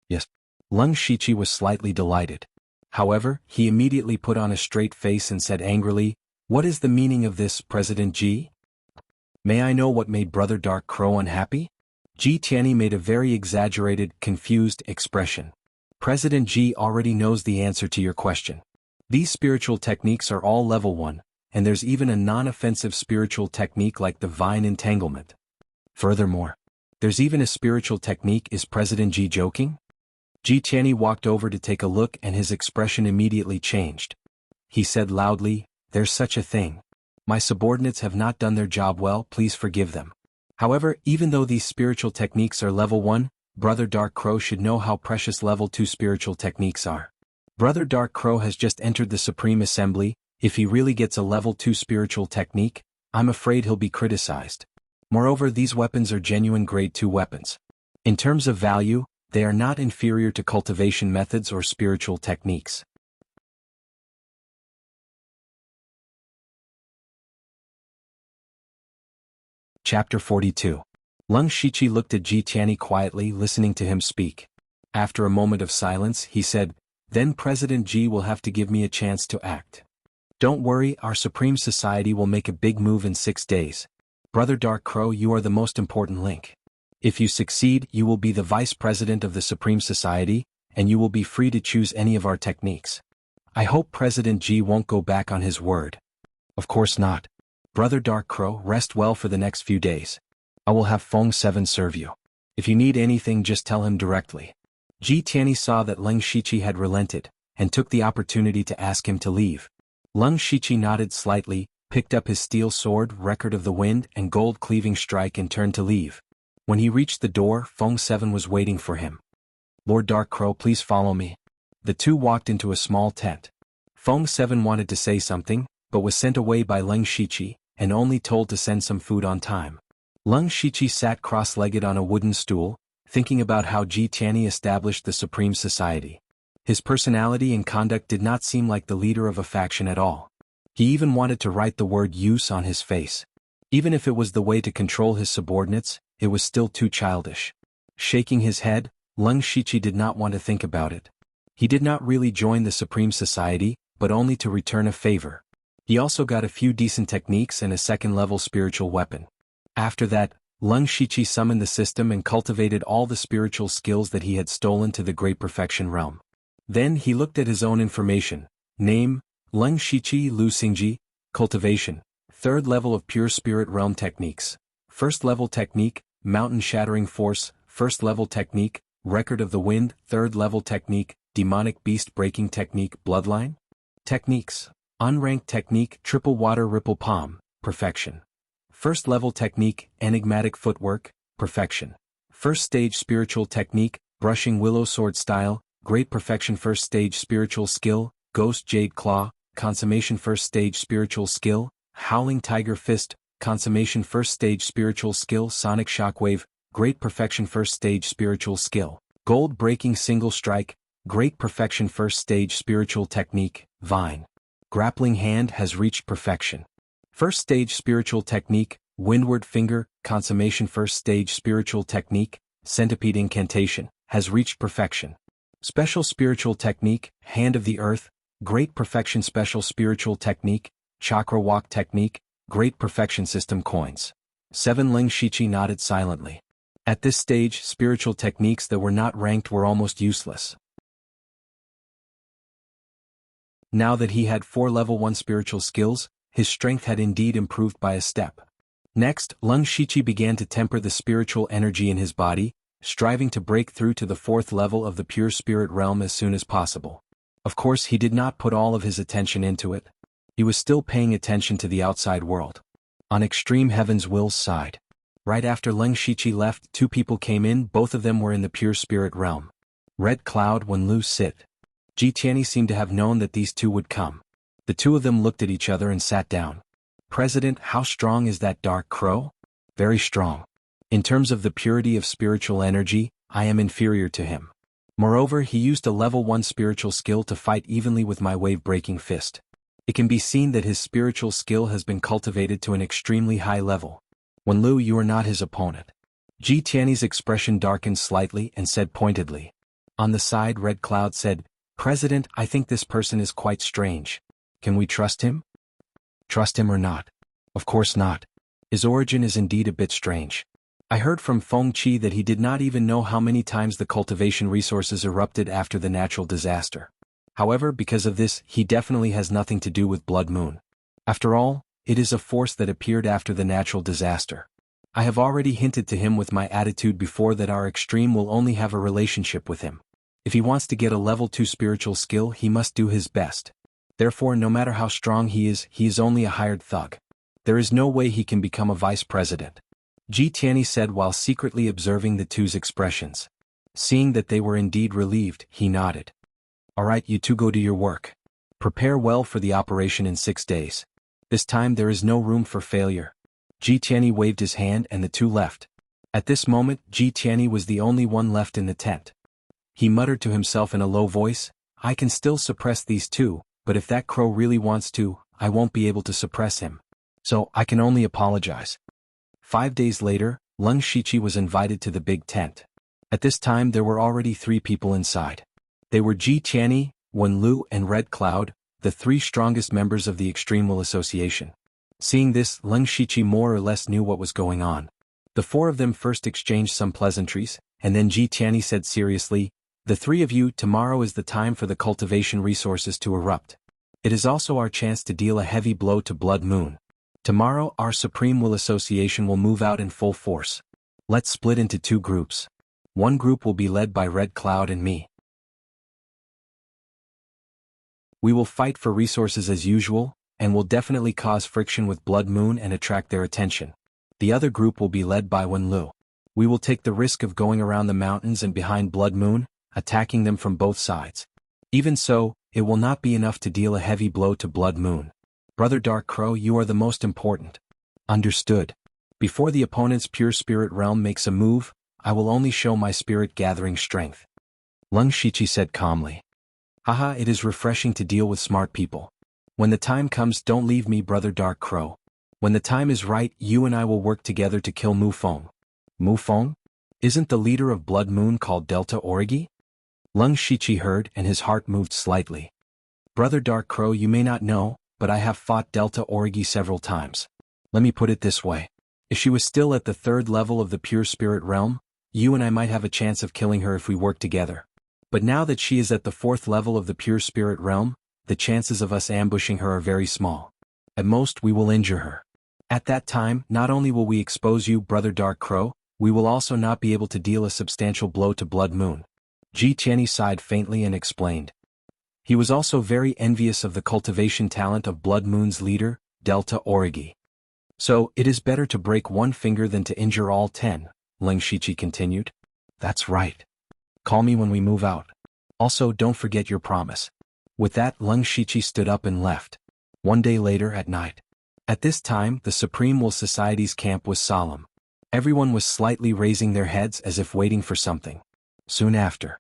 S1: Yes. Leng Shiqi was slightly delighted. However, he immediately put on a straight face and said angrily, "What is the meaning of this, President Ji? May I know what made Brother Dark Crow unhappy?" Ji Tianyi made a very exaggerated, confused expression. President Ji already knows the answer to your question. These spiritual techniques are all level 1, and there's even a non-offensive spiritual technique like the vine entanglement. Furthermore, there's even a spiritual technique. Is President Ji joking? Ji Tianyi walked over to take a look and his expression immediately changed. He said loudly, "There's such a thing. My subordinates have not done their job well, please forgive them." However, even though these spiritual techniques are level 1, Brother Dark Crow should know how precious level 2 spiritual techniques are. Brother Dark Crow has just entered the Supreme Assembly. If he really gets a level 2 spiritual technique, I'm afraid he'll be criticized. Moreover, these weapons are genuine grade 2 weapons. In terms of value, they are not inferior to cultivation methods or spiritual techniques. Chapter 42. Leng Shiqi looked at Ji Tianyi quietly, listening to him speak. After a moment of silence, he said, "Then President Ji will have to give me a chance to act. Don't worry, our Supreme Society will make a big move in 6 days. Brother Dark Crow, you are the most important link. If you succeed, you will be the Vice President of the Supreme Society, and you will be free to choose any of our techniques. I hope President Ji won't go back on his word." "Of course not. Brother Dark Crow, rest well for the next few days. I will have Feng 7 serve you. If you need anything, just tell him directly." Ji Tianyi saw that Leng Shiqi had relented, and took the opportunity to ask him to leave. Leng Shiqi nodded slightly, picked up his steel sword, Record of the Wind, and gold cleaving strike and turned to leave. When he reached the door, Feng 7 was waiting for him. "Lord Dark Crow, please follow me." The two walked into a small tent. Feng 7 wanted to say something, but was sent away by Leng Shiqi, and only told to send some food on time. Leng Shiqi sat cross-legged on a wooden stool, thinking about how Ji Tianyi established the Supreme Society. His personality and conduct did not seem like the leader of a faction at all. He even wanted to write the word use on his face. Even if it was the way to control his subordinates, it was still too childish. Shaking his head, Leng Shiqi did not want to think about it. He did not really join the Supreme Society, but only to return a favor. He also got a few decent techniques and a second-level spiritual weapon. After that, Leng Shiqi summoned the system and cultivated all the spiritual skills that he had stolen to the Great Perfection Realm. Then he looked at his own information. Name, Leng Shiqi Lu Xingji. Cultivation, 3rd level of Pure Spirit Realm Techniques. 1st level technique, Mountain Shattering Force. 1st level technique, Record of the Wind. 3rd level technique, Demonic Beast Breaking Technique. Bloodline techniques. Unranked technique, Triple Water Ripple Palm. Perfection. 1st level technique, Enigmatic Footwork. Perfection. 1st stage spiritual technique, Brushing Willow Sword Style. Great Perfection. 1st stage spiritual skill, Ghost Jade Claw. Consummation. 1st stage spiritual skill, Howling Tiger Fist. Consummation. 1st stage spiritual skill, Sonic Shockwave. Great Perfection. 1st stage spiritual skill, Gold Breaking Single Strike. Great Perfection. 1st stage spiritual technique, Vine. Grappling Hand has reached perfection. 1st stage spiritual technique, Windward Finger. Consummation. 1st stage spiritual technique, Centipede Incantation, has reached perfection. Special spiritual technique, Hand of the Earth. Great Perfection. Special spiritual technique, Chakra Walk Technique. Great Perfection. System Coins. 7. Leng Shiqi nodded silently. At this stage, spiritual techniques that were not ranked were almost useless. Now that he had 4 level 1 spiritual skills, his strength had indeed improved by a step. Next, Leng Shiqi began to temper the spiritual energy in his body, striving to break through to the 4th level of the pure spirit realm as soon as possible. Of course, he did not put all of his attention into it. He was still paying attention to the outside world. On Extreme Heaven's Will's side. Right after Leng Shiqi left, 2 people came in. Both of them were in the pure spirit realm. Red Cloud, Wen Lu Sit. Ji Tianyi seemed to have known that these two would come. The two of them looked at each other and sat down. "President, how strong is that Dark Crow?" "Very strong. In terms of the purity of spiritual energy, I am inferior to him. Moreover, he used a level 1 spiritual skill to fight evenly with my wave-breaking fist. It can be seen that his spiritual skill has been cultivated to an extremely high level. Wenlu, you are not his opponent. Ji Tiany's expression darkened slightly and said pointedly. On the side, Red Cloud said, President, I think this person is quite strange. Can we trust him? Trust him or not? Of course not. His origin is indeed a bit strange. I heard from Feng Qi that he did not even know how many times the cultivation resources erupted after the natural disaster. However, because of this, he definitely has nothing to do with Blood Moon. After all, it is a force that appeared after the natural disaster. I have already hinted to him with my attitude before that our extreme will only have a relationship with him. If he wants to get a level 2 spiritual skill, he must do his best. Therefore, no matter how strong he is only a hired thug. There is no way he can become a vice president. Ji Tiany said while secretly observing the two's expressions. Seeing that they were indeed relieved, he nodded. Alright, you two go do your work. Prepare well for the operation in 6 days. This time there is no room for failure. Ji Tiany waved his hand and the two left. At this moment, Ji Tiany was the only one left in the tent. He muttered to himself in a low voice, I can still suppress these two, but if that crow really wants to, I won't be able to suppress him. So, I can only apologize. 5 days later, Leng Shiqi was invited to the big tent. At this time there were already 3 people inside. They were Ji Tiany, Wenlu and Red Cloud, the 3 strongest members of the Extreme Will Association. Seeing this, Leng Shiqi more or less knew what was going on. The 4 of them first exchanged some pleasantries, and then Ji Tiany said seriously, The 3 of you, tomorrow is the time for the cultivation resources to erupt. It is also our chance to deal a heavy blow to Blood Moon. Tomorrow, our Supreme Will Association will move out in full force. Let's split into 2 groups. One group will be led by Red Cloud and me. We will fight for resources as usual, and will definitely cause friction with Blood Moon and attract their attention. The other group will be led by Wenlu. We will take the risk of going around the mountains and behind Blood Moon, attacking them from both sides. Even so, it will not be enough to deal a heavy blow to Blood Moon. Brother Dark Crow, you are the most important. Understood. Before the opponent's pure spirit realm makes a move, I will only show my spirit gathering strength. Leng Shiqi said calmly. Haha, it is refreshing to deal with smart people. When the time comes, don't leave me, Brother Dark Crow. When the time is right, you and I will work together to kill Mu Feng. Mu Feng? Isn't the leader of Blood Moon called Delta Origi? Leng Shiqi heard and his heart moved slightly. Brother Dark Crow, you may not know, but I have fought Delta Origi several times. Let me put it this way. If she was still at the 3rd level of the pure spirit realm, you and I might have a chance of killing her if we work together. But now that she is at the 4th level of the pure spirit realm, the chances of us ambushing her are very small. At most, we will injure her. At that time, not only will we expose you, Brother Dark Crow, we will also not be able to deal a substantial blow to Blood Moon. Ji Tiany sighed faintly and explained. He was also very envious of the cultivation talent of Blood Moon's leader, Delta Origi. So, it is better to break 1 finger than to injure all 10, Leng Shiqi continued. That's right. Call me when we move out. Also, don't forget your promise. With that, Leng Shiqi stood up and left. 1 day later at night. At this time, the Supreme Will Society's camp was solemn. Everyone was slightly raising their heads as if waiting for something. Soon after.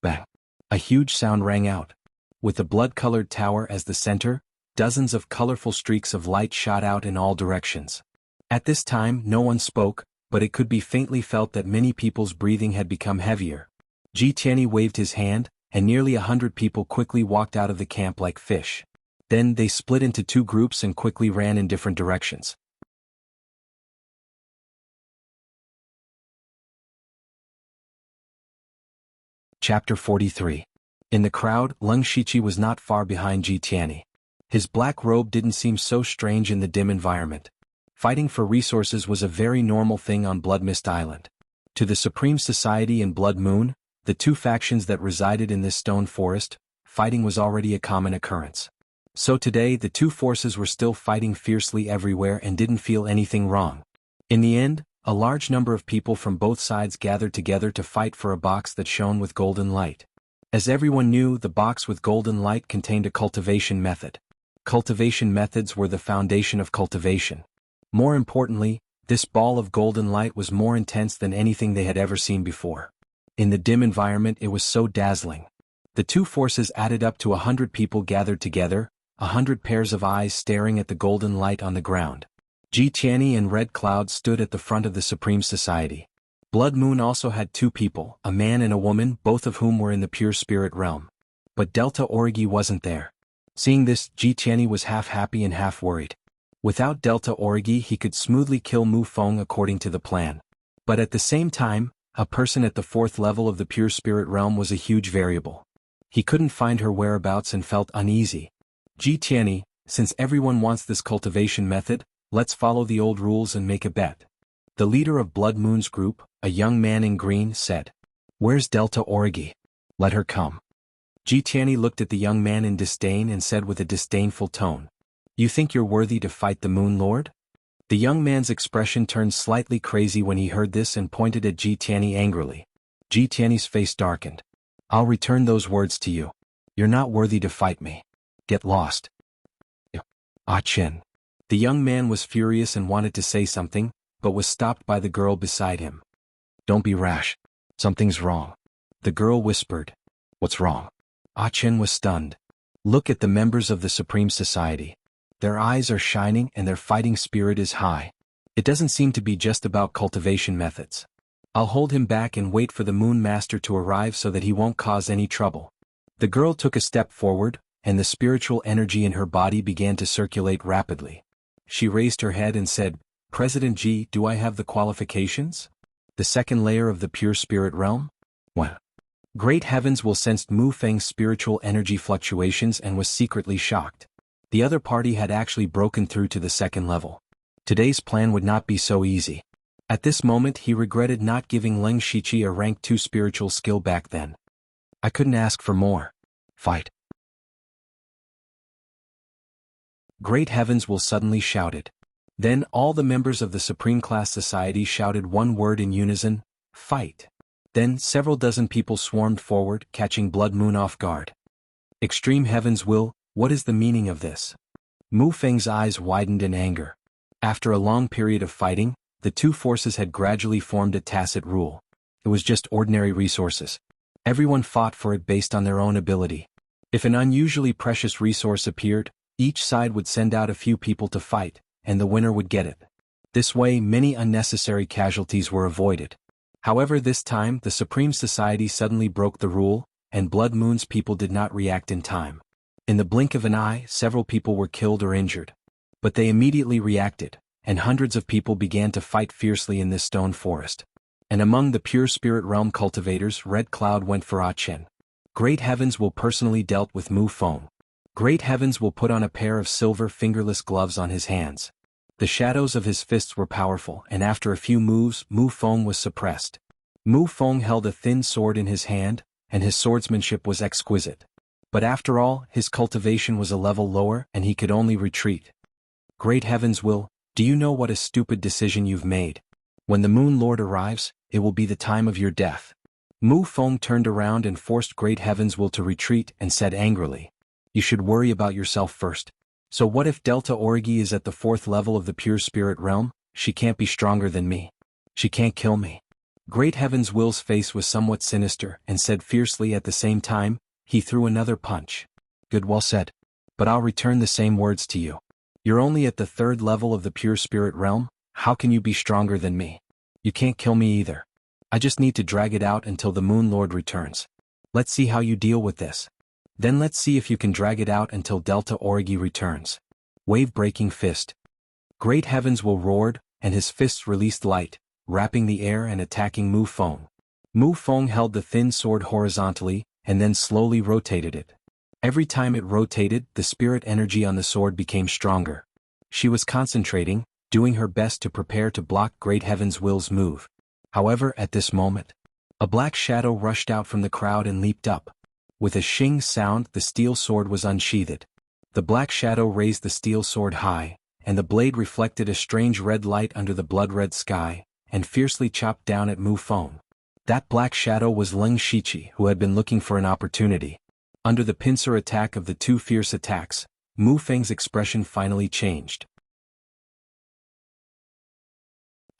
S1: Bang! A huge sound rang out. With the blood-colored tower as the center, dozens of colorful streaks of light shot out in all directions. At this time, no one spoke, but it could be faintly felt that many people's breathing had become heavier. Ji Tiany waved his hand, and nearly 100 people quickly walked out of the camp like fish. Then they split into 2 groups and quickly ran in different directions. Chapter 43. In the crowd, Leng Shiqi was not far behind Ji Tiany. His black robe didn't seem so strange in the dim environment. Fighting for resources was a very normal thing on Blood Mist Island. To the Supreme Society and Blood Moon, the 2 factions that resided in this stone forest, fighting was already a common occurrence. So today the 2 forces were still fighting fiercely everywhere and didn't feel anything wrong. In the end, a large number of people from both sides gathered together to fight for a box that shone with golden light. As everyone knew, the box with golden light contained a cultivation method. Cultivation methods were the foundation of cultivation. More importantly, this ball of golden light was more intense than anything they had ever seen before. In the dim environment it was so dazzling. The two forces added up to 100 people gathered together, 100 pairs of eyes staring at the golden light on the ground. Ji Tianyi and Red Cloud stood at the front of the Supreme Society. Blood Moon also had two people, a man and a woman, both of whom were in the pure spirit realm. But Delta Origi wasn't there. Seeing this, Ji Tianyi was half happy and half worried. Without Delta Origi he could smoothly kill Mu Feng according to the plan. But at the same time, a person at the fourth level of the pure spirit realm was a huge variable. He couldn't find her whereabouts and felt uneasy. Ji Tianyi, since everyone wants this cultivation method, let's follow the old rules and make a bet. The leader of Blood Moon's group, a young man in green, said. Where's Delta Origi? Let her come. Ji Tianyi looked at the young man in disdain and said with a disdainful tone. You think you're worthy to fight the Moon Lord? The young man's expression turned slightly crazy when he heard this and pointed at Ji Tianyi angrily. Ji Tianyi's face darkened. I'll return those words to you. You're not worthy to fight me. Get lost. Ah Chen. The young man was furious and wanted to say something, but was stopped by the girl beside him. Don't be rash. Something's wrong. The girl whispered. What's wrong? Ah Chen was stunned. Look at the members of the Supreme Society. Their eyes are shining and their fighting spirit is high. It doesn't seem to be just about cultivation methods. I'll hold him back and wait for the Moon Master to arrive so that he won't cause any trouble. The girl took a step forward, and the spiritual energy in her body began to circulate rapidly. She raised her head and said, President Ji, do I have the qualifications? The second layer of the pure spirit realm? What? Great Heavens will sensed Mu Feng's spiritual energy fluctuations and was secretly shocked. The other party had actually broken through to the second level. Today's plan would not be so easy. At this moment he regretted not giving Leng Shiqi a rank 2 spiritual skill back then. I couldn't ask for more. Fight. Great Heavens will suddenly shouted. Then all the members of the Supreme Class Society shouted one word in unison, fight. Then several dozen people swarmed forward, catching Blood Moon off guard. Extreme Heavens will, what is the meaning of this? Mu Feng's eyes widened in anger. After a long period of fighting, the two forces had gradually formed a tacit rule. It was just ordinary resources. Everyone fought for it based on their own ability. If an unusually precious resource appeared, each side would send out a few people to fight, and the winner would get it. This way many unnecessary casualties were avoided. However, this time the Supreme Society suddenly broke the rule, and Blood Moon's people did not react in time. In the blink of an eye, several people were killed or injured. But they immediately reacted, and hundreds of people began to fight fiercely in this stone forest. And among the pure spirit realm cultivators, Red Cloud went for Ah Chen. Great Heavens will personally dealt with Mu Feng. Great Heavens will put on a pair of silver fingerless gloves on his hands. The shadows of his fists were powerful, and after a few moves, Mu Feng was suppressed. Mu Feng held a thin sword in his hand, and his swordsmanship was exquisite. But after all, his cultivation was a level lower, and he could only retreat. Great Heavens will, do you know what a stupid decision you've made? When the Moon Lord arrives, it will be the time of your death. Mu Feng turned around and forced Great Heavens will to retreat and said angrily, you should worry about yourself first. So what if Delta Origi is at the fourth level of the pure spirit realm? She can't be stronger than me. She can't kill me. Great Heavens Will's face was somewhat sinister and said fiercely at the same time, he threw another punch. Good, well said. But I'll return the same words to you. You're only at the third level of the pure spirit realm, how can you be stronger than me? You can't kill me either. I just need to drag it out until the Moon Lord returns. Let's see how you deal with this. Then let's see if you can drag it out until Delta Origi returns. Wave-breaking fist. Great Heavens will roared, and his fists released light, wrapping the air and attacking Mu Feng. Mu Feng held the thin sword horizontally, and then slowly rotated it. Every time it rotated, the spirit energy on the sword became stronger. She was concentrating, doing her best to prepare to block Great Heavens Will's move. However, at this moment, a black shadow rushed out from the crowd and leaped up. With a shing sound, the steel sword was unsheathed. The black shadow raised the steel sword high, and the blade reflected a strange red light under the blood-red sky, and fiercely chopped down at Mu Feng. That black shadow was Leng Shiqi, who had been looking for an opportunity. Under the pincer attack of the two fierce attacks, Mu Feng's expression finally changed.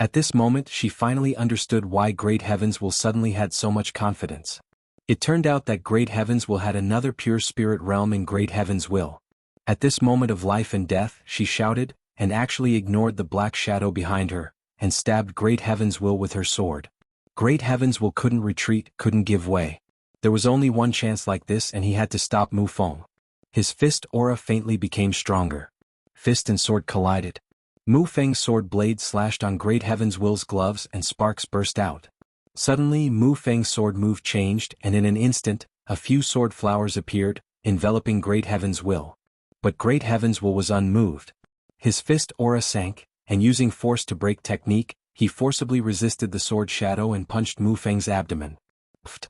S1: At this moment she finally understood why Great Heavens Will suddenly had so much confidence. It turned out that Great Heavens Will had another pure spirit realm in Great Heavens Will. At this moment of life and death, she shouted, and actually ignored the black shadow behind her, and stabbed Great Heavens Will with her sword. Great Heavens Will couldn't retreat, couldn't give way. There was only one chance like this and he had to stop Mu Feng. His fist aura faintly became stronger. Fist and sword collided. Mu Feng's sword blade slashed on Great Heavens Will's gloves and sparks burst out. Suddenly Mu Feng's sword move changed and in an instant, a few sword flowers appeared, enveloping Great Heavens Will. But Great Heavens Will was unmoved. His fist aura sank, and using force to break technique, he forcibly resisted the sword shadow and punched Mu Feng's abdomen. Pfft.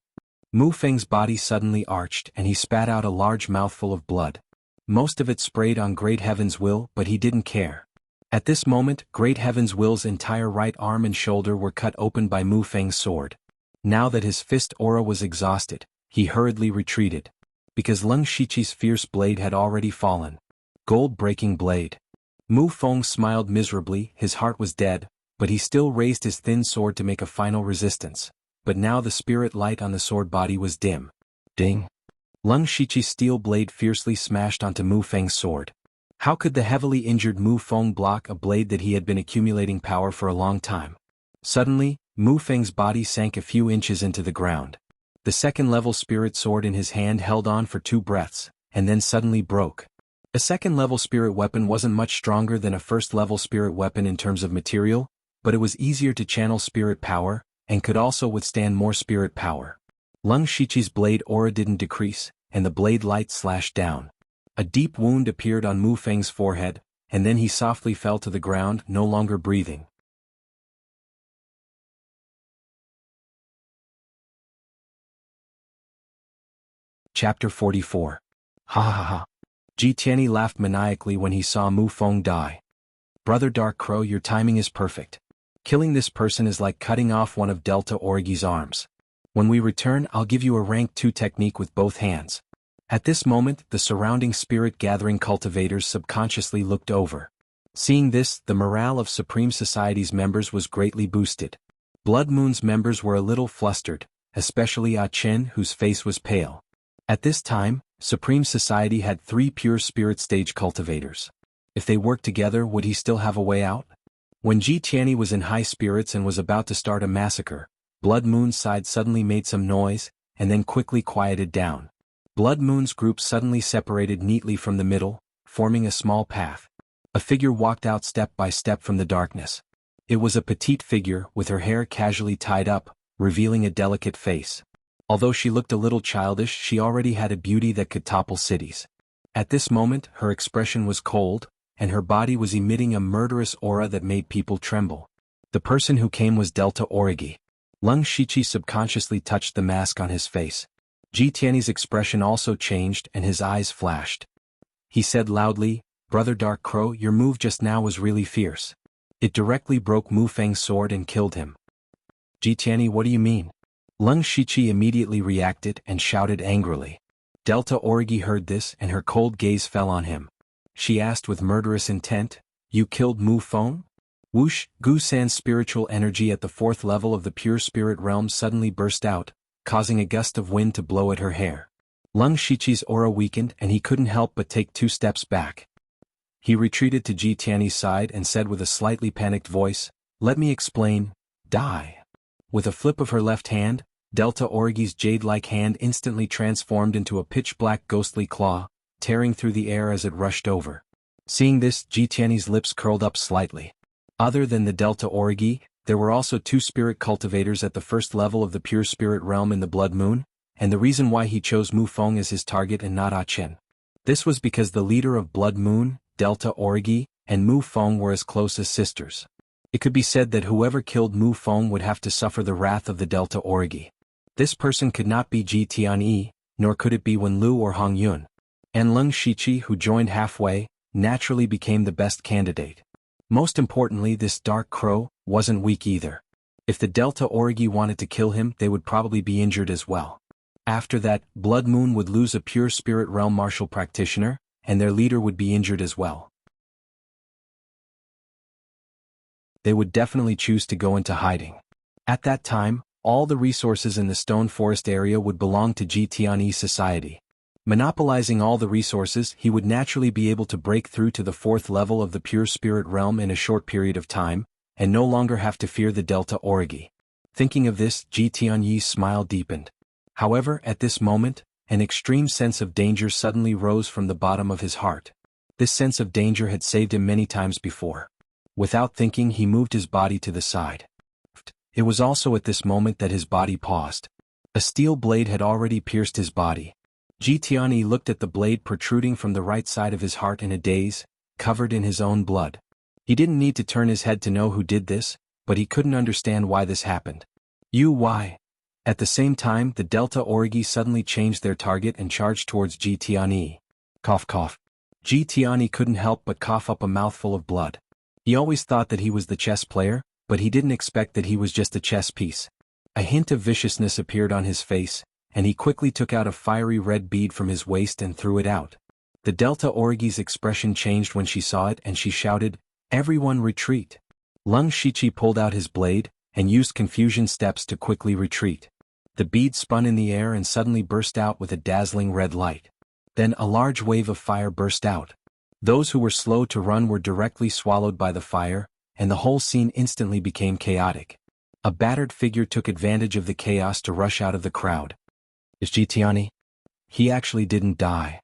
S1: Mu Feng's body suddenly arched and he spat out a large mouthful of blood. Most of it sprayed on Great Heavens Will, but he didn't care. At this moment, Great Heavens Will's entire right arm and shoulder were cut open by Mu Feng's sword. Now that his fist aura was exhausted, he hurriedly retreated. Because Leng Shiqi's fierce blade had already fallen. Gold-breaking blade. Mu Feng smiled miserably, his heart was dead, but he still raised his thin sword to make a final resistance. But now the spirit light on the sword body was dim. Ding! Leng Shiqi's steel blade fiercely smashed onto Mu Feng's sword. How could the heavily injured Mu Feng block a blade that he had been accumulating power for a long time? Suddenly, Mu Feng's body sank a few inches into the ground. The second-level spirit sword in his hand held on for 2 breaths, and then suddenly broke. A second-level spirit weapon wasn't much stronger than a first-level spirit weapon in terms of material, but it was easier to channel spirit power, and could also withstand more spirit power. Leng Shiqi's blade aura didn't decrease, and the blade light slashed down. A deep wound appeared on Mu Feng's forehead, and then he softly fell to the ground, no longer breathing. Chapter 44. Ha ha ha. Ji Tianyi laughed maniacally when he saw Mu Feng die. Brother Dark Crow, your timing is perfect. Killing this person is like cutting off one of Delta Origi's arms. When we return, I'll give you a rank 2 technique with both hands. At this moment, the surrounding spirit-gathering cultivators subconsciously looked over. Seeing this, the morale of Supreme Society's members was greatly boosted. Blood Moon's members were a little flustered, especially Ah Chen, whose face was pale. At this time, Supreme Society had 3 pure spirit stage cultivators. If they worked together, would he still have a way out? When Ji Tianyi was in high spirits and was about to start a massacre, Blood Moon's side suddenly made some noise, and then quickly quieted down. Blood Moon's group suddenly separated neatly from the middle, forming a small path. A figure walked out step by step from the darkness. It was a petite figure with her hair casually tied up, revealing a delicate face. Although she looked a little childish, she already had a beauty that could topple cities. At this moment, her expression was cold, and her body was emitting a murderous aura that made people tremble. The person who came was Delta Origi. Leng Shiqi subconsciously touched the mask on his face. Ji Tianyi's expression also changed and his eyes flashed. He said loudly, Brother Dark Crow, your move just now was really fierce. It directly broke Mu Feng's sword and killed him. Ji Tianyi, what do you mean? Leng Shiqi immediately reacted and shouted angrily. Delta Origi heard this and her cold gaze fell on him. She asked with murderous intent, You killed Mu Feng? Whoosh, Gu San's spiritual energy at the 4th level of the pure spirit realm suddenly burst out, causing a gust of wind to blow at her hair. Leng Shiqi's aura weakened and he couldn't help but take 2 steps back. He retreated to Ji Tianyi's side and said with a slightly panicked voice, Let me explain, die. With a flip of her left hand, Delta Origi's jade-like hand instantly transformed into a pitch-black ghostly claw, tearing through the air as it rushed over. Seeing this, Ji Tianyi's lips curled up slightly. Other than the Delta Origi, there were also 2 spirit cultivators at the 1st level of the pure spirit realm in the Blood Moon, and the reason why he chose Mu Feng as his target and not Ah Chen. This was because the leader of Blood Moon, Delta Origi, and Mu Feng were as close as sisters. It could be said that whoever killed Mu Feng would have to suffer the wrath of the Delta Origi. This person could not be Ji Tianyi, nor could it be Wen Lu or Hong Yun. And Leng Shiqi, who joined halfway, naturally became the best candidate. Most importantly, this Dark Crow wasn't weak either. If the Delta Origi wanted to kill him, they would probably be injured as well. After that, Blood Moon would lose a pure spirit realm martial practitioner, and their leader would be injured as well. they would definitely choose to go into hiding. At that time, all the resources in the Stone Forest area would belong to Jianghu society. Monopolizing all the resources, he would naturally be able to break through to the 4th level of the pure spirit realm in a short period of time, and no longer have to fear the Delta Origi. Thinking of this, Jianghu's smile deepened. However, at this moment, an extreme sense of danger suddenly rose from the bottom of his heart. This sense of danger had saved him many times before. Without thinking, he moved his body to the side. It was also at this moment that his body paused. A steel blade had already pierced his body. Jianghu looked at the blade protruding from the right side of his heart in a daze, covered in his own blood. He didn't need to turn his head to know who did this, but he couldn't understand why this happened. Why? At the same time, the Delta Origi suddenly changed their target and charged towards Jianghu. Cough cough. Jianghu couldn't help but cough up a mouthful of blood. He always thought that he was the chess player, but he didn't expect that he was just a chess piece. A hint of viciousness appeared on his face, and he quickly took out a fiery red bead from his waist and threw it out. The Delta Origi's expression changed when she saw it and she shouted, "Everyone retreat!" Lung Shiqi pulled out his blade, and used confusion steps to quickly retreat. The bead spun in the air and suddenly burst out with a dazzling red light. Then a large wave of fire burst out. Those who were slow to run were directly swallowed by the fire, and the whole scene instantly became chaotic. A battered figure took advantage of the chaos to rush out of the crowd. Is Jianghu? He actually didn't die.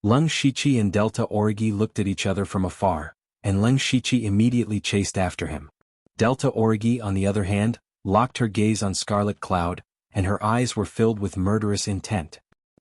S1: Lung Shiqi and Delta Origi looked at each other from afar, and Lung Shiqi immediately chased after him. Delta Origi, on the other hand, locked her gaze on Scarlet Cloud, and her eyes were filled with murderous intent.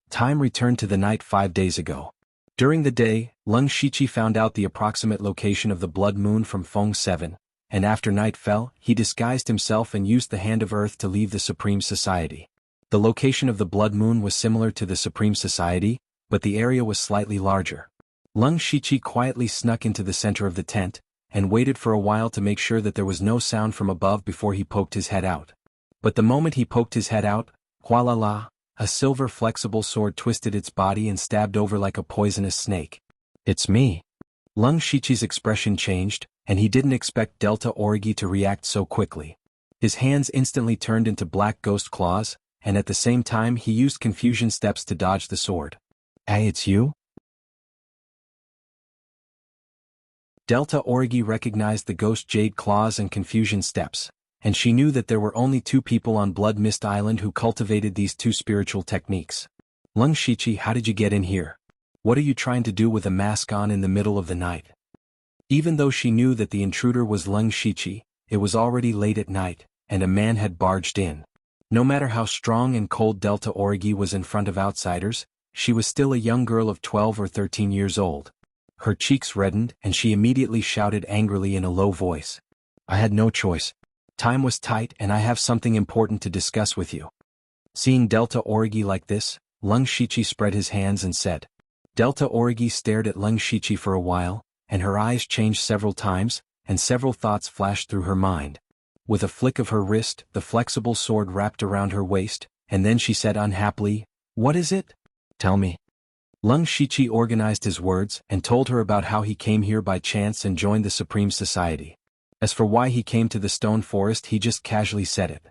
S1: Time returned to the night 5 days ago. During the day, Lung Shiqi found out the approximate location of the blood moon from Feng 7, and after night fell, he disguised himself and used the Hand of Earth to leave the Supreme Society. The location of the blood moon was similar to the Supreme Society, but the area was slightly larger. Lung Shiqi quietly snuck into the center of the tent, and waited for a while to make sure that there was no sound from above before he poked his head out. But the moment he poked his head out, "Hualala," a silver flexible sword twisted its body and stabbed over like a poisonous snake. "It's me." Lung Shiqi's expression changed, and he didn't expect Delta Origi to react so quickly. His hands instantly turned into black ghost claws, and at the same time he used confusion steps to dodge the sword. "Hey, it's you?" Delta Origi recognized the ghost jade claws and confusion steps, and she knew that there were only 2 people on Blood Mist Island who cultivated these 2 spiritual techniques. "Lung Shiqi, how did you get in here? What are you trying to do with a mask on in the middle of the night?" Even though she knew that the intruder was Lung Shiqi, it was already late at night, and a man had barged in. No matter how strong and cold Delta Origi was in front of outsiders, she was still a young girl of 12 or 13 years old. Her cheeks reddened, and she immediately shouted angrily in a low voice, "I had no choice. Time was tight and I have something important to discuss with you." Seeing Delta Origi like this, Lung Shiqi spread his hands and said. Delta Origi stared at Lung Shiqi for a while, and her eyes changed several times, and several thoughts flashed through her mind. With a flick of her wrist, the flexible sword wrapped around her waist, and then she said unhappily, "What is it? Tell me." Lung Shiqi organized his words and told her about how he came here by chance and joined the Supreme Society. As for why he came to the Stone Forest, he just casually said it.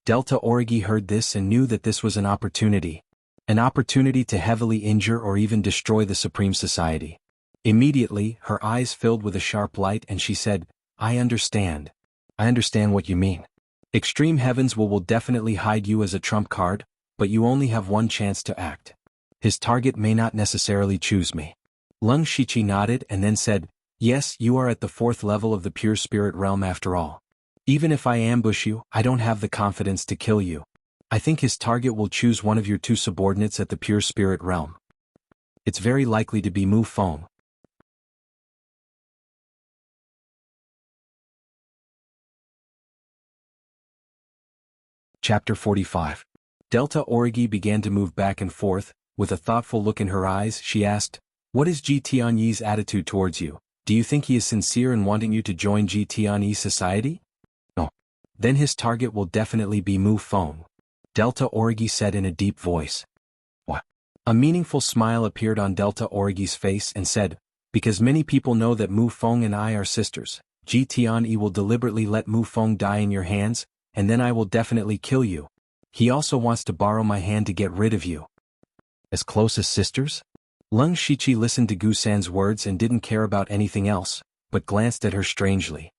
S1: Delta Origi heard this and knew that this was an opportunity. An opportunity to heavily injure or even destroy the Supreme Society. Immediately, her eyes filled with a sharp light and she said, "I understand. I understand what you mean. Extreme Heavens will definitely hide you as a trump card, but you only have one chance to act. His target may not necessarily choose me." Lung Shiqi nodded and then said, "Yes, you are at the 4th level of the pure spirit realm after all. Even if I ambush you, I don't have the confidence to kill you. I think his target will choose one of your 2 subordinates at the pure spirit realm. It's very likely to be Mu Feng." Chapter 45. Delta Origi began to move back and forth. With a thoughtful look in her eyes, she asked, "What is Jianghu's attitude towards you? Do you think he is sincere in wanting you to join Jianghu society?" "No. Then his target will definitely be Mu Feng," Delta Origi said in a deep voice. "What?" A meaningful smile appeared on Delta Origi's face and said, "Because many people know that Mu Feng and I are sisters, Ji Tianyi will deliberately let Mu Feng die in your hands, and then I will definitely kill you. He also wants to borrow my hand to get rid of you. As close as sisters? Leng Shiqi listened to Gu San's words and didn't care about anything else, but glanced at her strangely.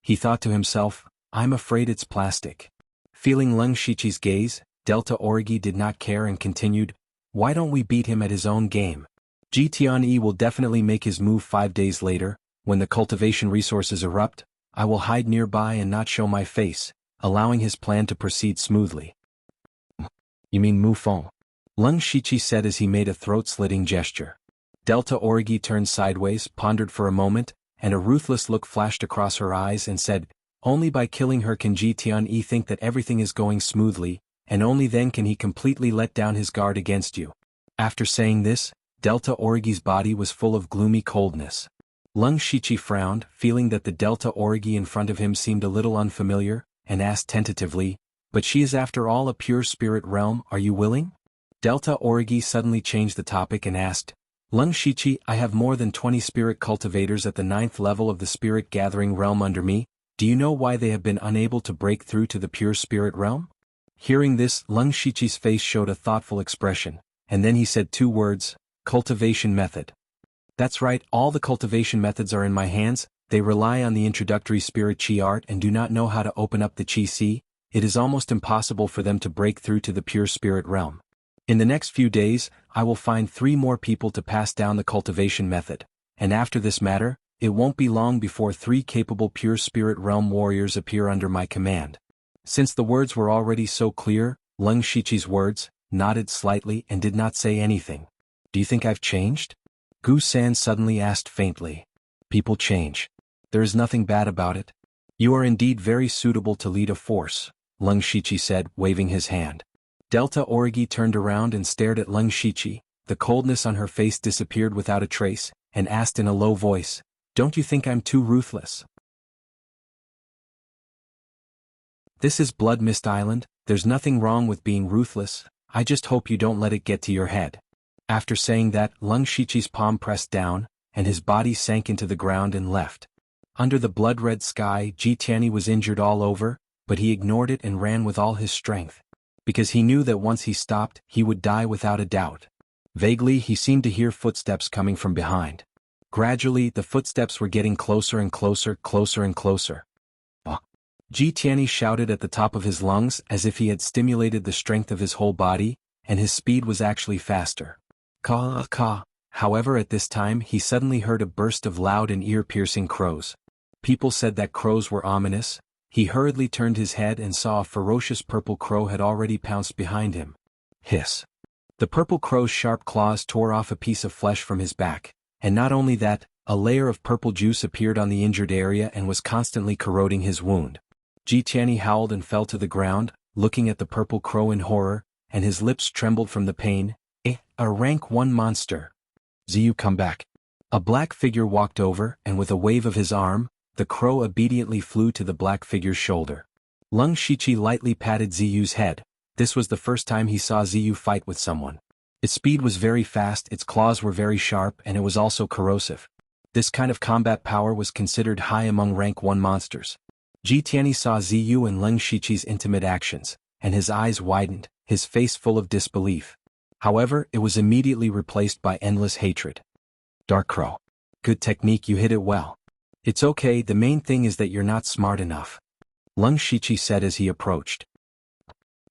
S1: He thought to himself, I'm afraid it's plastic. Feeling Leng Shiqi's gaze, Delta Origi did not care and continued, why don't we beat him at his own game? Ji Tianyi will definitely make his move 5 days later. When the cultivation resources erupt, I will hide nearby and not show my face, allowing his plan to proceed smoothly. You mean Mu Feng? Leng Shiqi said as he made a throat-slitting gesture. Delta Origi turned sideways, pondered for a moment, and a ruthless look flashed across her eyes and said, only by killing her can Ji Tianyi think that everything is going smoothly, and only then can he completely let down his guard against you. After saying this, Delta Origi's body was full of gloomy coldness. Leng Shiqi frowned, feeling that the Delta Origi in front of him seemed a little unfamiliar, and asked tentatively, but she is after all a pure spirit realm, are you willing? Delta Origi suddenly changed the topic and asked, Leng Shiqi, I have more than 20 spirit cultivators at the 9th level of the spirit gathering realm under me, do you know why they have been unable to break through to the pure spirit realm? Hearing this, Leng Shiqi's face showed a thoughtful expression, and then he said 2 words, cultivation method. That's right, all the cultivation methods are in my hands, they rely on the introductory spirit chi art and do not know how to open up the chi si, it is almost impossible for them to break through to the pure spirit realm. In the next few days, I will find 3 more people to pass down the cultivation method, and after this matter, it won't be long before 3 capable pure spirit realm warriors appear under my command. Since the words were already so clear, Leng Shiqi's words, nodded slightly and did not say anything. Do you think I've changed? Gu San suddenly asked faintly. People change. There is nothing bad about it. You are indeed very suitable to lead a force, Leng Shiqi said, waving his hand. Delta Origi turned around and stared at Leng Shiqi, the coldness on her face disappeared without a trace, and asked in a low voice, don't you think I'm too ruthless? This is Blood Mist Island, there's nothing wrong with being ruthless, I just hope you don't let it get to your head. After saying that, Leng Shiqi's palm pressed down, and his body sank into the ground and left. Under the blood-red sky, Ji Tianyi was injured all over, but he ignored it and ran with all his strength. Because he knew that once he stopped, he would die without a doubt. Vaguely, he seemed to hear footsteps coming from behind. Gradually, the footsteps were getting closer and closer, closer and closer. Ji Tianyi shouted at the top of his lungs as if he had stimulated the strength of his whole body, and his speed was actually faster. Caw, caw. However, at this time he suddenly heard a burst of loud and ear-piercing crows. People said that crows were ominous. He hurriedly turned his head and saw a ferocious purple crow had already pounced behind him. Hiss. The purple crow's sharp claws tore off a piece of flesh from his back, and not only that, a layer of purple juice appeared on the injured area and was constantly corroding his wound. Ji Tianyi howled and fell to the ground, looking at the purple crow in horror, and his lips trembled from the pain. A rank 1 monster. Ziyu, come back. A black figure walked over, and with a wave of his arm, the crow obediently flew to the black figure's shoulder. Leng Shiqi lightly patted Ziyu's head. This was the first time he saw Ziyu fight with someone. Its speed was very fast, its claws were very sharp, and it was also corrosive. This kind of combat power was considered high among rank 1 monsters. Ji Tianyi saw Ziyu and Leng Shiqi's intimate actions, and his eyes widened, his face full of disbelief. However, it was immediately replaced by endless hatred. Dark Crow. Good technique, you hit it well. It's okay, the main thing is that you're not smart enough. Leng Shiqi said as he approached.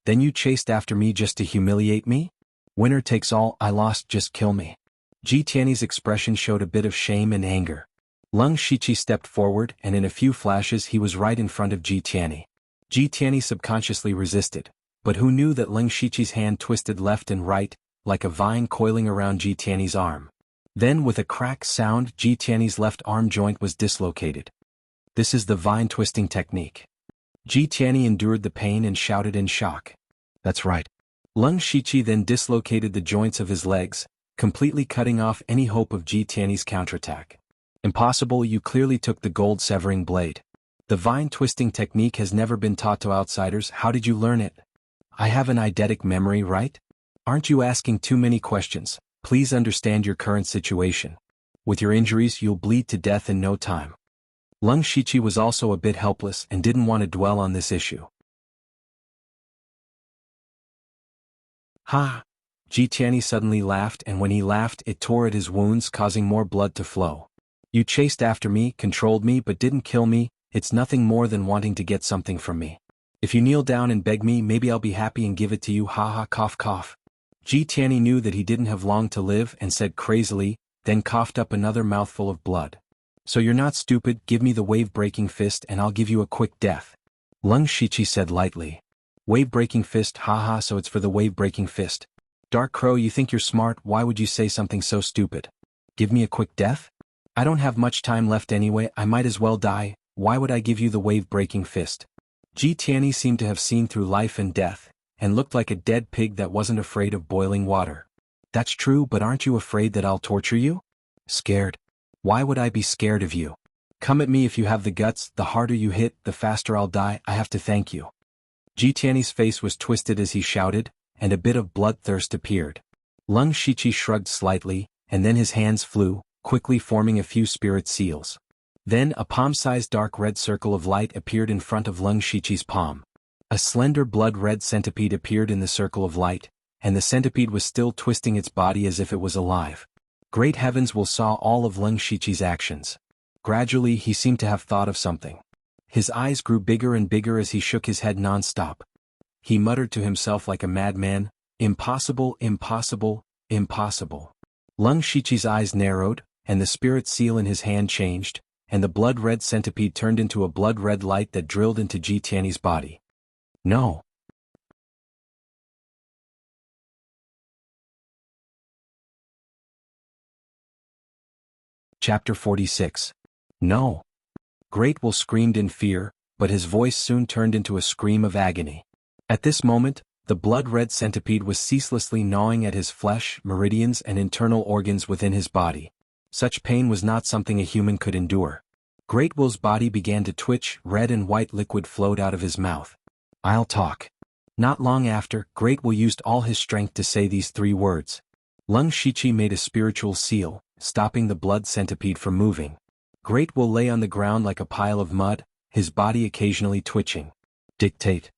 S1: Then you chased after me just to humiliate me? Winner takes all, I lost, just kill me. Ji Tianyi's expression showed a bit of shame and anger. Leng Shiqi stepped forward and in a few flashes he was right in front of Ji Tianyi. Ji Tianyi subconsciously resisted, but who knew that Leng Shiqi's hand twisted left and right, like a vine coiling around Ji Tianyi's arm. Then with a crack sound, Ji Tianyi's left arm joint was dislocated. This is the vine twisting technique. Ji Tianyi endured the pain and shouted in shock. That's right. Leng Shiqi then dislocated the joints of his legs, completely cutting off any hope of Ji Tianyi's counterattack. Impossible, you clearly took the gold severing blade. The vine twisting technique has never been taught to outsiders, how did you learn it? I have an eidetic memory, right? Aren't you asking too many questions? Please understand your current situation. With your injuries you'll bleed to death in no time. Leng Shiqi was also a bit helpless and didn't want to dwell on this issue. Ha! Ji Tianyi suddenly laughed, and when he laughed it tore at his wounds, causing more blood to flow. You chased after me, controlled me, but didn't kill me. It's nothing more than wanting to get something from me. If you kneel down and beg me, maybe I'll be happy and give it to you. Ha ha, cough cough. Ji Tianyi knew that he didn't have long to live and said crazily, then coughed up another mouthful of blood. So you're not stupid, give me the wave-breaking fist and I'll give you a quick death. Leng Shiqi said lightly. Wave-breaking fist, haha, so it's for the wave-breaking fist. Dark Crow, you think you're smart, why would you say something so stupid? Give me a quick death? I don't have much time left anyway, I might as well die, why would I give you the wave-breaking fist? Ji Tianyi seemed to have seen through life and death, and looked like a dead pig that wasn't afraid of boiling water. That's true, but aren't you afraid that I'll torture you? Scared? Why would I be scared of you? Come at me if you have the guts, the harder you hit, the faster I'll die, I have to thank you. Ji Tianyi's face was twisted as he shouted, and a bit of bloodthirst appeared. Leng Shiqi shrugged slightly, and then his hands flew, quickly forming a few spirit seals. Then a palm-sized dark red circle of light appeared in front of Leng Shiqi's palm. A slender blood-red centipede appeared in the circle of light, and the centipede was still twisting its body as if it was alive. Great heavens, Will saw all of Leng Shiqi's actions. Gradually he seemed to have thought of something. His eyes grew bigger and bigger as he shook his head non-stop. He muttered to himself like a madman, impossible, impossible, impossible. Leng Shiqi's eyes narrowed, and the spirit seal in his hand changed, and the blood-red centipede turned into a blood-red light that drilled into Ji Tianyi's body. No. Chapter 46. No. Great Will screamed in fear, but his voice soon turned into a scream of agony. At this moment, the blood-red centipede was ceaselessly gnawing at his flesh, meridians and internal organs within his body. Such pain was not something a human could endure. Great Will's body began to twitch, red and white liquid flowed out of his mouth. I'll talk. Not long after, Great Will used all his strength to say these 3 words. Leng Shiqi made a spiritual seal, stopping the blood centipede from moving. Great Will lay on the ground like a pile of mud, his body occasionally twitching. Dictate.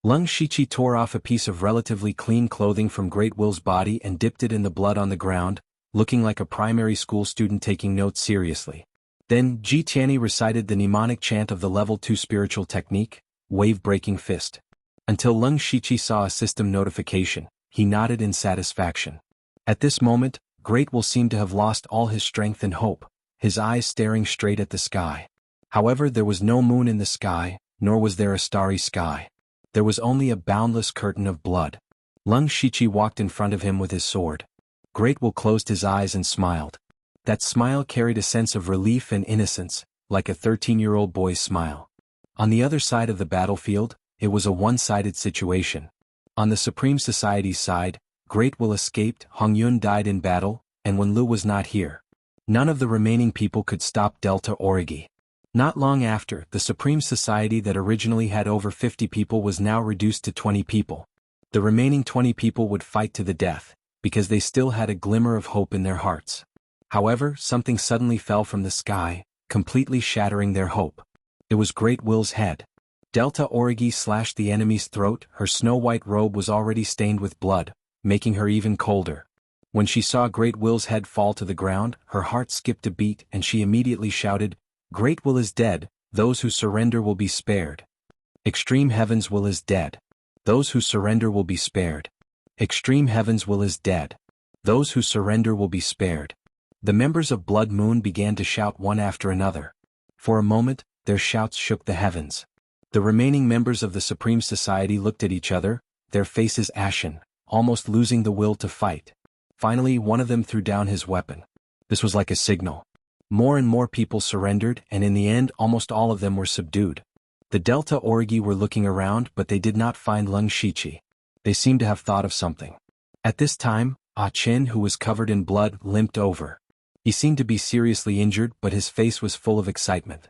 S1: Leng Shiqi tore off a piece of relatively clean clothing from Great Will's body and dipped it in the blood on the ground, looking like a primary school student taking notes seriously. Then Ji Tianyi recited the mnemonic chant of the level 2 spiritual technique, wave-breaking fist. Until Leng Shiqi saw a system notification, he nodded in satisfaction. At this moment, Great Will seemed to have lost all his strength and hope, his eyes staring straight at the sky. However, there was no moon in the sky, nor was there a starry sky. There was only a boundless curtain of blood. Leng Shiqi walked in front of him with his sword. Great Will closed his eyes and smiled. That smile carried a sense of relief and innocence, like a 13-year-old boy's smile. On the other side of the battlefield, it was a one-sided situation. On the Supreme Society's side, Great Will escaped, Hong Yun died in battle, and when Lu was not here, none of the remaining people could stop Delta Origi. Not long after, the Supreme Society that originally had over 50 people was now reduced to 20 people. The remaining 20 people would fight to the death, because they still had a glimmer of hope in their hearts. However, something suddenly fell from the sky, completely shattering their hope. It was Great Will's head. Delta Origi slashed the enemy's throat, her snow-white robe was already stained with blood, making her even colder. When she saw Great Will's head fall to the ground, her heart skipped a beat and she immediately shouted, Great Will is dead, those who surrender will be spared. Extreme Heaven's Will is dead. Those who surrender will be spared. Extreme Heaven's Will is dead. Those who surrender will be spared. The members of Blood Moon began to shout one after another. For a moment, their shouts shook the heavens. The remaining members of the Supreme Society looked at each other, their faces ashen, almost losing the will to fight. Finally, one of them threw down his weapon. This was like a signal. More and more people surrendered, and in the end almost all of them were subdued. The Delta Origi were looking around, but they did not find Leng Shiqi. They seemed to have thought of something. At this time, Ah Chin, who was covered in blood, limped over. He seemed to be seriously injured, but his face was full of excitement.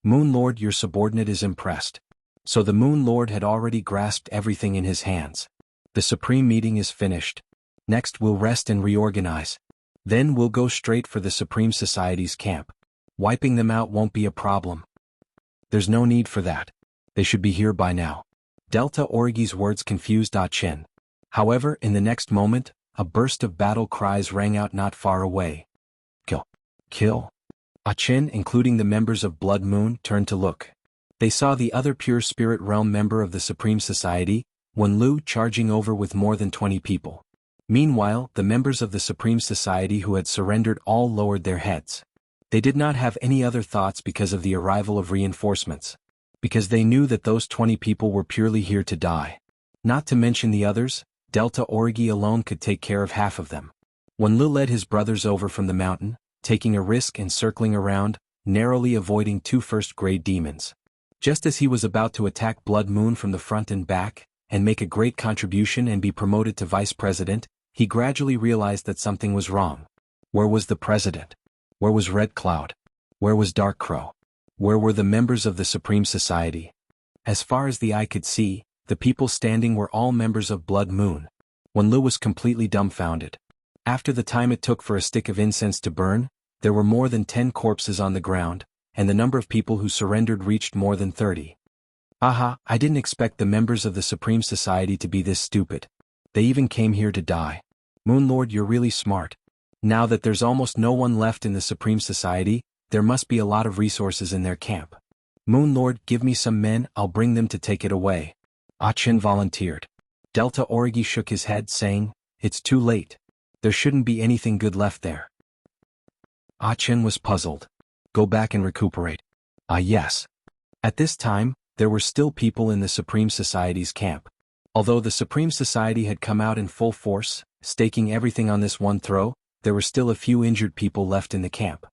S1: Moon Lord, your subordinate is impressed. So the Moon Lord had already grasped everything in his hands. The supreme meeting is finished. Next we'll rest and reorganize. Then we'll go straight for the Supreme Society's camp. Wiping them out won't be a problem. There's no need for that. They should be here by now. Delta Origi's words confused Chen. However, in the next moment, a burst of battle cries rang out not far away. Kill. Kill. Chen, including the members of Blood Moon, turned to look. They saw the other Pure Spirit Realm member of the Supreme Society, Wenlu, charging over with more than 20 people. Meanwhile, the members of the Supreme Society who had surrendered all lowered their heads. They did not have any other thoughts because of the arrival of reinforcements. Because they knew that those 20 people were purely here to die. Not to mention the others, Delta Origi alone could take care of half of them. Wenlu led his brothers over from the mountain, taking a risk and circling around, narrowly avoiding 2 first-grade demons. Just as he was about to attack Blood Moon from the front and back, and make a great contribution and be promoted to vice president, he gradually realized that something was wrong. Where was the president? Where was Red Cloud? Where was Dark Crow? Where were the members of the Supreme Society? As far as the eye could see, the people standing were all members of Blood Moon. Wenlu was completely dumbfounded. After the time it took for a stick of incense to burn, there were more than 10 corpses on the ground, and the number of people who surrendered reached more than 30. Aha, I didn't expect the members of the Supreme Society to be this stupid. They even came here to die. Moon Lord, you're really smart. Now that there's almost no one left in the Supreme Society, there must be a lot of resources in their camp. Moon Lord, give me some men, I'll bring them to take it away. Chen volunteered. Delta Origi shook his head, saying, it's too late. There shouldn't be anything good left there. Chen was puzzled. Go back and recuperate. Yes. At this time, there were still people in the Supreme Society's camp. Although the Supreme Society had come out in full force, staking everything on this one throw, there were still a few injured people left in the camp.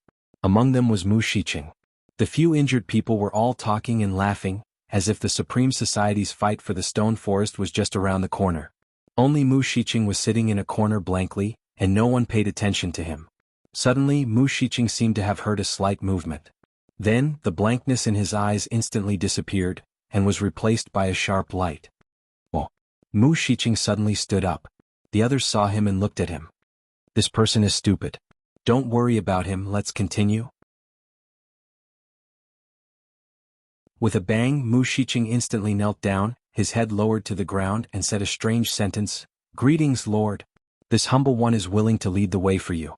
S1: Among them was Mu Shiqing. The few injured people were all talking and laughing, as if the Supreme Society's fight for the Stone Forest was just around the corner. Only Mu Shiqing was sitting in a corner blankly, and no one paid attention to him. Suddenly, Mu Shiqing seemed to have heard a slight movement. Then, the blankness in his eyes instantly disappeared, and was replaced by a sharp light. Oh! Mu Shiqing suddenly stood up. The others saw him and looked at him. This person is stupid. Don't worry about him, let's continue. With a bang, Mu Shiqing instantly knelt down, his head lowered to the ground, and said a strange sentence, Greetings, Lord. This humble one is willing to lead the way for you.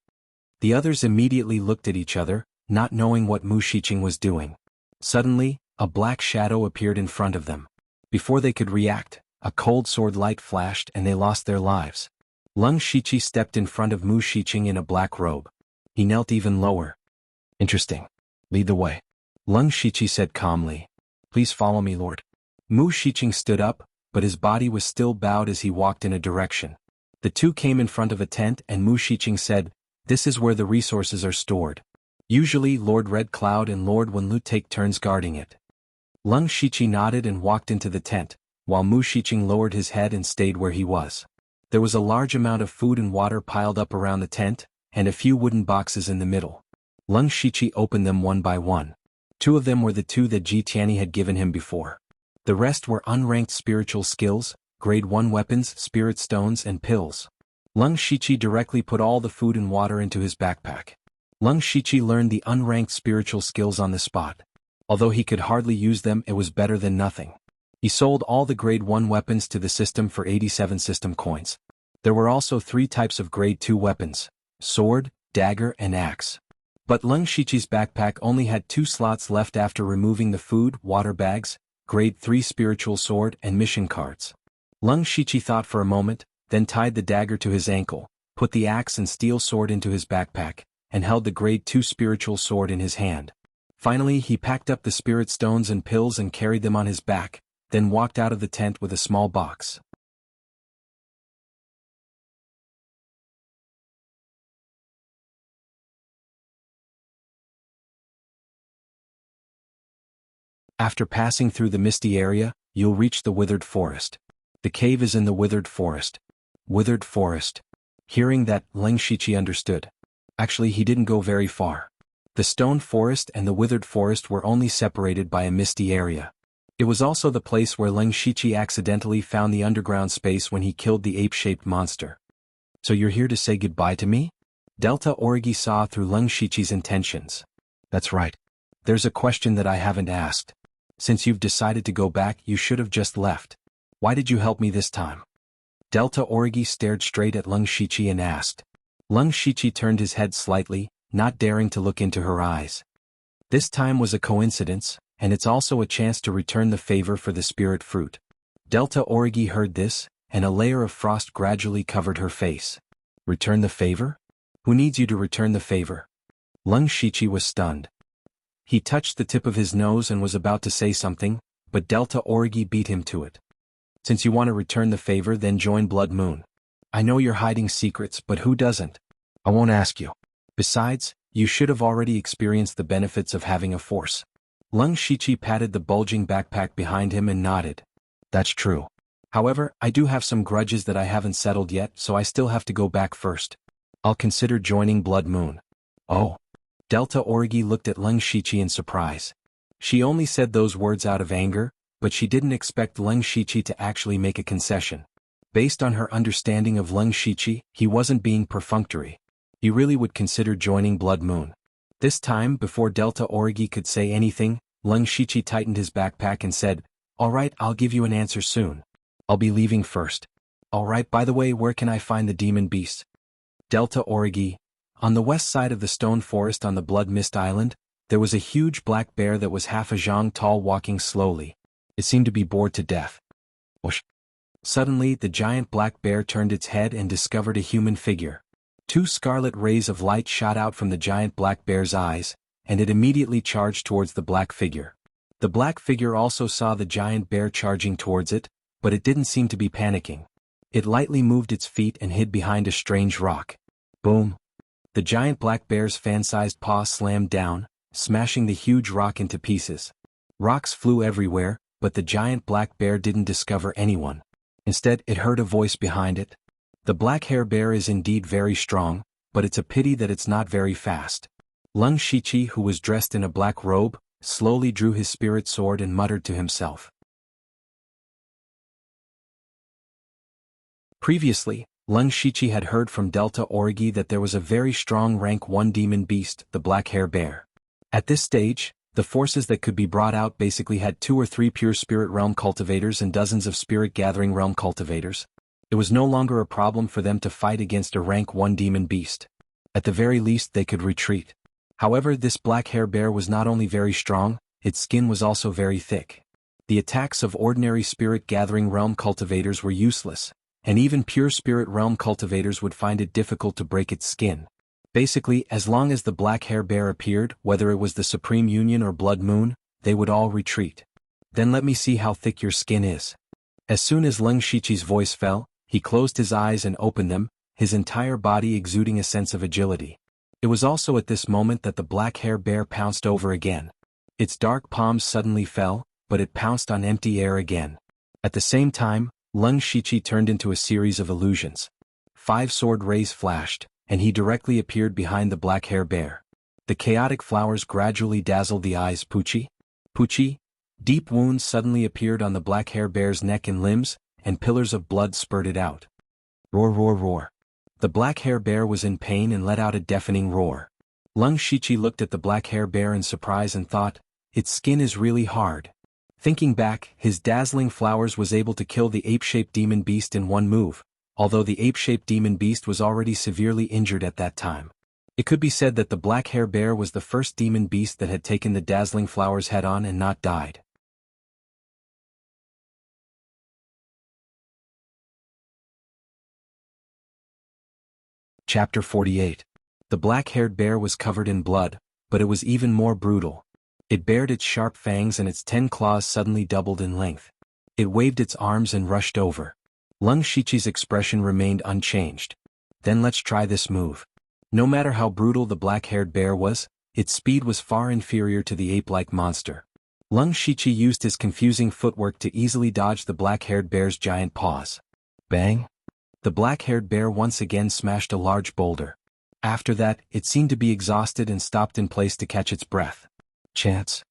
S1: The others immediately looked at each other, not knowing what Mu Shiqing was doing. Suddenly, a black shadow appeared in front of them. Before they could react, a cold sword light flashed and they lost their lives. Lung Shiqi stepped in front of Mu Shiqing in a black robe. He knelt even lower. Interesting. Lead the way. Lung Shiqi said calmly. Please follow me, Lord. Mu Shiqing stood up, but his body was still bowed as he walked in a direction. The two came in front of a tent and Mu Shiqing said, This is where the resources are stored. Usually Lord Red Cloud and Lord Wenlu take turns guarding it. Lung Shiqi nodded and walked into the tent, while Mu Shiqing lowered his head and stayed where he was. There was a large amount of food and water piled up around the tent, and a few wooden boxes in the middle. Lung Shiqi opened them one by one. 2 of them were the 2 that Ji Tianyi had given him before. The rest were unranked spiritual skills, grade 1 weapons, spirit stones and pills. Lung Shiqi directly put all the food and water into his backpack. Lung Shiqi learned the unranked spiritual skills on the spot. Although he could hardly use them, it was better than nothing. He sold all the grade 1 weapons to the system for 87 system coins. There were also 3 types of grade 2 weapons: sword, dagger and axe. But Lung Shiqi's backpack only had 2 slots left after removing the food, water bags, grade 3 spiritual sword and mission cards. Lung Shiqi thought for a moment, then tied the dagger to his ankle, put the axe and steel sword into his backpack, and held the grade 2 spiritual sword in his hand. Finally, he packed up the spirit stones and pills and carried them on his back, then walked out of the tent with a small box. After passing through the misty area, you'll reach the withered forest. The cave is in the withered forest. Withered forest. Hearing that, Lung Shiqi understood. Actually, he didn't go very far. The stone forest and the withered forest were only separated by a misty area. It was also the place where Lung Shiqi accidentally found the underground space when he killed the ape-shaped monster. So you're here to say goodbye to me? Delta Origi saw through Leng Shiqi's intentions. That's right. There's a question that I haven't asked. Since you've decided to go back, you should have just left. Why did you help me this time? Delta Origi stared straight at Leng Shiqi and asked. Leng Shiqi turned his head slightly, not daring to look into her eyes. This time was a coincidence, and it's also a chance to return the favor for the spirit fruit. Delta Origi heard this, and a layer of frost gradually covered her face. Return the favor? Who needs you to return the favor? Leng Shiqi was stunned. He touched the tip of his nose and was about to say something, but Delta Origi beat him to it. Since you want to return the favor, then join Blood Moon. I know you're hiding secrets, but who doesn't? I won't ask you. Besides, you should have already experienced the benefits of having a force. Leng Shiqi patted the bulging backpack behind him and nodded. That's true. However, I do have some grudges that I haven't settled yet, so I still have to go back first. I'll consider joining Blood Moon. Oh. Delta Origi looked at Leng Shiqi in surprise. She only said those words out of anger, but she didn't expect Leng Shiqi to actually make a concession. Based on her understanding of Leng Shiqi, he wasn't being perfunctory. He really would consider joining Blood Moon. This time, before Delta Origi could say anything, Leng Shiqi tightened his backpack and said, All right, I'll give you an answer soon. I'll be leaving first. All right, by the way, where can I find the demon beast? Delta Origi. On the west side of the stone forest on the Blood Mist Island, there was a huge black bear that was half a zhang tall walking slowly. It seemed to be bored to death. Whoosh. Suddenly, the giant black bear turned its head and discovered a human figure. 2 scarlet rays of light shot out from the giant black bear's eyes, and it immediately charged towards the black figure. The black figure also saw the giant bear charging towards it, but it didn't seem to be panicking. It lightly moved its feet and hid behind a strange rock. Boom! The giant black bear's fan-sized paw slammed down, smashing the huge rock into pieces. Rocks flew everywhere, but the giant black bear didn't discover anyone. Instead, it heard a voice behind it. The black hair bear is indeed very strong, but it's a pity that it's not very fast. Leng Shiqi, who was dressed in a black robe, slowly drew his spirit sword and muttered to himself. Previously, Leng Shiqi had heard from Delta Origi that there was a very strong rank 1 demon beast, the black hair bear. At this stage, the forces that could be brought out basically had 2 or 3 pure spirit realm cultivators and dozens of spirit gathering realm cultivators. It was no longer a problem for them to fight against a rank 1 demon beast. At the very least, they could retreat. However, this black hair bear was not only very strong, its skin was also very thick. The attacks of ordinary spirit gathering realm cultivators were useless, and even pure spirit realm cultivators would find it difficult to break its skin. Basically, as long as the black hair bear appeared, whether it was the Supreme Union or Blood Moon, they would all retreat. Then let me see how thick your skin is. As soon as Leng Shiqi's voice fell, he closed his eyes and opened them, his entire body exuding a sense of agility. It was also at this moment that the black hair bear pounced over again. Its dark palms suddenly fell, but it pounced on empty air again. At the same time, Leng Shiqi turned into a series of illusions. 5 sword rays flashed, and he directly appeared behind the black hair bear. The chaotic flowers gradually dazzled the eyes. Pucci? Pucci? Deep wounds suddenly appeared on the black hair bear's neck and limbs, and pillars of blood spurted out. Roar, roar, roar. The black hair bear was in pain and let out a deafening roar. Leng Shiqi looked at the black hair bear in surprise and thought, its skin is really hard. Thinking back, his dazzling flowers was able to kill the ape-shaped demon beast in one move, although the ape-shaped demon beast was already severely injured at that time. It could be said that the black hair bear was the first demon beast that had taken the dazzling flowers head-on and not died. Chapter 48. The black-haired bear was covered in blood, but it was even more brutal. It bared its sharp fangs and its 10 claws suddenly doubled in length. It waved its arms and rushed over. Leng Shiqi's expression remained unchanged. Then let's try this move. No matter how brutal the black-haired bear was, its speed was far inferior to the ape-like monster. Leng Shiqi used his confusing footwork to easily dodge the black-haired bear's giant paws. Bang! The black-haired bear once again smashed a large boulder. After that, it seemed to be exhausted and stopped in place to catch its breath. Chance.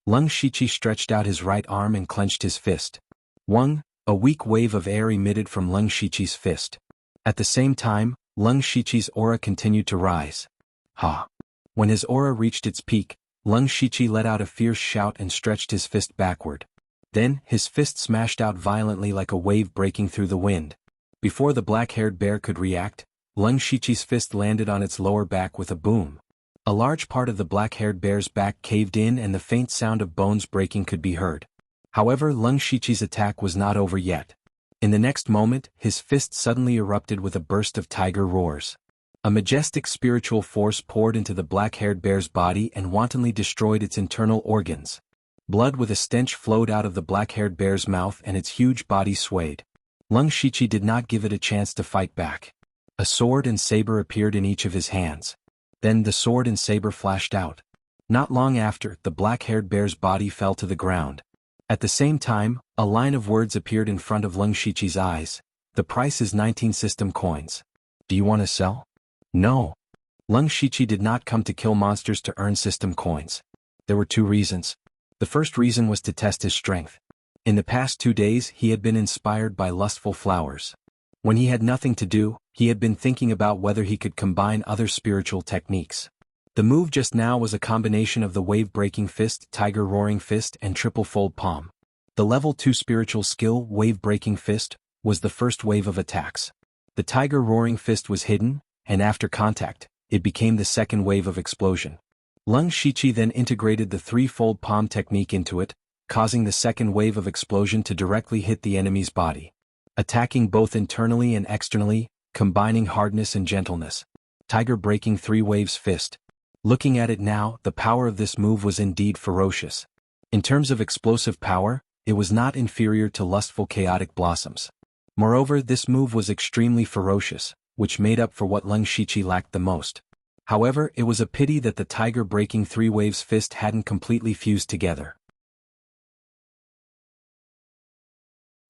S1: Leng Shiqi stretched out his right arm and clenched his fist. Wang, a weak wave of air emitted from Leng Shiqi's fist. At the same time, Leng Shiqi's aura continued to rise. Ha! When his aura reached its peak, Leng Shiqi let out a fierce shout and stretched his fist backward. Then, his fist smashed out violently like a wave breaking through the wind. Before the black-haired bear could react, Leng Shiqi's fist landed on its lower back with a boom. A large part of the black-haired bear's back caved in and the faint sound of bones breaking could be heard. However, Leng Shiqi's attack was not over yet. In the next moment, his fist suddenly erupted with a burst of tiger roars. A majestic spiritual force poured into the black-haired bear's body and wantonly destroyed its internal organs. Blood with a stench flowed out of the black-haired bear's mouth and its huge body swayed. Leng Shiqi did not give it a chance to fight back. A sword and saber appeared in each of his hands. Then the sword and saber flashed out. Not long after, the black-haired bear's body fell to the ground. At the same time, a line of words appeared in front of Leng Shiqi's eyes. The price is 19 system coins. Do you want to sell? No. Leng Shiqi did not come to kill monsters to earn system coins. There were 2 reasons. The first reason was to test his strength. In the past 2 days he had been inspired by lustful flowers. When he had nothing to do, he had been thinking about whether he could combine other spiritual techniques. The move just now was a combination of the wave-breaking fist, tiger roaring fist, and triple-fold palm. The level 2 spiritual skill, wave-breaking fist, was the first wave of attacks. The tiger roaring fist was hidden, and after contact, it became the second wave of explosion. Leng Shiqi then integrated the 3-fold palm technique into it, causing the second wave of explosion to directly hit the enemy's body. Attacking both internally and externally, combining hardness and gentleness. Tiger breaking 3 waves fist. Looking at it now, the power of this move was indeed ferocious. In terms of explosive power, it was not inferior to lustful chaotic blossoms. Moreover, this move was extremely ferocious, which made up for what Leng Shiqi lacked the most. However, it was a pity that the tiger breaking 3 waves fist hadn't completely fused together.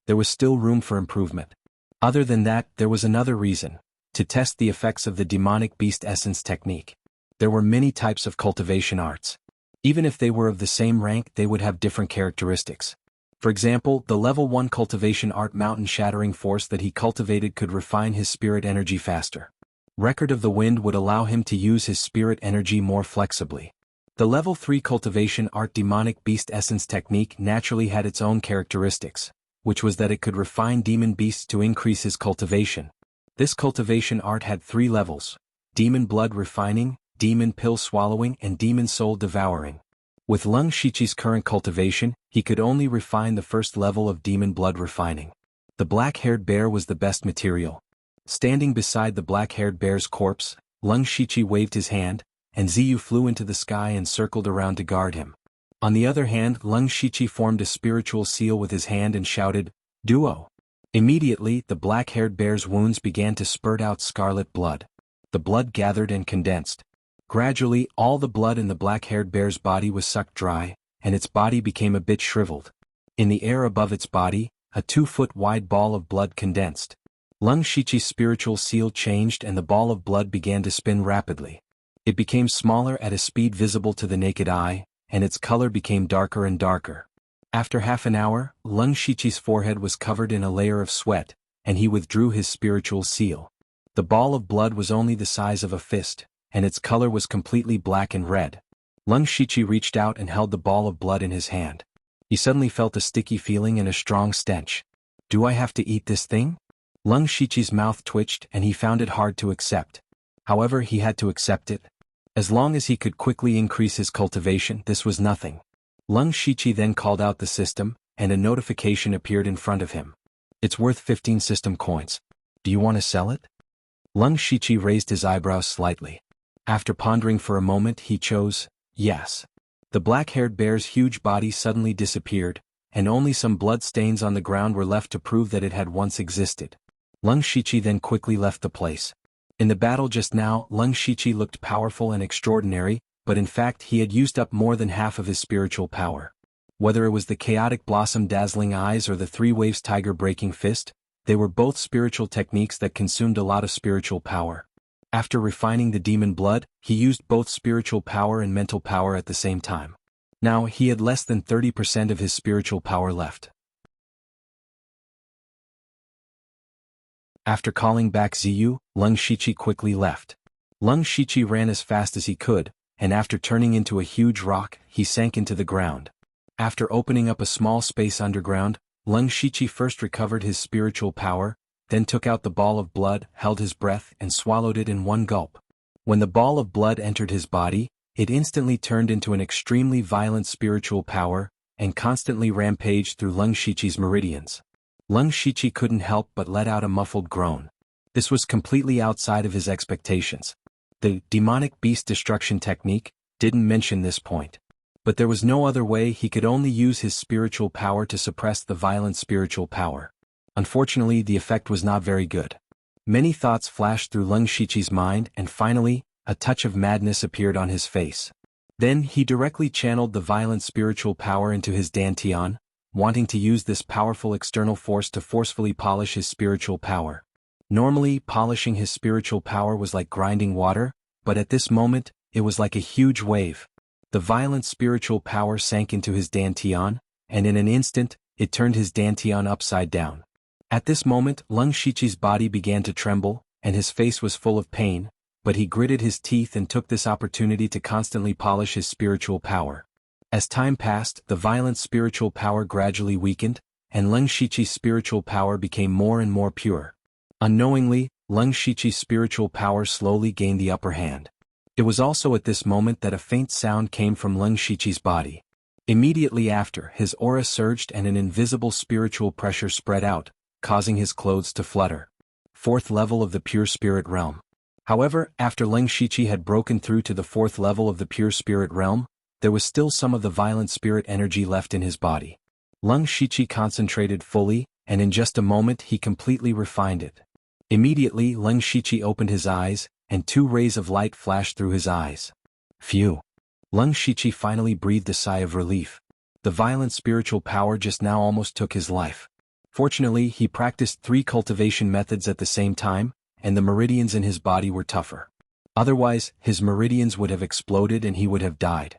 S1: There was still room for improvement. Other than that, there was another reason: to test the effects of the demonic beast essence technique. There were many types of cultivation arts. Even if they were of the same rank, they would have different characteristics. For example, the level 1 cultivation art mountain-shattering force that he cultivated could refine his spirit energy faster. Record of the Wind would allow him to use his spirit energy more flexibly. The level 3 cultivation art demonic beast essence technique naturally had its own characteristics, which was that it could refine demon beasts to increase his cultivation. This cultivation art had 3 levels: demon blood refining, demon pill swallowing, and demon soul devouring. With Leng Shiqi's current cultivation, he could only refine the first level of demon blood refining. The black-haired bear was the best material. Standing beside the black-haired bear's corpse, Leng Shiqi waved his hand, and Ziyu flew into the sky and circled around to guard him. On the other hand, Leng Shiqi formed a spiritual seal with his hand and shouted, "Duo!" Immediately, the black-haired bear's wounds began to spurt out scarlet blood. The blood gathered and condensed. Gradually, all the blood in the black-haired bear's body was sucked dry, and its body became a bit shriveled. In the air above its body, a 2-foot-wide ball of blood condensed. Leng Shiqi's spiritual seal changed and the ball of blood began to spin rapidly. It became smaller at a speed visible to the naked eye, and its color became darker and darker. After half an hour, Leng Shiqi's forehead was covered in a layer of sweat, and he withdrew his spiritual seal. The ball of blood was only the size of a fist, and its color was completely black and red. Leng Shiqi reached out and held the ball of blood in his hand. He suddenly felt a sticky feeling and a strong stench. "Do I have to eat this thing?" Leng Shiqi's mouth twitched and he found it hard to accept. However, he had to accept it. As long as he could quickly increase his cultivation, this was nothing. Leng Shiqi then called out the system, and a notification appeared in front of him. "It's worth 15 system coins. Do you want to sell it?" Leng Shiqi raised his eyebrows slightly. After pondering for a moment, he chose, yes. The black-haired bear's huge body suddenly disappeared, and only some blood stains on the ground were left to prove that it had once existed. Leng Shiqi then quickly left the place. In the battle just now, Leng Shiqi looked powerful and extraordinary, but in fact he had used up more than half of his spiritual power. Whether it was the chaotic blossom dazzling eyes or the 3 waves tiger breaking fist, they were both spiritual techniques that consumed a lot of spiritual power. After refining the demon blood, he used both spiritual power and mental power at the same time. Now he had less than 30% of his spiritual power left. After calling back Ziyu, Leng Shiqi quickly left. Leng Shiqi ran as fast as he could, and after turning into a huge rock, he sank into the ground. After opening up a small space underground, Leng Shiqi first recovered his spiritual power, then took out the ball of blood, held his breath, and swallowed it in one gulp. When the ball of blood entered his body, it instantly turned into an extremely violent spiritual power, and constantly rampaged through Leng Shiqi's meridians. Leng Shiqi couldn't help but let out a muffled groan. This was completely outside of his expectations. The demonic beast destruction technique didn't mention this point. But there was no other way. He could only use his spiritual power to suppress the violent spiritual power. Unfortunately, the effect was not very good. Many thoughts flashed through Leng Shiqi's mind, and finally, a touch of madness appeared on his face. Then he directly channeled the violent spiritual power into his dantian, wanting to use this powerful external force to forcefully polish his spiritual power. Normally, polishing his spiritual power was like grinding water, but at this moment, it was like a huge wave. The violent spiritual power sank into his dantian, and in an instant, it turned his dantian upside down. At this moment, Leng Shiqi's body began to tremble, and his face was full of pain, but he gritted his teeth and took this opportunity to constantly polish his spiritual power. As time passed, the violent spiritual power gradually weakened, and Leng Shiqi's spiritual power became more and more pure. Unknowingly, Leng Shiqi's spiritual power slowly gained the upper hand. It was also at this moment that a faint sound came from Leng Shiqi's body. Immediately after, his aura surged and an invisible spiritual pressure spread out, causing his clothes to flutter. 4th level of the pure spirit realm. However, after Leng Shiqi had broken through to the 4th level of the pure spirit realm, there was still some of the violent spirit energy left in his body. Leng Shiqi concentrated fully, and in just a moment he completely refined it. Immediately Leng Shiqi opened his eyes, and 2 rays of light flashed through his eyes. Phew! Leng Shiqi finally breathed a sigh of relief. The violent spiritual power just now almost took his life. Fortunately, he practiced 3 cultivation methods at the same time, and the meridians in his body were tougher. Otherwise, his meridians would have exploded and he would have died.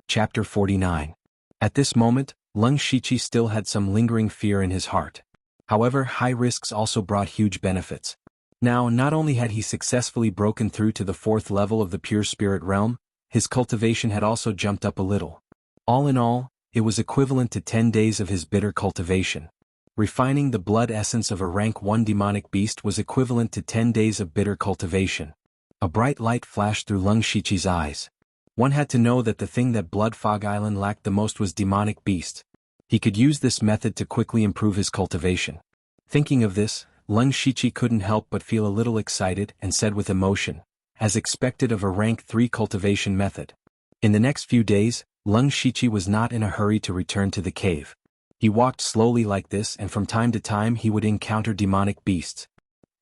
S1: Chapter 49. At this moment, Leng Shiqi still had some lingering fear in his heart. However, high risks also brought huge benefits. Now, not only had he successfully broken through to the 4th level of the pure spirit realm, his cultivation had also jumped up a little. All in all, it was equivalent to 10 days of his bitter cultivation. Refining the blood essence of a rank 1 demonic beast was equivalent to 10 days of bitter cultivation. A bright light flashed through Leng Shiqi's eyes. One had to know that the thing that Blood Fog Island lacked the most was demonic beasts. He could use this method to quickly improve his cultivation. Thinking of this, Leng Shiqi couldn't help but feel a little excited and said with emotion, as expected of a rank 3 cultivation method. In the next few days, Leng Shiqi was not in a hurry to return to the cave. He walked slowly like this, and from time to time he would encounter demonic beasts.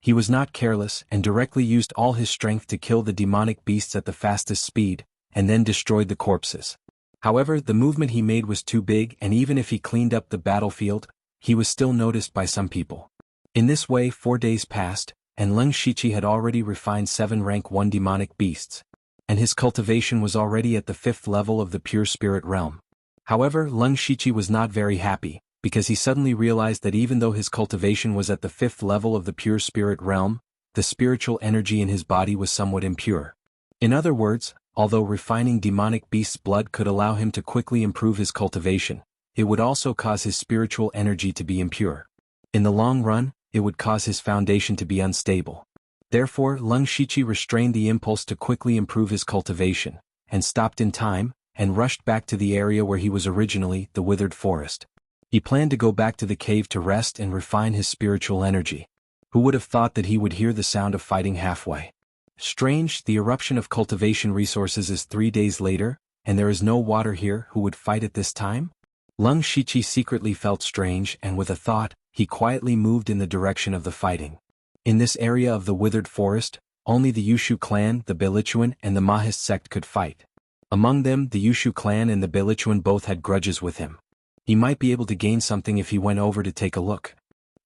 S1: He was not careless and directly used all his strength to kill the demonic beasts at the fastest speed, and then destroyed the corpses. However, the movement he made was too big, and even if he cleaned up the battlefield, he was still noticed by some people. In this way 4 days passed, and Leng Shiqi had already refined 7 rank 1 demonic beasts, and his cultivation was already at the 5th level of the pure spirit realm. However, Leng Shiqi was not very happy, because he suddenly realized that even though his cultivation was at the 5th level of the pure spirit realm, the spiritual energy in his body was somewhat impure. In other words, although refining demonic beasts' blood could allow him to quickly improve his cultivation, it would also cause his spiritual energy to be impure. In the long run, it would cause his foundation to be unstable. Therefore, Leng Shiqi restrained the impulse to quickly improve his cultivation, and stopped in time, and rushed back to the area where he was originally, the withered forest. He planned to go back to the cave to rest and refine his spiritual energy. Who would have thought that he would hear the sound of fighting halfway? Strange, the eruption of cultivation resources is 3 days later, and there is no water here. Who would fight at this time? Leng Shiqi secretly felt strange, and with a thought, he quietly moved in the direction of the fighting. In this area of the withered forest, only the Yushu clan, the Belichuan, and the Mahist sect could fight. Among them, the Yushu clan and the Belichuan both had grudges with him. He might be able to gain something if he went over to take a look.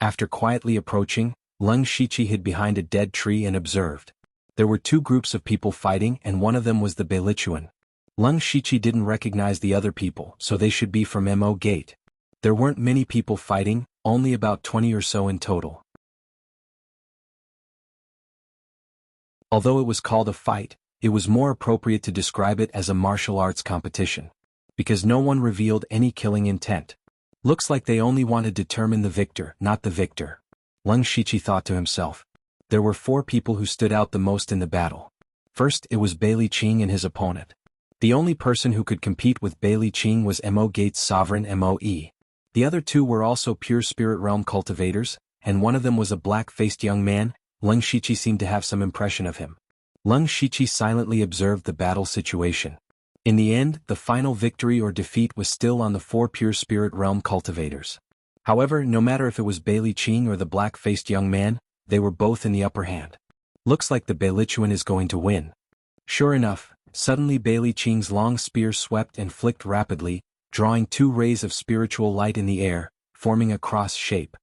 S1: After quietly approaching, Leng Shiqi hid behind a dead tree and observed. There were 2 groups of people fighting, and one of them was the Belichuan. Leng Shiqi didn't recognize the other people, so they should be from Mo Gate. There weren't many people fighting, only about 20 or so in total. Although it was called a fight, it was more appropriate to describe it as a martial arts competition. Because no one revealed any killing intent. Looks like they only want to determine the victor, not the victor. Leng Shiqi thought to himself. There were 4 people who stood out the most in the battle. First, it was Bai Liqing and his opponent. The only person who could compete with Bai Liqing was Mo Gate's sovereign Moe. The other 2 were also pure spirit realm cultivators, and one of them was a black-faced young man. Leng Shiqi seemed to have some impression of him. Leng Shiqi silently observed the battle situation. In the end, the final victory or defeat was still on the 4 pure spirit realm cultivators. However, no matter if it was Bai Liqing or the black-faced young man, they were both in the upper hand. Looks like the Bai Liquan is going to win. Sure enough, suddenly Bai Liqing's long spear swept and flicked rapidly, drawing 2 rays of spiritual light in the air, forming a cross shape.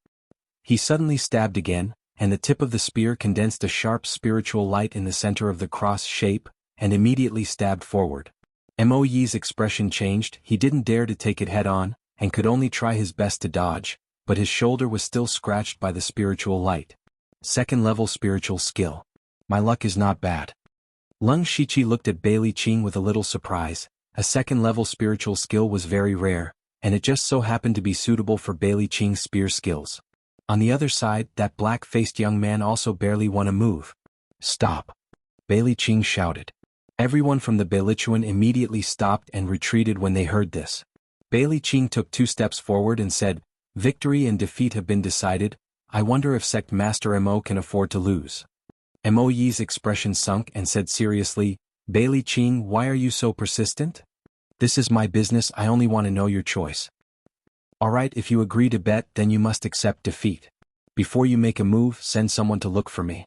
S1: He suddenly stabbed again, and the tip of the spear condensed a sharp spiritual light in the center of the cross shape, and immediately stabbed forward. Mo Yi's expression changed. He didn't dare to take it head-on, and could only try his best to dodge, but his shoulder was still scratched by the spiritual light. Second-level spiritual skill. My luck is not bad. Leng Shiqi looked at Bai Liqing with a little surprise. A second-level spiritual skill was very rare, and it just so happened to be suitable for Bai Liqing's spear skills. On the other side, that black-faced young man also barely won a move. Stop! Bai Liqing shouted. Everyone from the Bai Liquan immediately stopped and retreated when they heard this. Bai Liqing took 2 steps forward and said, "Victory and defeat have been decided. I wonder if Sect Master Mo can afford to lose." Mo Yi's expression sunk and said seriously, "Bai Liqing, why are you so persistent? This is my business, I only want to know your choice. Alright, if you agree to bet, then you must accept defeat. Before you make a move, send someone to look for me."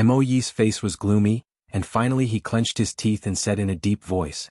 S1: Mo Yi's face was gloomy, and finally he clenched his teeth and said in a deep voice,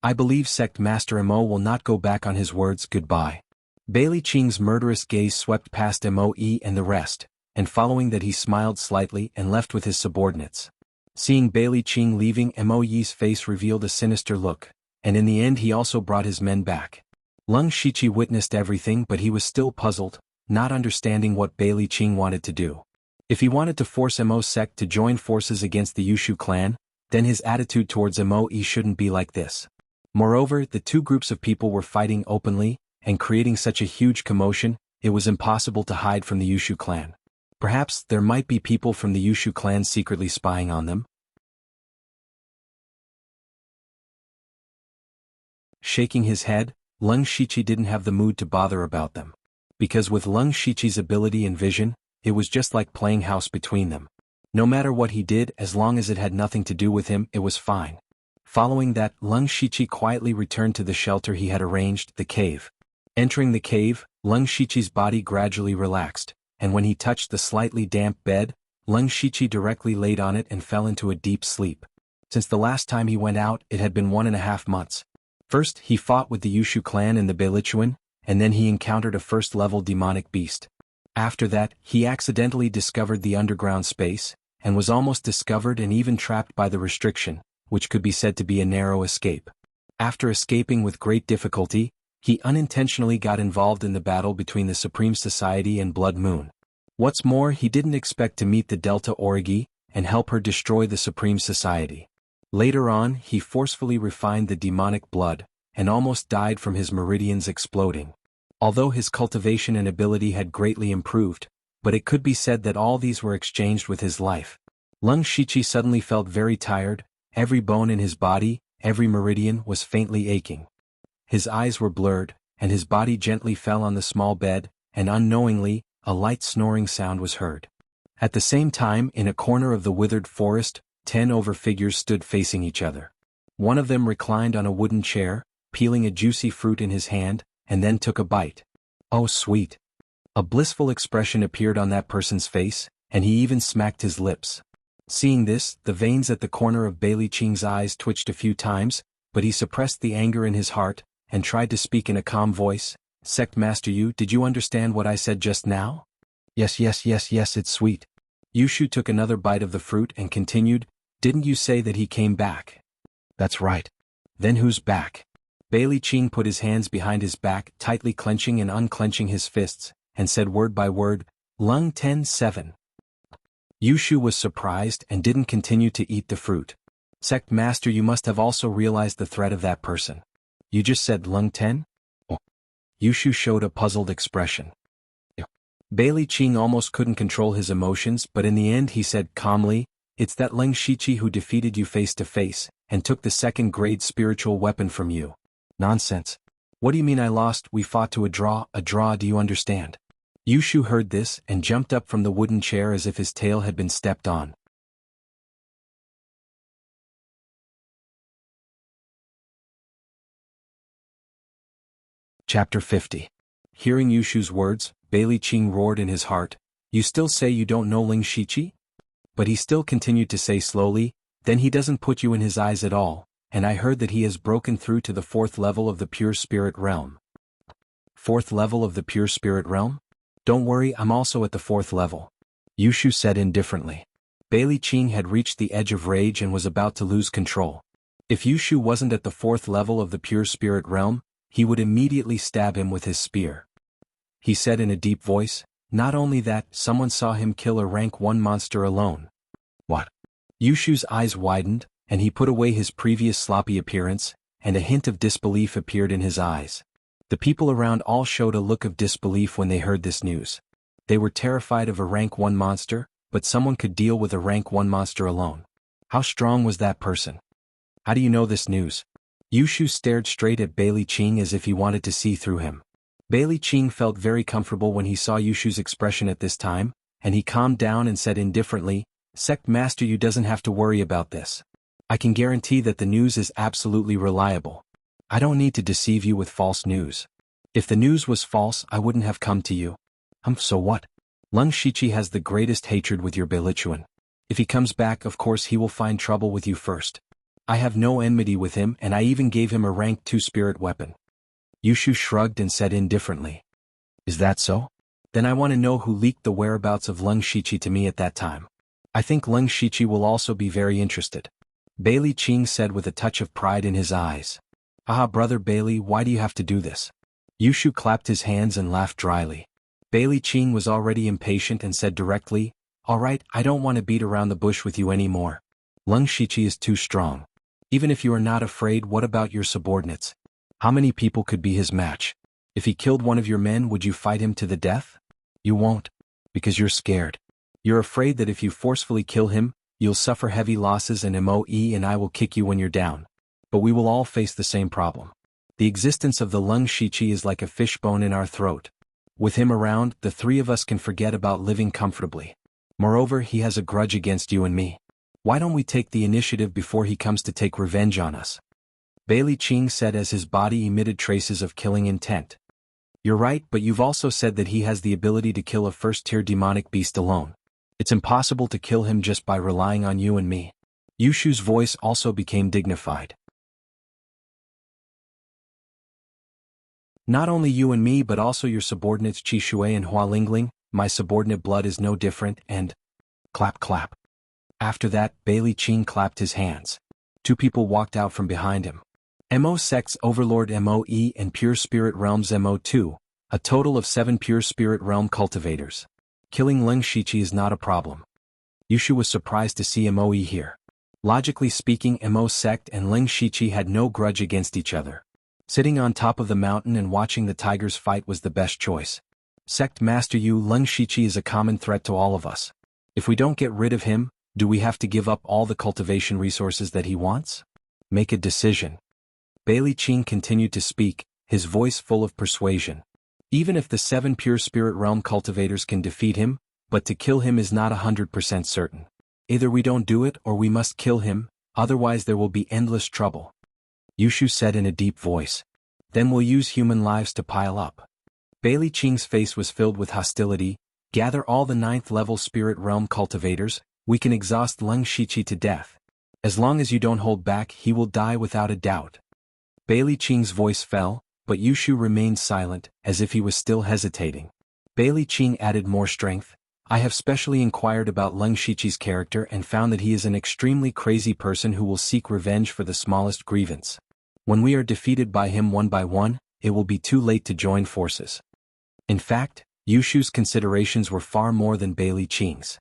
S1: "I believe Sect Master Mo will not go back on his words. Goodbye." Bai Liqing's murderous gaze swept past Moe and the rest, and following that he smiled slightly and left with his subordinates. Seeing Bai Liqing leaving, Mo Yi's face revealed a sinister look, and in the end he also brought his men back. Leng Shiqi witnessed everything, but he was still puzzled, not understanding what Bai Liqing wanted to do. If he wanted to force Mo sect to join forces against the Yushu clan, then his attitude towards Moe shouldn't be like this. Moreover, the 2 groups of people were fighting openly, and creating such a huge commotion, it was impossible to hide from the Yushu clan. Perhaps there might be people from the Yushu clan secretly spying on them. Shaking his head, Leng Shiqi didn't have the mood to bother about them. Because with Leng Shiqi's ability and vision, it was just like playing house between them. No matter what he did, as long as it had nothing to do with him, it was fine. Following that, Leng Shiqi quietly returned to the shelter he had arranged, the cave. Entering the cave, Leng Shiqi's body gradually relaxed, and when he touched the slightly damp bed, Leng Shiqi directly laid on it and fell into a deep sleep. Since the last time he went out, it had been 1.5 months. First, he fought with the Yushu clan and the Bai Liquan, and then he encountered a first-level demonic beast. After that, he accidentally discovered the underground space, and was almost discovered and even trapped by the restriction, which could be said to be a narrow escape. After escaping with great difficulty, he unintentionally got involved in the battle between the Supreme Society and Blood Moon. What's more, he didn't expect to meet the Delta Origi, and help her destroy the Supreme Society. Later on, he forcefully refined the demonic blood, and almost died from his meridians exploding. Although his cultivation and ability had greatly improved, but it could be said that all these were exchanged with his life. Leng Shiqi suddenly felt very tired, every bone in his body, every meridian was faintly aching. His eyes were blurred, and his body gently fell on the small bed, and unknowingly, a light snoring sound was heard. At the same time, in a corner of the withered forest, 10 figures stood facing each other. One of them reclined on a wooden chair, peeling a juicy fruit in his hand, and then took a bite. Oh sweet! A blissful expression appeared on that person's face, and he even smacked his lips. Seeing this, the veins at the corner of Bai Liqing's eyes twitched a few times, but he suppressed the anger in his heart, and tried to speak in a calm voice. "Sect Master Yu, did you understand what I said just now?" Yes, it's sweet." Yushu took another bite of the fruit and continued, "Didn't you say that he came back?" "That's right. Then who's back? Bailey Qing put his hands behind his back, tightly clenching and unclenching his fists, and said word by word, Lung 10-7. Yushu was surprised and didn't continue to eat the fruit. Sect Master, you must have also realized the threat of that person. You just said Lung 10? Oh. Yushu showed a puzzled expression. Bailey Qing almost couldn't control his emotions, but in the end he said calmly, it's that Leng Shiqi who defeated you face to face, and took the second-grade spiritual weapon from you. Nonsense. What do you mean I lost? We fought to a draw, do you understand? Yushu heard this and jumped up from the wooden chair as if his tail had been stepped on. Chapter 50. Hearing Yushu's words, Bailey Qing roared in his heart, You still say you don't know Ling Shiqi? But he still continued to say slowly, Then he doesn't put you in his eyes at all, and I heard that he has broken through to the 4th level of the pure spirit realm. 4th level of the pure spirit realm? Don't worry, I'm also at the 4th level. Yushu said indifferently. Bailey Qing had reached the edge of rage and was about to lose control. If Yushu wasn't at the 4th level of the pure spirit realm, he would immediately stab him with his spear. He said in a deep voice, Not only that, someone saw him kill a rank 1 monster alone. What? Yushu's eyes widened, and he put away his previous sloppy appearance, and a hint of disbelief appeared in his eyes. The people around all showed a look of disbelief when they heard this news. They were terrified of a rank 1 monster, but someone could deal with a rank 1 monster alone. How strong was that person? How do you know this news? Yushu stared straight at Bailey Qing as if he wanted to see through him. Bailey Qing felt very comfortable when he saw Yushu's expression at this time, and he calmed down and said indifferently, Sect Master, you doesn't have to worry about this. I can guarantee that the news is absolutely reliable. I don't need to deceive you with false news. If the news was false, I wouldn't have come to you. So what? Lung Shiqi has the greatest hatred with your Beilichuan. If he comes back, of course he will find trouble with you first. I have no enmity with him, and I even gave him a rank 2 spirit weapon. Yushu shrugged and said indifferently. Is that so? Then I want to know who leaked the whereabouts of Lung Shiqi to me at that time. I think Lung Shiqi will also be very interested. Bailey Qing said with a touch of pride in his eyes. Ah, brother Bailey, why do you have to do this? Yushu clapped his hands and laughed dryly. Bailey Qing was already impatient and said directly, All right, I don't want to beat around the bush with you anymore. Lung Shiqi is too strong. Even if you are not afraid, what about your subordinates? How many people could be his match? If he killed one of your men, would you fight him to the death? You won't. Because you're scared. You're afraid that if you forcefully kill him, you'll suffer heavy losses and MOE and I will kick you when you're down. But we will all face the same problem. The existence of the Lung Shiqi is like a fishbone in our throat. With him around, the 3 of us can forget about living comfortably. Moreover, he has a grudge against you and me. Why don't we take the initiative before he comes to take revenge on us? Bailey Qing said as his body emitted traces of killing intent. You're right, but you've also said that he has the ability to kill a first-tier demonic beast alone. It's impossible to kill him just by relying on you and me. Yushu's voice also became dignified. Not only you and me but also your subordinates Qi Shui and Hua Lingling, my subordinate blood is no different, and... Clap clap. After that, Bailey Qing clapped his hands. 2 people walked out from behind him. MO Sects Overlord MOE and Pure Spirit Realms MO2, a total of 7 Pure Spirit Realm cultivators. Killing Lung Shiqi is not a problem. Yushu was surprised to see MOE here. Logically speaking, MO Sect and Lung Shiqi had no grudge against each other. Sitting on top of the mountain and watching the tigers fight was the best choice. Sect Master Yu, Lung Shiqi is a common threat to all of us. If we don't get rid of him, do we have to give up all the cultivation resources that he wants? Make a decision. Bailey Qing continued to speak, his voice full of persuasion. Even if the 7 Pure Spirit Realm cultivators can defeat him, but to kill him is not 100% certain. Either we don't do it or we must kill him, otherwise there will be endless trouble. Yushu said in a deep voice. Then we'll use human lives to pile up. Bailey Qing's face was filled with hostility. Gather all the 9th level Spirit Realm cultivators, we can exhaust Lung Shiqi to death. As long as you don't hold back, he will die without a doubt. Bailey Qing's voice fell, but Yushu remained silent, as if he was still hesitating. Bailey Qing added more strength. I have specially inquired about Lung Shiqi's character and found that he is an extremely crazy person who will seek revenge for the smallest grievance. When we are defeated by him one by one, it will be too late to join forces. In fact, Yushu's considerations were far more than Bailey Qing's.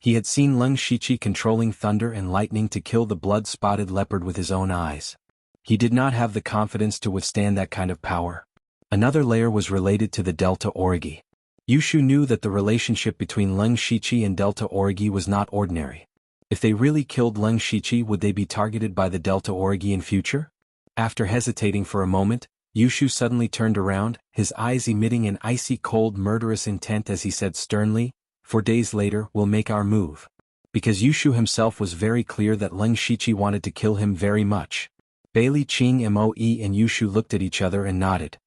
S1: He had seen Leng Shiqi controlling thunder and lightning to kill the blood-spotted leopard with his own eyes. He did not have the confidence to withstand that kind of power. Another layer was related to the Delta Origi. Yushu knew that the relationship between Leng Shiqi and Delta Origi was not ordinary. If they really killed Leng Shiqi, would they be targeted by the Delta Origi in future? After hesitating for a moment, Yushu suddenly turned around, his eyes emitting an icy cold murderous intent as he said sternly, 4 days later we'll make our move. Because Yushu himself was very clear that Leng Shiqi wanted to kill him very much. Bailey Qing, Moe and Yushu looked at each other and nodded.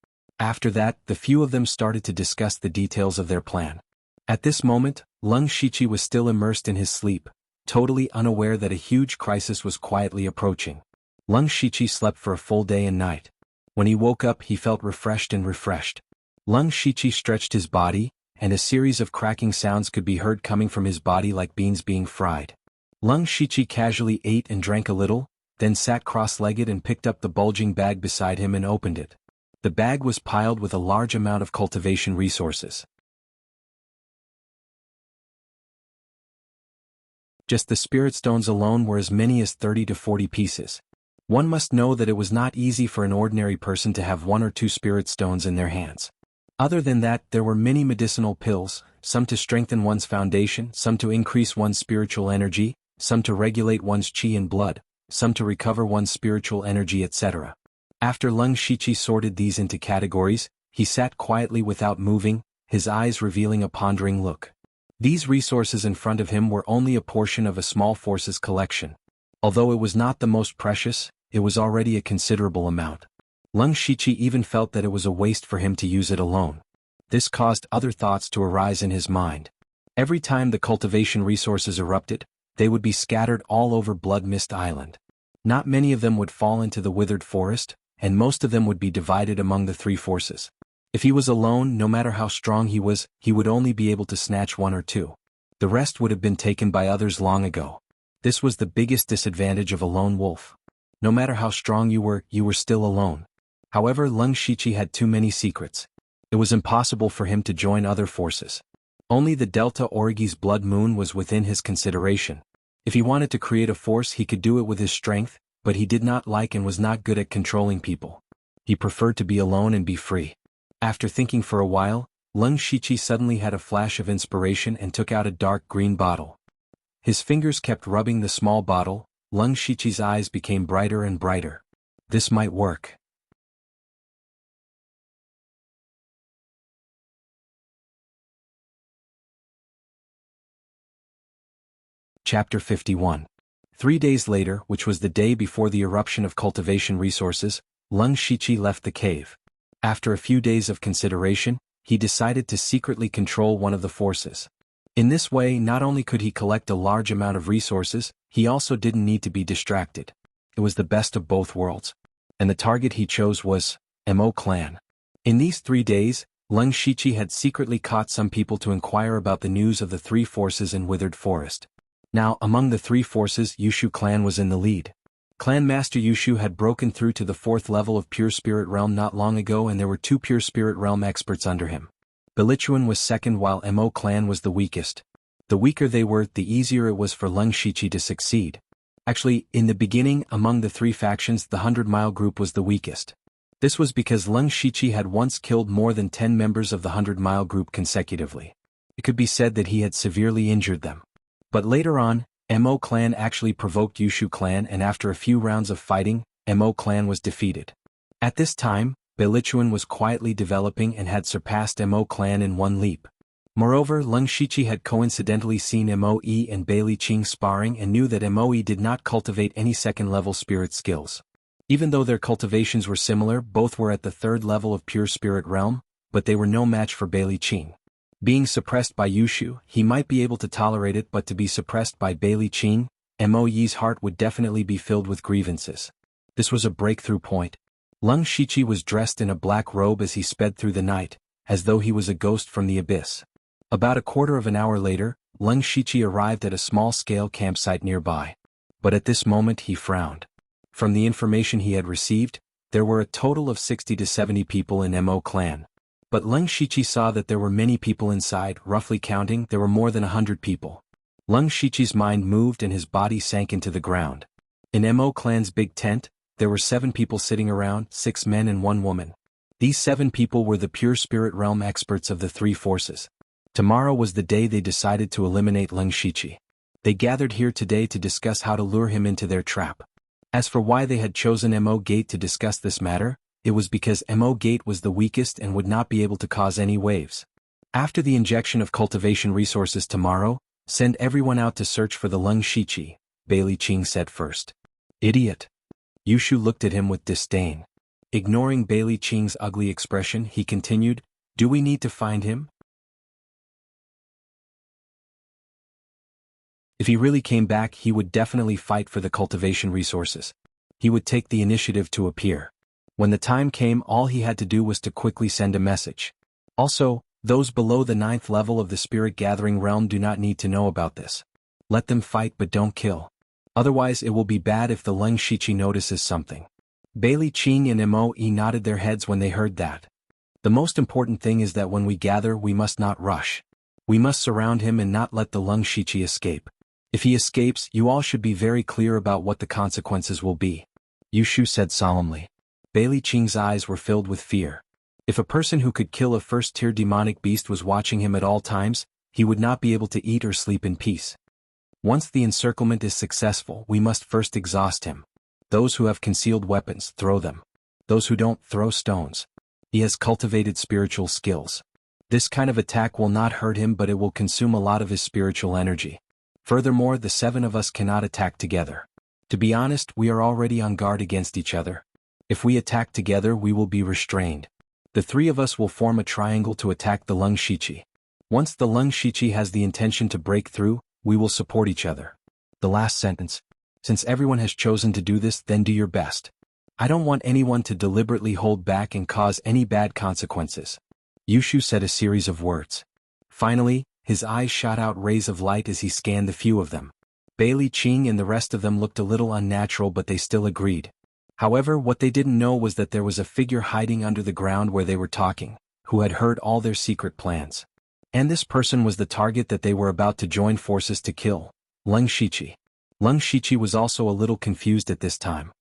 S1: After that, the few of them started to discuss the details of their plan. At this moment, Leng Shiqi was still immersed in his sleep, totally unaware that a huge crisis was quietly approaching. Leng Shiqi slept for a full day and night. When he woke up, he felt refreshed and refreshed. Leng Shiqi stretched his body, and a series of cracking sounds could be heard coming from his body like beans being fried. Leng Shiqi casually ate and drank a little, then sat cross-legged and picked up the bulging bag beside him and opened it. The bag was piled with a large amount of cultivation resources. Just the spirit stones alone were as many as 30 to 40 pieces. One must know that it was not easy for an ordinary person to have 1 or 2 spirit stones in their hands. Other than that, there were many medicinal pills, some to strengthen one's foundation, some to increase one's spiritual energy, some to regulate one's qi and blood, some to recover one's spiritual energy, etc. After Leng Shiqi sorted these into categories, he sat quietly without moving, his eyes revealing a pondering look. These resources in front of him were only a portion of a small forces collection. Although it was not the most precious, it was already a considerable amount. Leng Shiqi even felt that it was a waste for him to use it alone. This caused other thoughts to arise in his mind. Every time the cultivation resources erupted, they would be scattered all over Blood Mist Island. Not many of them would fall into the withered forest, and most of them would be divided among the 3 forces. If he was alone, no matter how strong he was, he would only be able to snatch 1 or 2. The rest would have been taken by others long ago. This was the biggest disadvantage of a lone wolf. No matter how strong you were still alone. However, Leng Shiqi had too many secrets. It was impossible for him to join other forces. Only the Delta Origi's Blood Moon was within his consideration. If he wanted to create a force, he could do it with his strength, but he did not like and was not good at controlling people. He preferred to be alone and be free. After thinking for a while, Leng Shiqi suddenly had a flash of inspiration and took out a dark green bottle. His fingers kept rubbing the small bottle. Leng Shiqi's eyes became brighter and brighter. This might work. Chapter 51. 3 days later, which was the day before the eruption of cultivation resources, Leng Shiqi left the cave. After a few days of consideration, he decided to secretly control one of the forces. In this way, not only could he collect a large amount of resources, he also didn't need to be distracted. It was the best of both worlds. And the target he chose was Mo clan. In these 3 days, Leng Shiqi had secretly caught some people to inquire about the news of the 3 forces in Withered Forest. Now, among the 3 forces, Yushu clan was in the lead. Clan Master Yushu had broken through to the 4th level of Pure Spirit Realm not long ago, and there were 2 Pure Spirit Realm experts under him. Belichuan was second while Mo clan was the weakest. The weaker they were, the easier it was for Leng Shiqi to succeed. Actually, in the beginning, among the 3 factions, the 100-mile group was the weakest. This was because Leng Shiqi had once killed more than 10 members of the 100-mile group consecutively. It could be said that he had severely injured them. But later on, Mo clan actually provoked Yushu clan, and after a few rounds of fighting, Mo clan was defeated. At this time, Belichuan was quietly developing and had surpassed Mo clan in one leap. Moreover, Leng Shiqi had coincidentally seen Moe and Bailey Qing sparring and knew that Moe did not cultivate any second-level spirit skills. Even though their cultivations were similar, both were at the 3rd level of Pure Spirit Realm, but they were no match for Bailey Qing. Being suppressed by Yushu, he might be able to tolerate it, but to be suppressed by Bailey Qing, Moe's heart would definitely be filled with grievances. This was a breakthrough point. Leng Shiqi was dressed in a black robe as he sped through the night, as though he was a ghost from the abyss. About a quarter of an hour later, Leng Shiqi arrived at a small-scale campsite nearby. But at this moment he frowned. From the information he had received, There were a total of 60 to 70 people in Mo clan. But Leng Shiqi saw that there were many people inside, roughly counting, there were more than 100 people. Leng Shiqi's mind moved and his body sank into the ground. In Mo clan's big tent, there were 7 people sitting around, 6 men and 1 woman. These 7 people were the pure spirit realm experts of the 3 forces. Tomorrow was the day they decided to eliminate Leng Shiqi. They gathered here today to discuss how to lure him into their trap. As for why they had chosen Mo Gate to discuss this matter, it was because Mo Gate was the weakest and would not be able to cause any waves. After the injection of cultivation resources tomorrow, send everyone out to search for the Leng Shiqi, Bailey Qing said first. Idiot. Yushu looked at him with disdain. Ignoring Bailey Qing's ugly expression, he continued, do we need to find him? If he really came back, he would definitely fight for the cultivation resources. He would take the initiative to appear. When the time came, all he had to do was to quickly send a message. Also, those below the 9th level of the spirit gathering realm do not need to know about this. Let them fight but don't kill. Otherwise it will be bad if the Leng Shiqi notices something. Bailey Qing and Moe nodded their heads when they heard that. The most important thing is that when we gather we must not rush. We must surround him and not let the Leng Shiqi escape. If he escapes, you all should be very clear about what the consequences will be. Yushu said solemnly. Bailey Qing's eyes were filled with fear. If a person who could kill a first-tier demonic beast was watching him at all times, he would not be able to eat or sleep in peace. Once the encirclement is successful, we must first exhaust him. Those who have concealed weapons, throw them. Those who don't, throw stones. He has cultivated spiritual skills. This kind of attack will not hurt him, but it will consume a lot of his spiritual energy. Furthermore, the 7 of us cannot attack together. To be honest, we are already on guard against each other. If we attack together, we will be restrained. The 3 of us will form a triangle to attack the Leng Shiqi. Once the Leng Shiqi has the intention to break through, we will support each other. The last sentence. Since everyone has chosen to do this, then do your best. I don't want anyone to deliberately hold back and cause any bad consequences. Yushu said a series of words. Finally, his eyes shot out rays of light as he scanned the few of them. Bailey Qing and the rest of them looked a little unnatural, but they still agreed. However, what they didn't know was that there was a figure hiding under the ground where they were talking, who had heard all their secret plans. And this person was the target that they were about to join forces to kill, Leng Shiqi. Leng Shiqi was also a little confused at this time.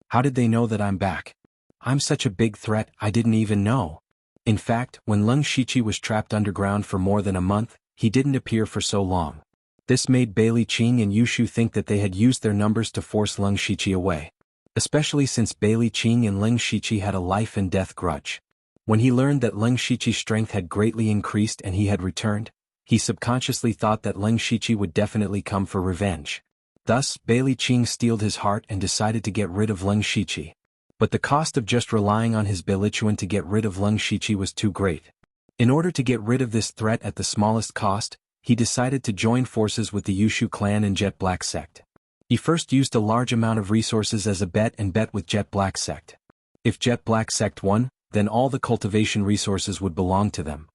S1: How did they know that I'm back? I'm such a big threat, I didn't even know. In fact, when Leng Shiqi was trapped underground for more than a month, he didn't appear for so long. This made Bailey Qing and Yushu think that they had used their numbers to force Leng Shiqi away. Especially since Bailey Qing and Leng Shiqi had a life and death grudge. When he learned that Leng Shiqi's strength had greatly increased and he had returned, he subconsciously thought that Leng Shiqi would definitely come for revenge. Thus, Bailey Qing steeled his heart and decided to get rid of Leng Shiqi. But the cost of just relying on his Belichuan to get rid of Leng Shiqi was too great. In order to get rid of this threat at the smallest cost, he decided to join forces with the Yushu clan and Jet Black sect. He first used a large amount of resources as a bet with Jet Black sect. If Jet Black sect won, then all the cultivation resources would belong to them.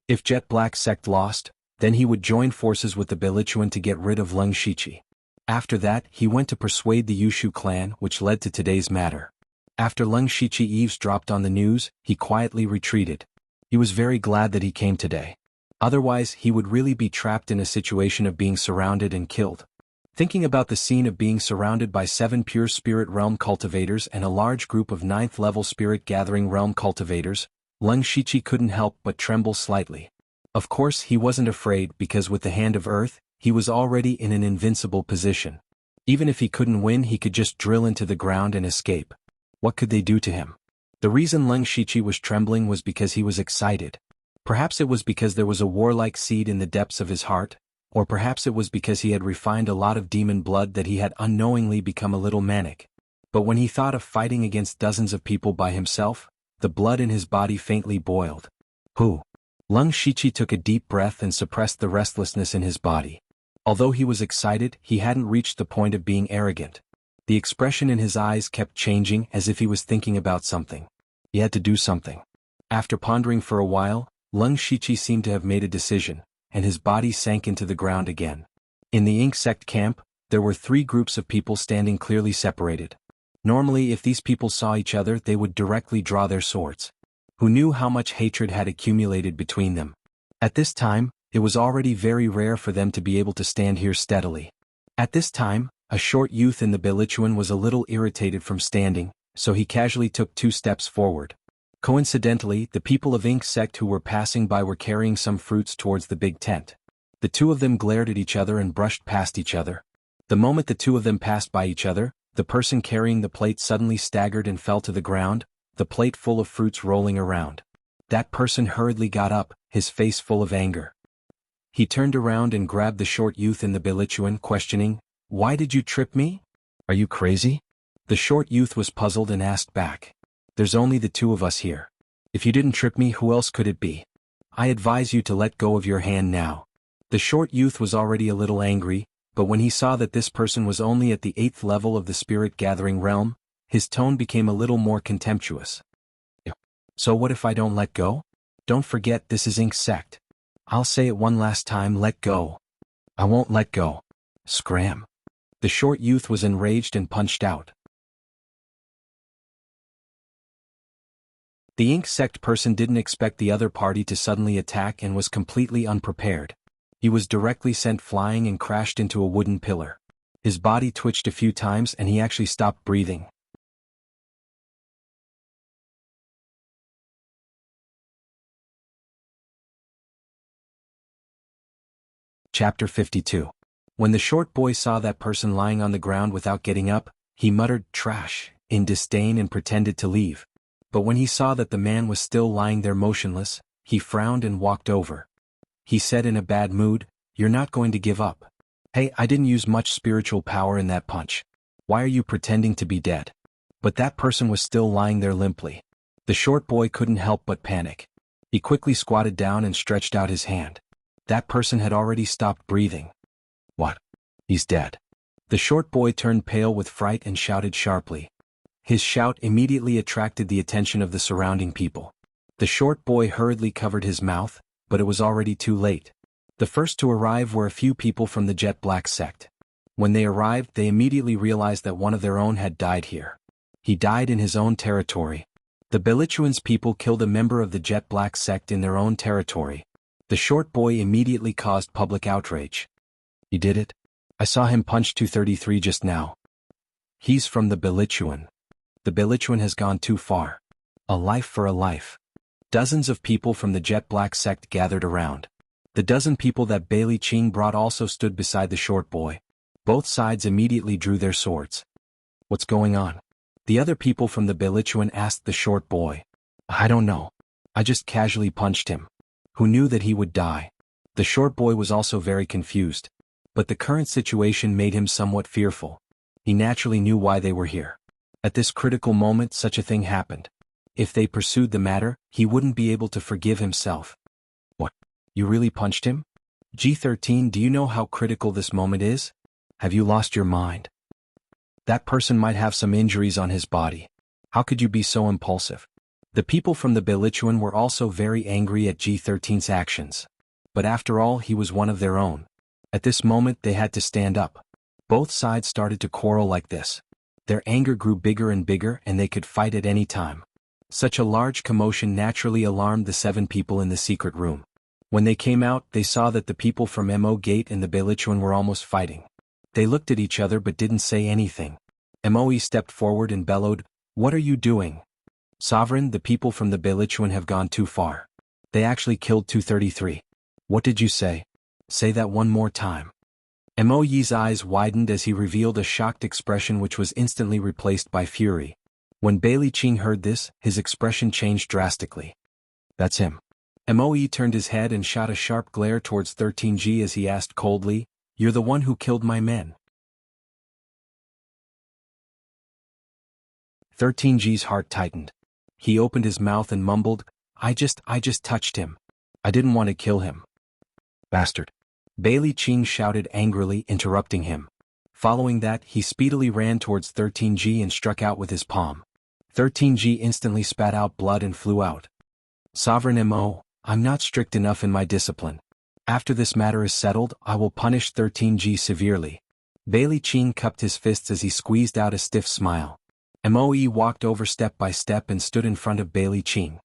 S1: If Jet Black sect lost, then he would join forces with the Belichuan to get rid of Leng Shiqi. After that, he went to persuade the Yushu clan, which led to today's matter. After Leng Shiqi eavesdropped on the news, he quietly retreated. He was very glad that he came today. Otherwise, he would really be trapped in a situation of being surrounded and killed. Thinking about the scene of being surrounded by 7 pure spirit realm cultivators and a large group of 9th level spirit gathering realm cultivators, Leng Shiqi couldn't help but tremble slightly. Of course, he wasn't afraid because with the Hand of Earth, he was already in an invincible position. Even if he couldn't win, he could just drill into the ground and escape. What could they do to him? The reason Leng Shiqi was trembling was because he was excited. Perhaps it was because there was a warlike seed in the depths of his heart, or perhaps it was because he had refined a lot of demon blood that he had unknowingly become a little manic. But when he thought of fighting against dozens of people by himself, the blood in his body faintly boiled. Who? Leng Shiqi took a deep breath and suppressed the restlessness in his body. Although he was excited, he hadn't reached the point of being arrogant. The expression in his eyes kept changing as if he was thinking about something. He had to do something. After pondering for a while, Leng Shiqi seemed to have made a decision, and his body sank into the ground again. In the Ink Sect camp, There were 3 groups of people standing clearly separated. Normally if these people saw each other they would directly draw their swords. Who knew how much hatred had accumulated between them? At this time, it was already very rare for them to be able to stand here steadily. At this time, a short youth in the Belichuan was a little irritated from standing, so he casually took 2 steps forward. Coincidentally, the people of Ink sect who were passing by were carrying some fruits towards the big tent. The 2 of them glared at each other and brushed past each other. The moment the 2 of them passed by each other, the person carrying the plate suddenly staggered and fell to the ground, the plate full of fruits rolling around. That person hurriedly got up, his face full of anger. He turned around and grabbed the short youth in the Belichuan, questioning, "Why did you trip me? Are you crazy?" The short youth was puzzled and asked back, "There's only the 2 of us here. If you didn't trip me, who else could it be? I advise you to let go of your hand now." The short youth was already a little angry, but when he saw that this person was only at the 8th level of the spirit-gathering realm, his tone became a little more contemptuous. "So what if I don't let go? Don't forget this is Ink sect. I'll say it one last time, let go." "I won't let go." Scram. The short youth was enraged and punched out. The Ink sect person didn't expect the other party to suddenly attack and was completely unprepared. He was directly sent flying and crashed into a wooden pillar. His body twitched a few times and he actually stopped breathing. Chapter 52. When the short boy saw that person lying on the ground without getting up, he muttered "trash" in disdain and pretended to leave. But when he saw that the man was still lying there motionless, he frowned and walked over. He said in a bad mood, "You're not going to give up. Hey, I didn't use much spiritual power in that punch. Why are you pretending to be dead?" But that person was still lying there limply. The short boy couldn't help but panic. He quickly squatted down and stretched out his hand. That person had already stopped breathing. "What? He's dead." The short boy turned pale with fright and shouted sharply. His shout immediately attracted the attention of the surrounding people. The short boy hurriedly covered his mouth, but it was already too late. The first to arrive were a few people from the Jet Black sect. When they arrived, they immediately realized that one of their own had died here. He died in his own territory. The Belichuan's people killed a member of the Jet Black sect in their own territory. The short boy immediately caused public outrage. "He did it? I saw him punch 233 just now. He's from the Belichuan. The Belichuan has gone too far. A life for a life." Dozens of people from the Jet Black sect gathered around. The dozen people that Bailey Ching brought also stood beside the short boy. Both sides immediately drew their swords. "What's going on?" The other people from the Belichuan asked the short boy. "I don't know. I just casually punched him. Who knew that he would die?" The short boy was also very confused. But the current situation made him somewhat fearful. He naturally knew why they were here. At this critical moment such a thing happened. If they pursued the matter, he wouldn't be able to forgive himself. "What? You really punched him? G13, do you know how critical this moment is? Have you lost your mind? That person might have some injuries on his body. How could you be so impulsive?" The people from the Belichuan were also very angry at G13's actions. But after all, he was one of their own. At this moment they had to stand up. Both sides started to quarrel like this. Their anger grew bigger and bigger and they could fight at any time. Such a large commotion naturally alarmed the 7 people in the secret room. When they came out, they saw that the people from Mo Gate and the Belichuan were almost fighting. They looked at each other but didn't say anything. Moe stepped forward and bellowed, "What are you doing? Sovereign, the people from the Belichuan have gone too far. They actually killed 233. What did you say? Say that one more time." Moe's eyes widened as he revealed a shocked expression which was instantly replaced by fury. When Bailey Ching heard this, his expression changed drastically. "That's him." Moe turned his head and shot a sharp glare towards 13G as he asked coldly, "You're the one who killed my men?" 13G's heart tightened. He opened his mouth and mumbled, I just touched him. I didn't want to kill him." "Bastard." Bailey Ching shouted angrily, interrupting him. Following that, he speedily ran towards 13G and struck out with his palm. 13G instantly spat out blood and flew out. "Sovereign Mo, I'm not strict enough in my discipline. After this matter is settled, I will punish 13G severely. Bailey Qing cupped his fists as he squeezed out a stiff smile. Moe walked over step by step and stood in front of Bailey Qing.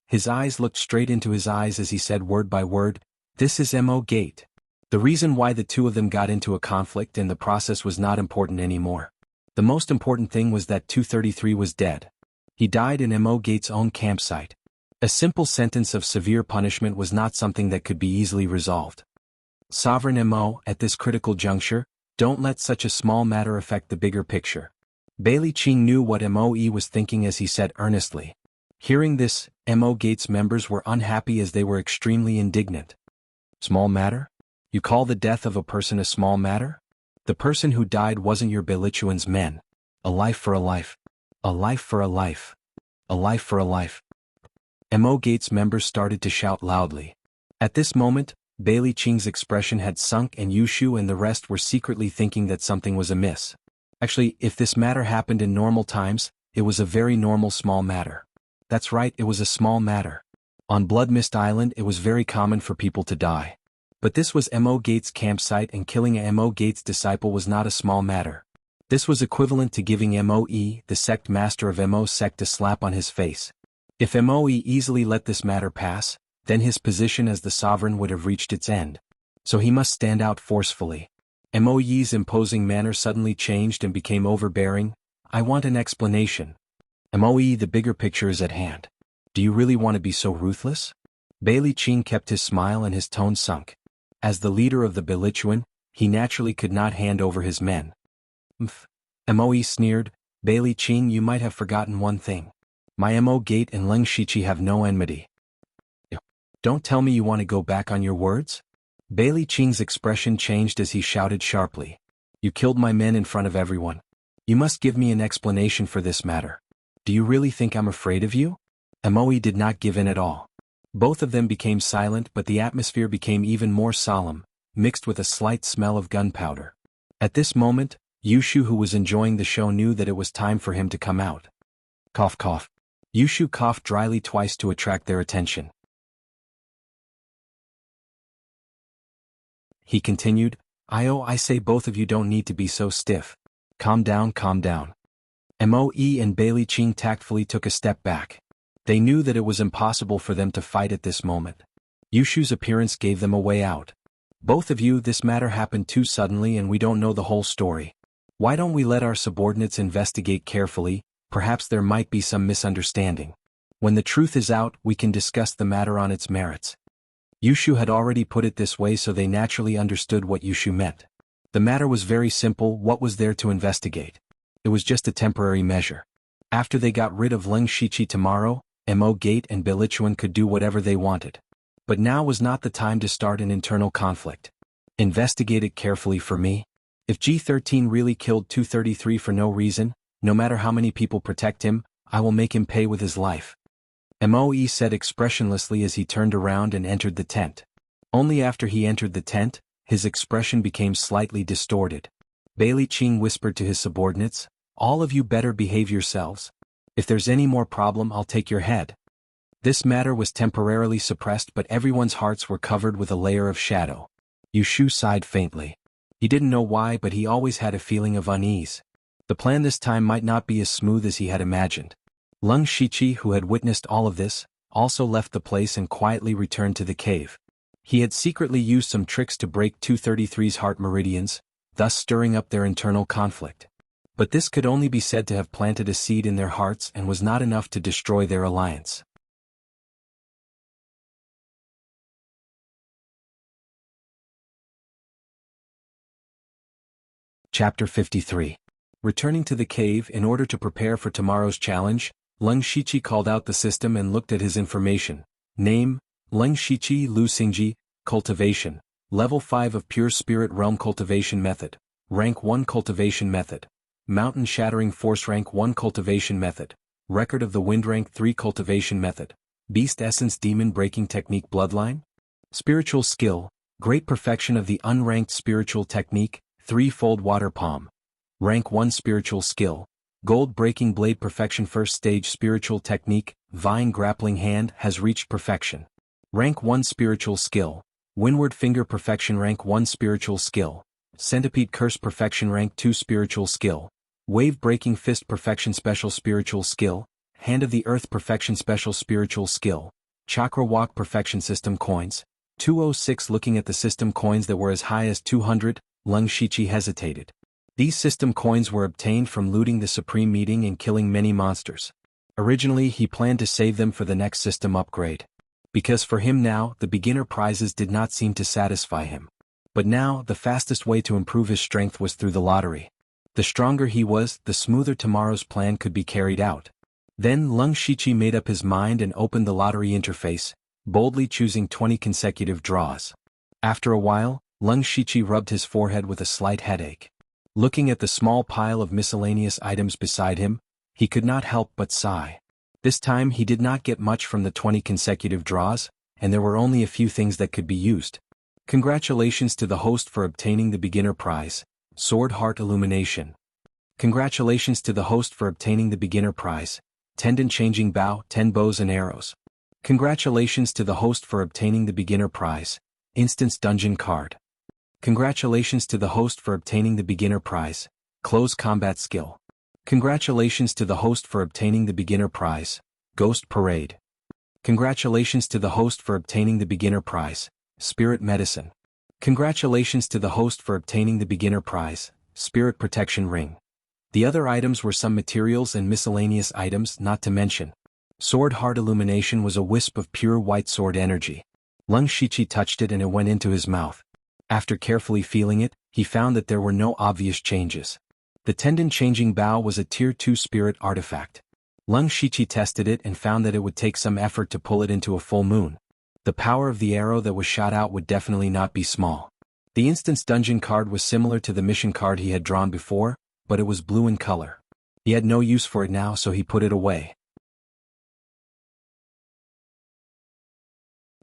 S1: His eyes looked straight into his eyes as he said word by word, "This is Mo Gate." The reason why the two of them got into a conflict in the process was not important anymore. The most important thing was that 233 was dead. He died in Mo Gate's own campsite. A simple sentence of severe punishment was not something that could be easily resolved. Sovereign Mo, at this critical juncture, don't let such a small matter affect the bigger picture. Bailey Qing knew what Moe was thinking as he said earnestly. Hearing this, Mo Gate's members were unhappy as they were extremely indignant. Small matter? You call the death of a person a small matter? The person who died wasn't your Belichuan's men. A life for a life. A life for a life. A life for a life. Mo Gate's members started to shout loudly. At this moment, Bailey Qing's expression had sunk and Yushu and the rest were secretly thinking that something was amiss. Actually, if this matter happened in normal times, it was a very normal small matter. That's right, it was a small matter. On Blood Mist Island it was very common for people to die. But this was Mo Gate's campsite and killing a Mo Gate's disciple was not a small matter. This was equivalent to giving Moe, the sect master of Mo's sect, a slap on his face. If Moe easily let this matter pass, then his position as the sovereign would have reached its end. So he must stand out forcefully. Moe's imposing manner suddenly changed and became overbearing. I want an explanation. Moe, the bigger picture is at hand. Do you really want to be so ruthless? Bailey Qing kept his smile and his tone sunk. As the leader of the Belichuan, he naturally could not hand over his men. Moe sneered, Bailey Qing, you might have forgotten one thing. My Mo Gate and Leng Shiqi have no enmity. Don't tell me you want to go back on your words? Bailey Qing's expression changed as he shouted sharply. You killed my men in front of everyone. You must give me an explanation for this matter. Do you really think I'm afraid of you? Moe did not give in at all. Both of them became silent, but the atmosphere became even more solemn, mixed with a slight smell of gunpowder. At this moment, Yushu, who was enjoying the show, knew that it was time for him to come out. Cough cough. Yushu coughed dryly twice to attract their attention. He continued, I say both of you don't need to be so stiff. Calm down, calm down. Moe and Bailey Qing tactfully took a step back. They knew that it was impossible for them to fight at this moment. Yushu's appearance gave them a way out. Both of you, this matter happened too suddenly and we don't know the whole story. Why don't we let our subordinates investigate carefully? Perhaps there might be some misunderstanding. When the truth is out, we can discuss the matter on its merits. Yushu had already put it this way, so they naturally understood what Yushu meant. The matter was very simple. What was there to investigate? It was just a temporary measure. After they got rid of Leng Shiqi tomorrow, Mo Gate and Belichuan could do whatever they wanted. But now was not the time to start an internal conflict. Investigate it carefully for me. If G13 really killed 233 for no reason, no matter how many people protect him, I will make him pay with his life. Moe said expressionlessly as he turned around and entered the tent. Only after he entered the tent, his expression became slightly distorted. Bailey Qing whispered to his subordinates, all of you better behave yourselves. If there's any more problem, I'll take your head. This matter was temporarily suppressed, but everyone's hearts were covered with a layer of shadow. Yushu sighed faintly. He didn't know why, but he always had a feeling of unease. The plan this time might not be as smooth as he had imagined. Leng Shiqi, who had witnessed all of this, also left the place and quietly returned to the cave. He had secretly used some tricks to break 233's heart meridians, thus stirring up their internal conflict. But this could only be said to have planted a seed in their hearts and was not enough to destroy their alliance. Chapter 53. Returning to the cave in order to prepare for tomorrow's challenge, Leng Shiqi called out the system and looked at his information. Name, Leng Shiqi Lu Xingji, Cultivation, Level 5 of Pure Spirit Realm Cultivation Method, Rank 1 Cultivation Method, Mountain Shattering Force Rank 1 Cultivation Method, Record of the Wind Rank 3 Cultivation Method, Beast Essence Demon Breaking Technique Bloodline, Spiritual Skill, Great Perfection of the Unranked Spiritual Technique, Threefold Water Palm, Rank 1 Spiritual Skill, Gold Breaking Blade Perfection First Stage Spiritual Technique, Vine Grappling Hand has reached perfection. Rank 1 Spiritual Skill, Windward Finger Perfection Rank 1 Spiritual Skill, Centipede Curse Perfection Rank 2 Spiritual Skill. Wave Breaking Fist Perfection Special Spiritual Skill. Hand of the Earth Perfection Special Spiritual Skill. Chakra Walk Perfection System Coins. 206. Looking at the system coins that were as high as 200, Lung Shiqi hesitated. These system coins were obtained from looting the Supreme Meeting and killing many monsters. Originally he planned to save them for the next system upgrade. Because for him now, the beginner prizes did not seem to satisfy him. But now, the fastest way to improve his strength was through the lottery. The stronger he was, the smoother tomorrow's plan could be carried out. Then Lung Shiqi made up his mind and opened the lottery interface, boldly choosing 20 consecutive draws. After a while, Lung Shiqi rubbed his forehead with a slight headache. Looking at the small pile of miscellaneous items beside him, he could not help but sigh. This time he did not get much from the 20 consecutive draws, and there were only a few things that could be used. Congratulations to the host for obtaining the beginner prize, Sword Heart Illumination. Congratulations to the host for obtaining the beginner prize, Tendon Changing Bow, 10 Bows and Arrows. Congratulations to the host for obtaining the beginner prize, Instance Dungeon Card. Congratulations to the host for obtaining the beginner prize, Close Combat Skill. Congratulations to the host for obtaining the beginner prize, Ghost Parade. Congratulations to the host for obtaining the beginner prize, Spirit Medicine. Congratulations to the host for obtaining the beginner prize, Spirit Protection Ring. The other items were some materials and miscellaneous items not to mention. Sword Heart Illumination was a wisp of pure white sword energy. Lung Shiqi touched it and it went into his mouth. After carefully feeling it, he found that there were no obvious changes. The Tendon Changing Bow was a Tier 2 spirit artifact. Lung Shiqi tested it and found that it would take some effort to pull it into a full moon. The power of the arrow that was shot out would definitely not be small. The Instance Dungeon card was similar to the mission card he had drawn before, but it was blue in color. He had no use for it now, so he put it away.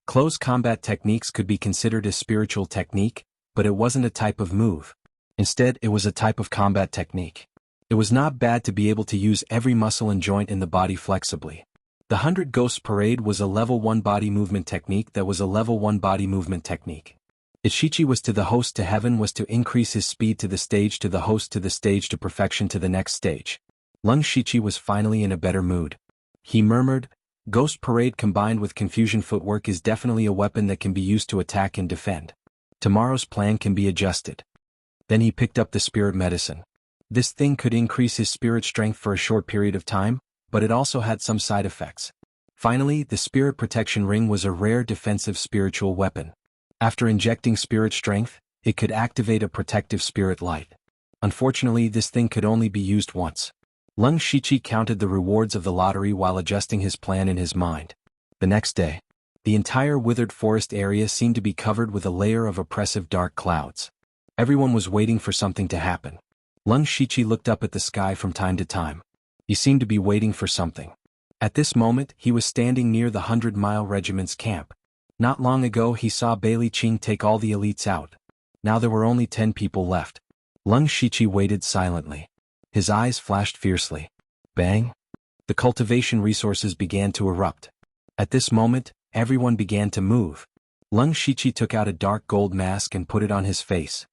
S1: Close combat techniques could be considered a spiritual technique, but it wasn't a type of move. Instead, it was a type of combat technique. It was not bad to be able to use every muscle and joint in the body flexibly. The 100 Ghosts Parade was a level 1 body movement technique that was a level 1 body movement technique. Shiqi was to the host to heaven was to increase his speed to the stage to the host to the stage to perfection to the next stage. Lung Shiqi was finally in a better mood. He murmured, Ghost Parade combined with Confusion Footwork is definitely a weapon that can be used to attack and defend. Tomorrow's plan can be adjusted. Then he picked up the Spirit Medicine. This thing could increase his spirit strength for a short period of time, but it also had some side effects. Finally, the Spirit Protection Ring was a rare defensive spiritual weapon. After injecting spirit strength, it could activate a protective spirit light. Unfortunately, this thing could only be used once. Lung Shiqi counted the rewards of the lottery while adjusting his plan in his mind. The next day, the entire withered forest area seemed to be covered with a layer of oppressive dark clouds. Everyone was waiting for something to happen. Lung Shiqi looked up at the sky from time to time. He seemed to be waiting for something. At this moment, he was standing near the 100-mile regiment's camp. Not long ago he saw Bailey Qing take all the elites out. Now there were only 10 people left. Lung Shiqi waited silently. His eyes flashed fiercely. Bang! The cultivation resources began to erupt. At this moment, everyone began to move. Lung Shiqi took out a dark gold mask and put it on his face.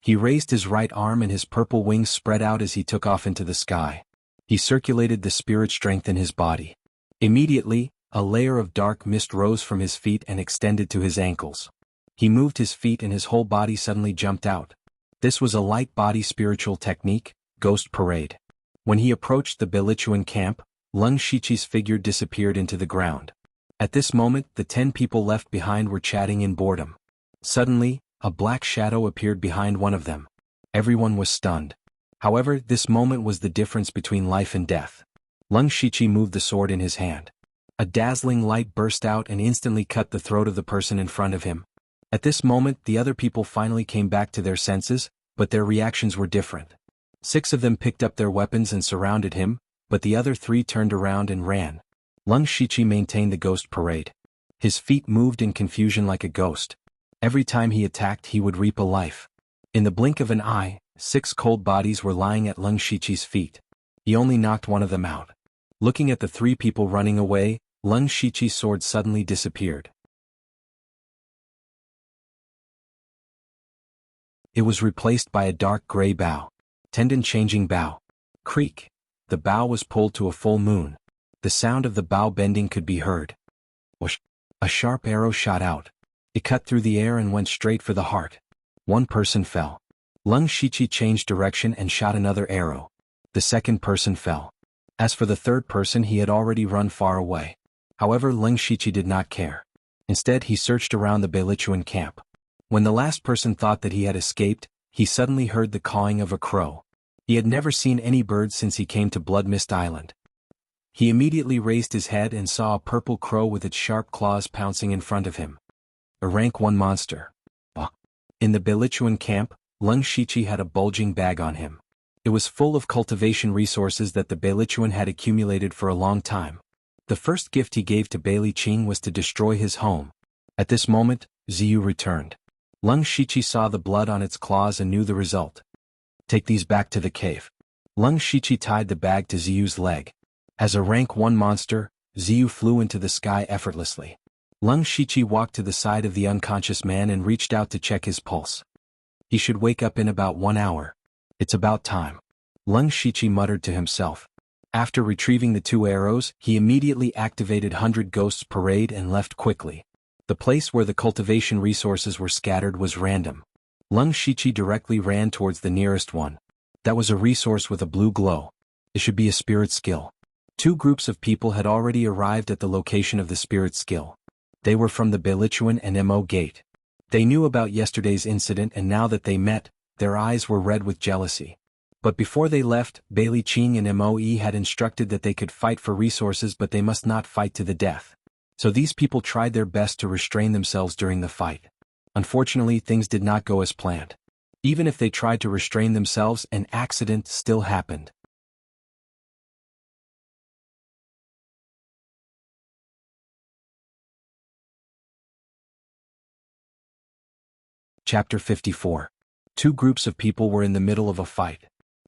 S1: He raised his right arm and his purple wings spread out as he took off into the sky. He circulated the spirit strength in his body. Immediately, a layer of dark mist rose from his feet and extended to his ankles. He moved his feet and his whole body suddenly jumped out. This was a light body spiritual technique, Ghost Parade. When he approached the Belichuan camp, Lung Shiqi's figure disappeared into the ground. At this moment, the 10 people left behind were chatting in boredom. Suddenly, a black shadow appeared behind one of them. Everyone was stunned. However, this moment was the difference between life and death. Lung Shiqi moved the sword in his hand. A dazzling light burst out and instantly cut the throat of the person in front of him. At this moment, the other people finally came back to their senses, but their reactions were different. 6 of them picked up their weapons and surrounded him, but the other 3 turned around and ran. Lung Shiqi maintained the Ghost Parade. His feet moved in confusion like a ghost. Every time he attacked, he would reap a life. In the blink of an eye, 6 cold bodies were lying at Lung Shiqi's feet. He only knocked one of them out. Looking at the 3 people running away, Lung Shiqi's sword suddenly disappeared. It was replaced by a dark gray bow. Tendon-changing bow. Creak. The bow was pulled to a full moon. The sound of the bow bending could be heard. Whoosh. A sharp arrow shot out. It cut through the air and went straight for the heart. One person fell. Leng Shiqi changed direction and shot another arrow. The second person fell. As for the third person, he had already run far away. However, Leng Shiqi did not care. Instead, he searched around the Beilichuan camp. When the last person thought that he had escaped, he suddenly heard the cawing of a crow. He had never seen any birds since he came to Blood Mist Island. He immediately raised his head and saw a purple crow with its sharp claws pouncing in front of him. A rank 1 monster. In the Beilichuan camp, Leng Shiqi had a bulging bag on him. It was full of cultivation resources that the Beilichuan had accumulated for a long time. The first gift he gave to Bailey Qing was to destroy his home. At this moment, Ziyu returned. Leng Shiqi saw the blood on its claws and knew the result. Take these back to the cave. Leng Shiqi tied the bag to Ziyu's leg. As a rank 1 monster, Ziyu flew into the sky effortlessly. Leng Shiqi walked to the side of the unconscious man and reached out to check his pulse. He should wake up in about 1 hour. It's about time. Leng Shiqi muttered to himself. After retrieving the 2 arrows, he immediately activated 100 Ghosts Parade and left quickly. The place where the cultivation resources were scattered was random. Leng Shiqi directly ran towards the nearest one. That was a resource with a blue glow. It should be a spirit skill. 2 groups of people had already arrived at the location of the spirit skill. They were from the Beilichuan and Mo Gate. They knew about yesterday's incident, and now that they met, their eyes were red with jealousy. But before they left, Bailey Qing and Moe had instructed that they could fight for resources, but they must not fight to the death. So these people tried their best to restrain themselves during the fight. Unfortunately, things did not go as planned. Even if they tried to restrain themselves, an accident still happened. Chapter 54. 2 groups of people were in the middle of a fight.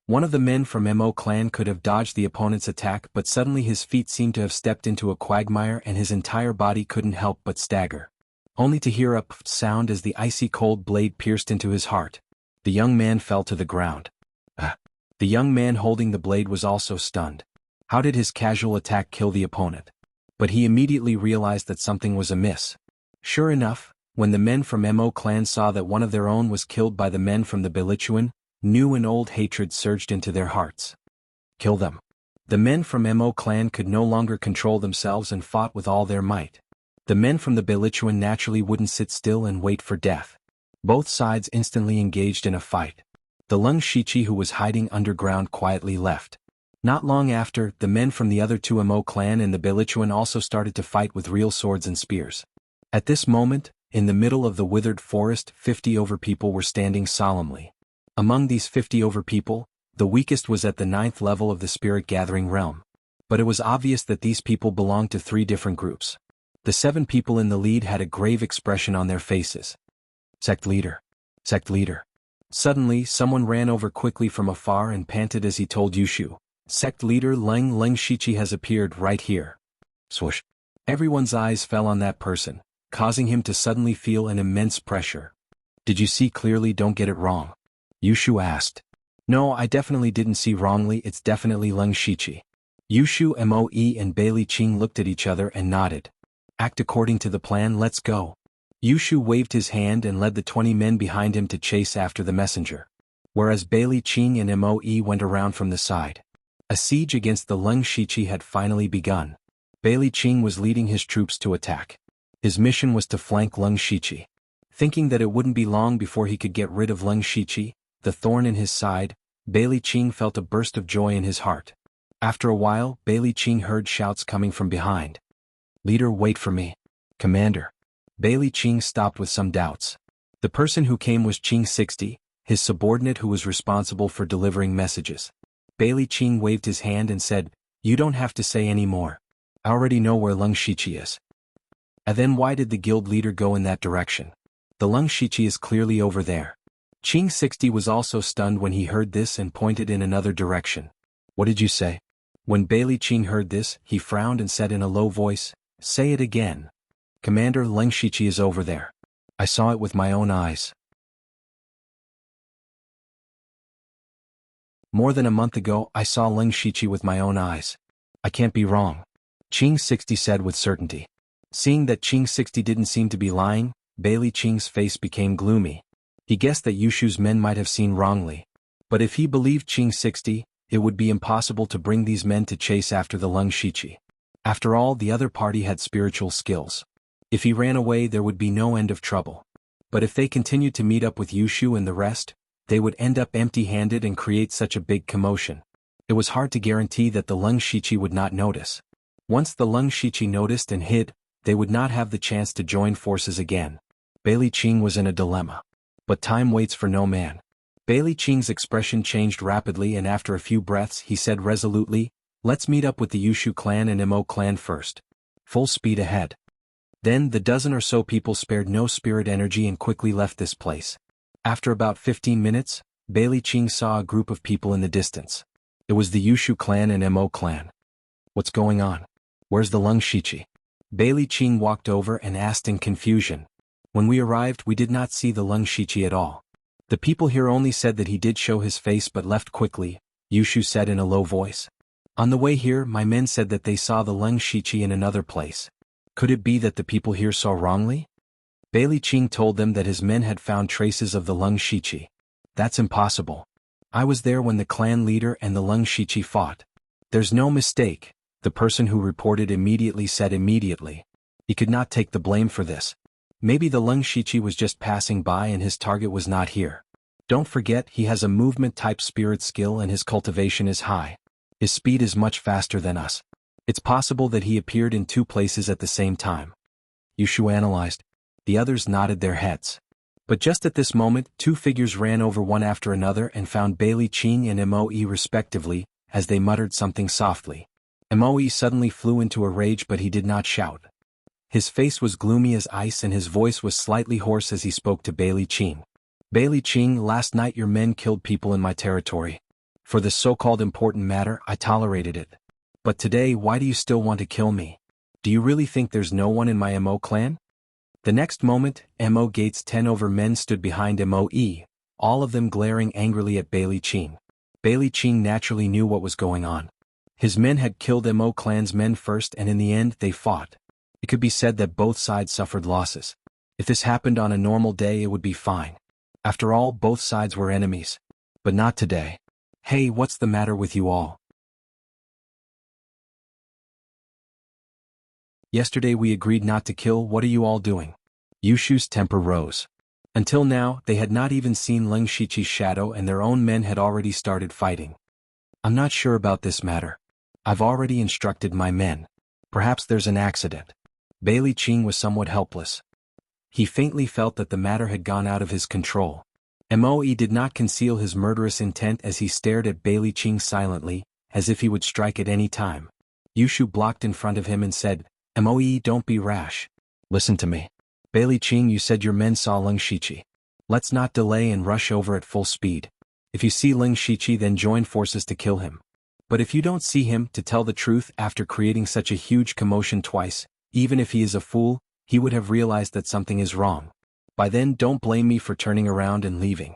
S1: One of the men from Mo clan could have dodged the opponent's attack, but suddenly his feet seemed to have stepped into a quagmire and his entire body couldn't help but stagger. Only to hear a pft sound as the icy cold blade pierced into his heart. The young man fell to the ground. The young man holding the blade was also stunned. How did his casual attack kill the opponent? But he immediately realized that something was amiss. Sure enough, when the men from Mo clan saw that one of their own was killed by the men from the Beilichuan, new and old hatred surged into their hearts. Kill them. The men from Mo clan could no longer control themselves and fought with all their might. The men from the Beilichuan naturally wouldn't sit still and wait for death. Both sides instantly engaged in a fight. The Leng Shiqi, who was hiding underground, quietly left. Not long after, the men from the other 2 Mo clan and the Beilichuan also started to fight with real swords and spears. At this moment, in the middle of the withered forest, 50 over people were standing solemnly. Among these 50 over people, the weakest was at the 9th level of the spirit gathering realm. But it was obvious that these people belonged to 3 different groups. The 7 people in the lead had a grave expression on their faces. Sect leader. Sect leader. Suddenly, someone ran over quickly from afar and panted as he told Yushu, Sect leader Leng Shiqi has appeared right here. Swoosh. Everyone's eyes fell on that person, causing him to suddenly feel an immense pressure. Did you see clearly? Don't get it wrong. Yushu asked. No, I definitely didn't see wrongly, it's definitely Leng Shiqi. Yushu, Moe and Bailey Qing looked at each other and nodded. Act according to the plan, let's go. Yushu waved his hand and led the 20 men behind him to chase after the messenger. Whereas Bailey Qing and Moe went around from the side. A siege against the Leng Shiqi had finally begun. Bailey Qing was leading his troops to attack. His mission was to flank Leng Shiqi. Thinking that it wouldn't be long before he could get rid of Leng Shiqi, the thorn in his side, Bailey Qing felt a burst of joy in his heart. After a while, Bailey Qing heard shouts coming from behind. Leader, wait for me. Commander. Bailey Qing stopped with some doubts. The person who came was Qing 60, his subordinate who was responsible for delivering messages. Bailey Qing waved his hand and said, You don't have to say any more. I already know where Leng Shiqi is. And then why did the guild leader go in that direction? The Leng Shiqi is clearly over there. Qing 60 was also stunned when he heard this and pointed in another direction. What did you say? When Bailey Qing heard this, he frowned and said in a low voice, Say it again. Commander, Leng Shiqi is over there. I saw it with my own eyes. More than a month ago I saw Ling Shiqi with my own eyes. I can't be wrong. Qing 60 said with certainty. Seeing that Qing 60 didn't seem to be lying, Bailey Qing's face became gloomy. He guessed that Yushu's men might have seen wrongly. But if he believed Qing 60, it would be impossible to bring these men to chase after the Ling Shiqi. After all, the other party had spiritual skills. If he ran away, there would be no end of trouble. But if they continued to meet up with Yushu and the rest, they would end up empty-handed and create such a big commotion. It was hard to guarantee that the Ling Shiqi would not notice. Once the Ling Shiqi noticed and hid, they would not have the chance to join forces again. Bailey Qing was in a dilemma. But time waits for no man. Bailey Qing's expression changed rapidly, and after a few breaths he said resolutely, "Let's meet up with the Yushu clan and Mo clan first. Full speed ahead." Then the dozen or so people spared no spirit energy and quickly left this place. After about 15 minutes, Bailey Qing saw a group of people in the distance. It was the Yushu clan and Mo clan. What's going on? Where's the Ling Shiqi? Bailey Qing walked over and asked in confusion. When we arrived, we did not see the Ling Shiqi at all. The people here only said that he did show his face but left quickly, Yushu said in a low voice. On the way here, my men said that they saw the Ling Shiqi in another place. Could it be that the people here saw wrongly? Bailey Qing told them that his men had found traces of the Ling Shiqi. That's impossible. I was there when the clan leader and the Ling Shiqi fought. There's no mistake, the person who reported immediately said immediately. He could not take the blame for this. Maybe the Ling Shiqi was just passing by and his target was not here. Don't forget, he has a movement-type spirit skill and his cultivation is high. His speed is much faster than us. It's possible that he appeared in two places at the same time. Yushu analyzed. The others nodded their heads. But just at this moment, two figures ran over one after another and found Bailey Qing and Moe respectively, as they muttered something softly. Moe suddenly flew into a rage, but he did not shout. His face was gloomy as ice and his voice was slightly hoarse as he spoke to Bailey Qing. Bailey Qing, last night your men killed people in my territory. For this so-called important matter, I tolerated it. But today, why do you still want to kill me? Do you really think there's no one in my Mo clan? The next moment, Mo Gates' 10 over men stood behind Moe, all of them glaring angrily at Bailey Qing. Bailey Qing naturally knew what was going on. His men had killed Mo clan's men first, and in the end they fought. It could be said that both sides suffered losses. If this happened on a normal day, it would be fine. After all, both sides were enemies. But not today. Hey, what's the matter with you all? Yesterday we agreed not to kill. What are you all doing? Yushu's temper rose. Until now, they had not even seen Ling Shiqi's shadow and their own men had already started fighting. I'm not sure about this matter. I've already instructed my men. Perhaps there's an accident. Bailey Qing was somewhat helpless. He faintly felt that the matter had gone out of his control. Moe did not conceal his murderous intent as he stared at Bailey Qing silently, as if he would strike at any time. Yushu blocked in front of him and said, Moe, don't be rash. Listen to me. Bailey Qing, you said your men saw Ling Shiqi. Let's not delay and rush over at full speed. If you see Ling Shiqi, then join forces to kill him. But if you don't see him, to tell the truth, after creating such a huge commotion twice, even if he is a fool, he would have realized that something is wrong. By then, don't blame me for turning around and leaving.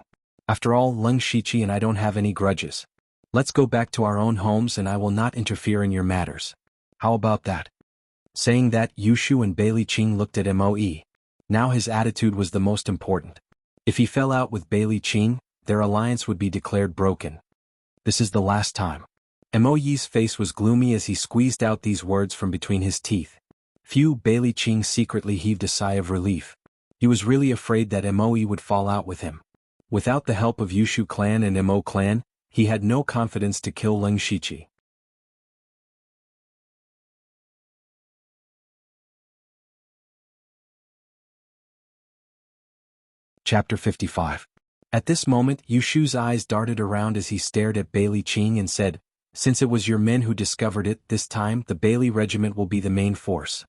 S1: After all, Ling Shiqi and I don't have any grudges. Let's go back to our own homes and I will not interfere in your matters. How about that? Saying that, Yushu and Bailey Qing looked at Moe. Now his attitude was the most important. If he fell out with Bailey Qing, their alliance would be declared broken. This is the last time. Moe's face was gloomy as he squeezed out these words from between his teeth. Bailey Qing secretly heaved a sigh of relief. He was really afraid that Moe would fall out with him. Without the help of Yushu clan and Mo clan, he had no confidence to kill Ling Shiqi. Chapter 55. At this moment, Yushu's eyes darted around as he stared at Bailey Qing and said, Since it was your men who discovered it, this time the Bailey regiment will be the main force.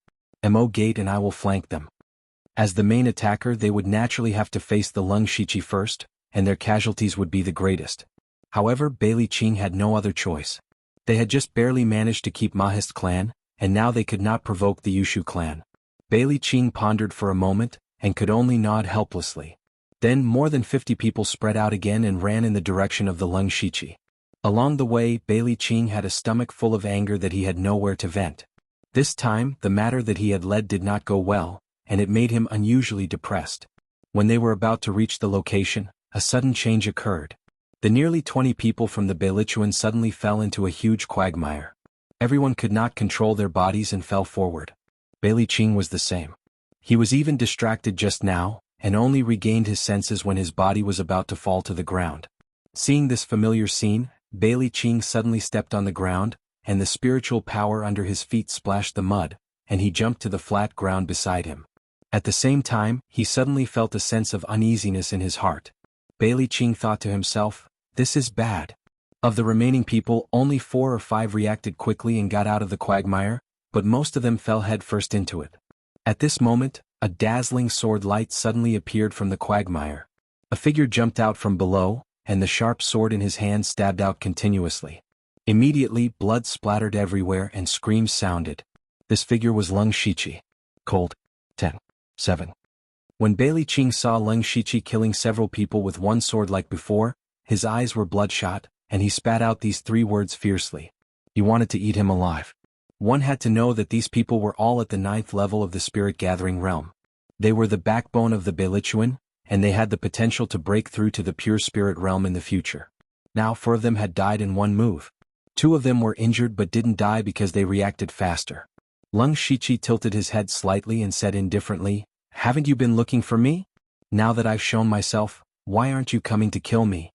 S1: Mo Gate and I will flank them. As the main attacker, they would naturally have to face the Ling Shiqi first, and their casualties would be the greatest. However, Bailey Qing had no other choice. They had just barely managed to keep Mahist clan, and now they could not provoke the Yushu clan. Bailey Qing pondered for a moment, and could only nod helplessly. Then more than 50 people spread out again and ran in the direction of the Ling Shiqi. Along the way, Bailey Qing had a stomach full of anger that he had nowhere to vent. This time, the matter that he had led did not go well, and it made him unusually depressed. When they were about to reach the location, a sudden change occurred. The nearly 20 people from the Beilichuan suddenly fell into a huge quagmire. Everyone could not control their bodies and fell forward. Bailey Qing was the same. He was even distracted just now, and only regained his senses when his body was about to fall to the ground. Seeing this familiar scene, Bailey Qing suddenly stepped on the ground, and the spiritual power under his feet splashed the mud, and he jumped to the flat ground beside him. At the same time, he suddenly felt a sense of uneasiness in his heart. Bailey Qing thought to himself, "This is bad." Of the remaining people, only 4 or 5 reacted quickly and got out of the quagmire, but most of them fell headfirst into it. At this moment, a dazzling sword light suddenly appeared from the quagmire. A figure jumped out from below, and the sharp sword in his hand stabbed out continuously. Immediately, blood splattered everywhere and screams sounded. This figure was Leng Shiqi. Cold. 10:7. When Bailey Qing saw Leng Shiqi killing several people with one sword like before, his eyes were bloodshot, and he spat out these 3 words fiercely. He wanted to eat him alive. One had to know that these people were all at the 9th level of the spirit-gathering realm. They were the backbone of the Beilichuan, and they had the potential to break through to the pure spirit realm in the future. Now 4 of them had died in one move. 2 of them were injured but didn't die because they reacted faster. Leng Shiqi tilted his head slightly and said indifferently, "Haven't you been looking for me? Now that I've shown myself, why aren't you coming to kill me?"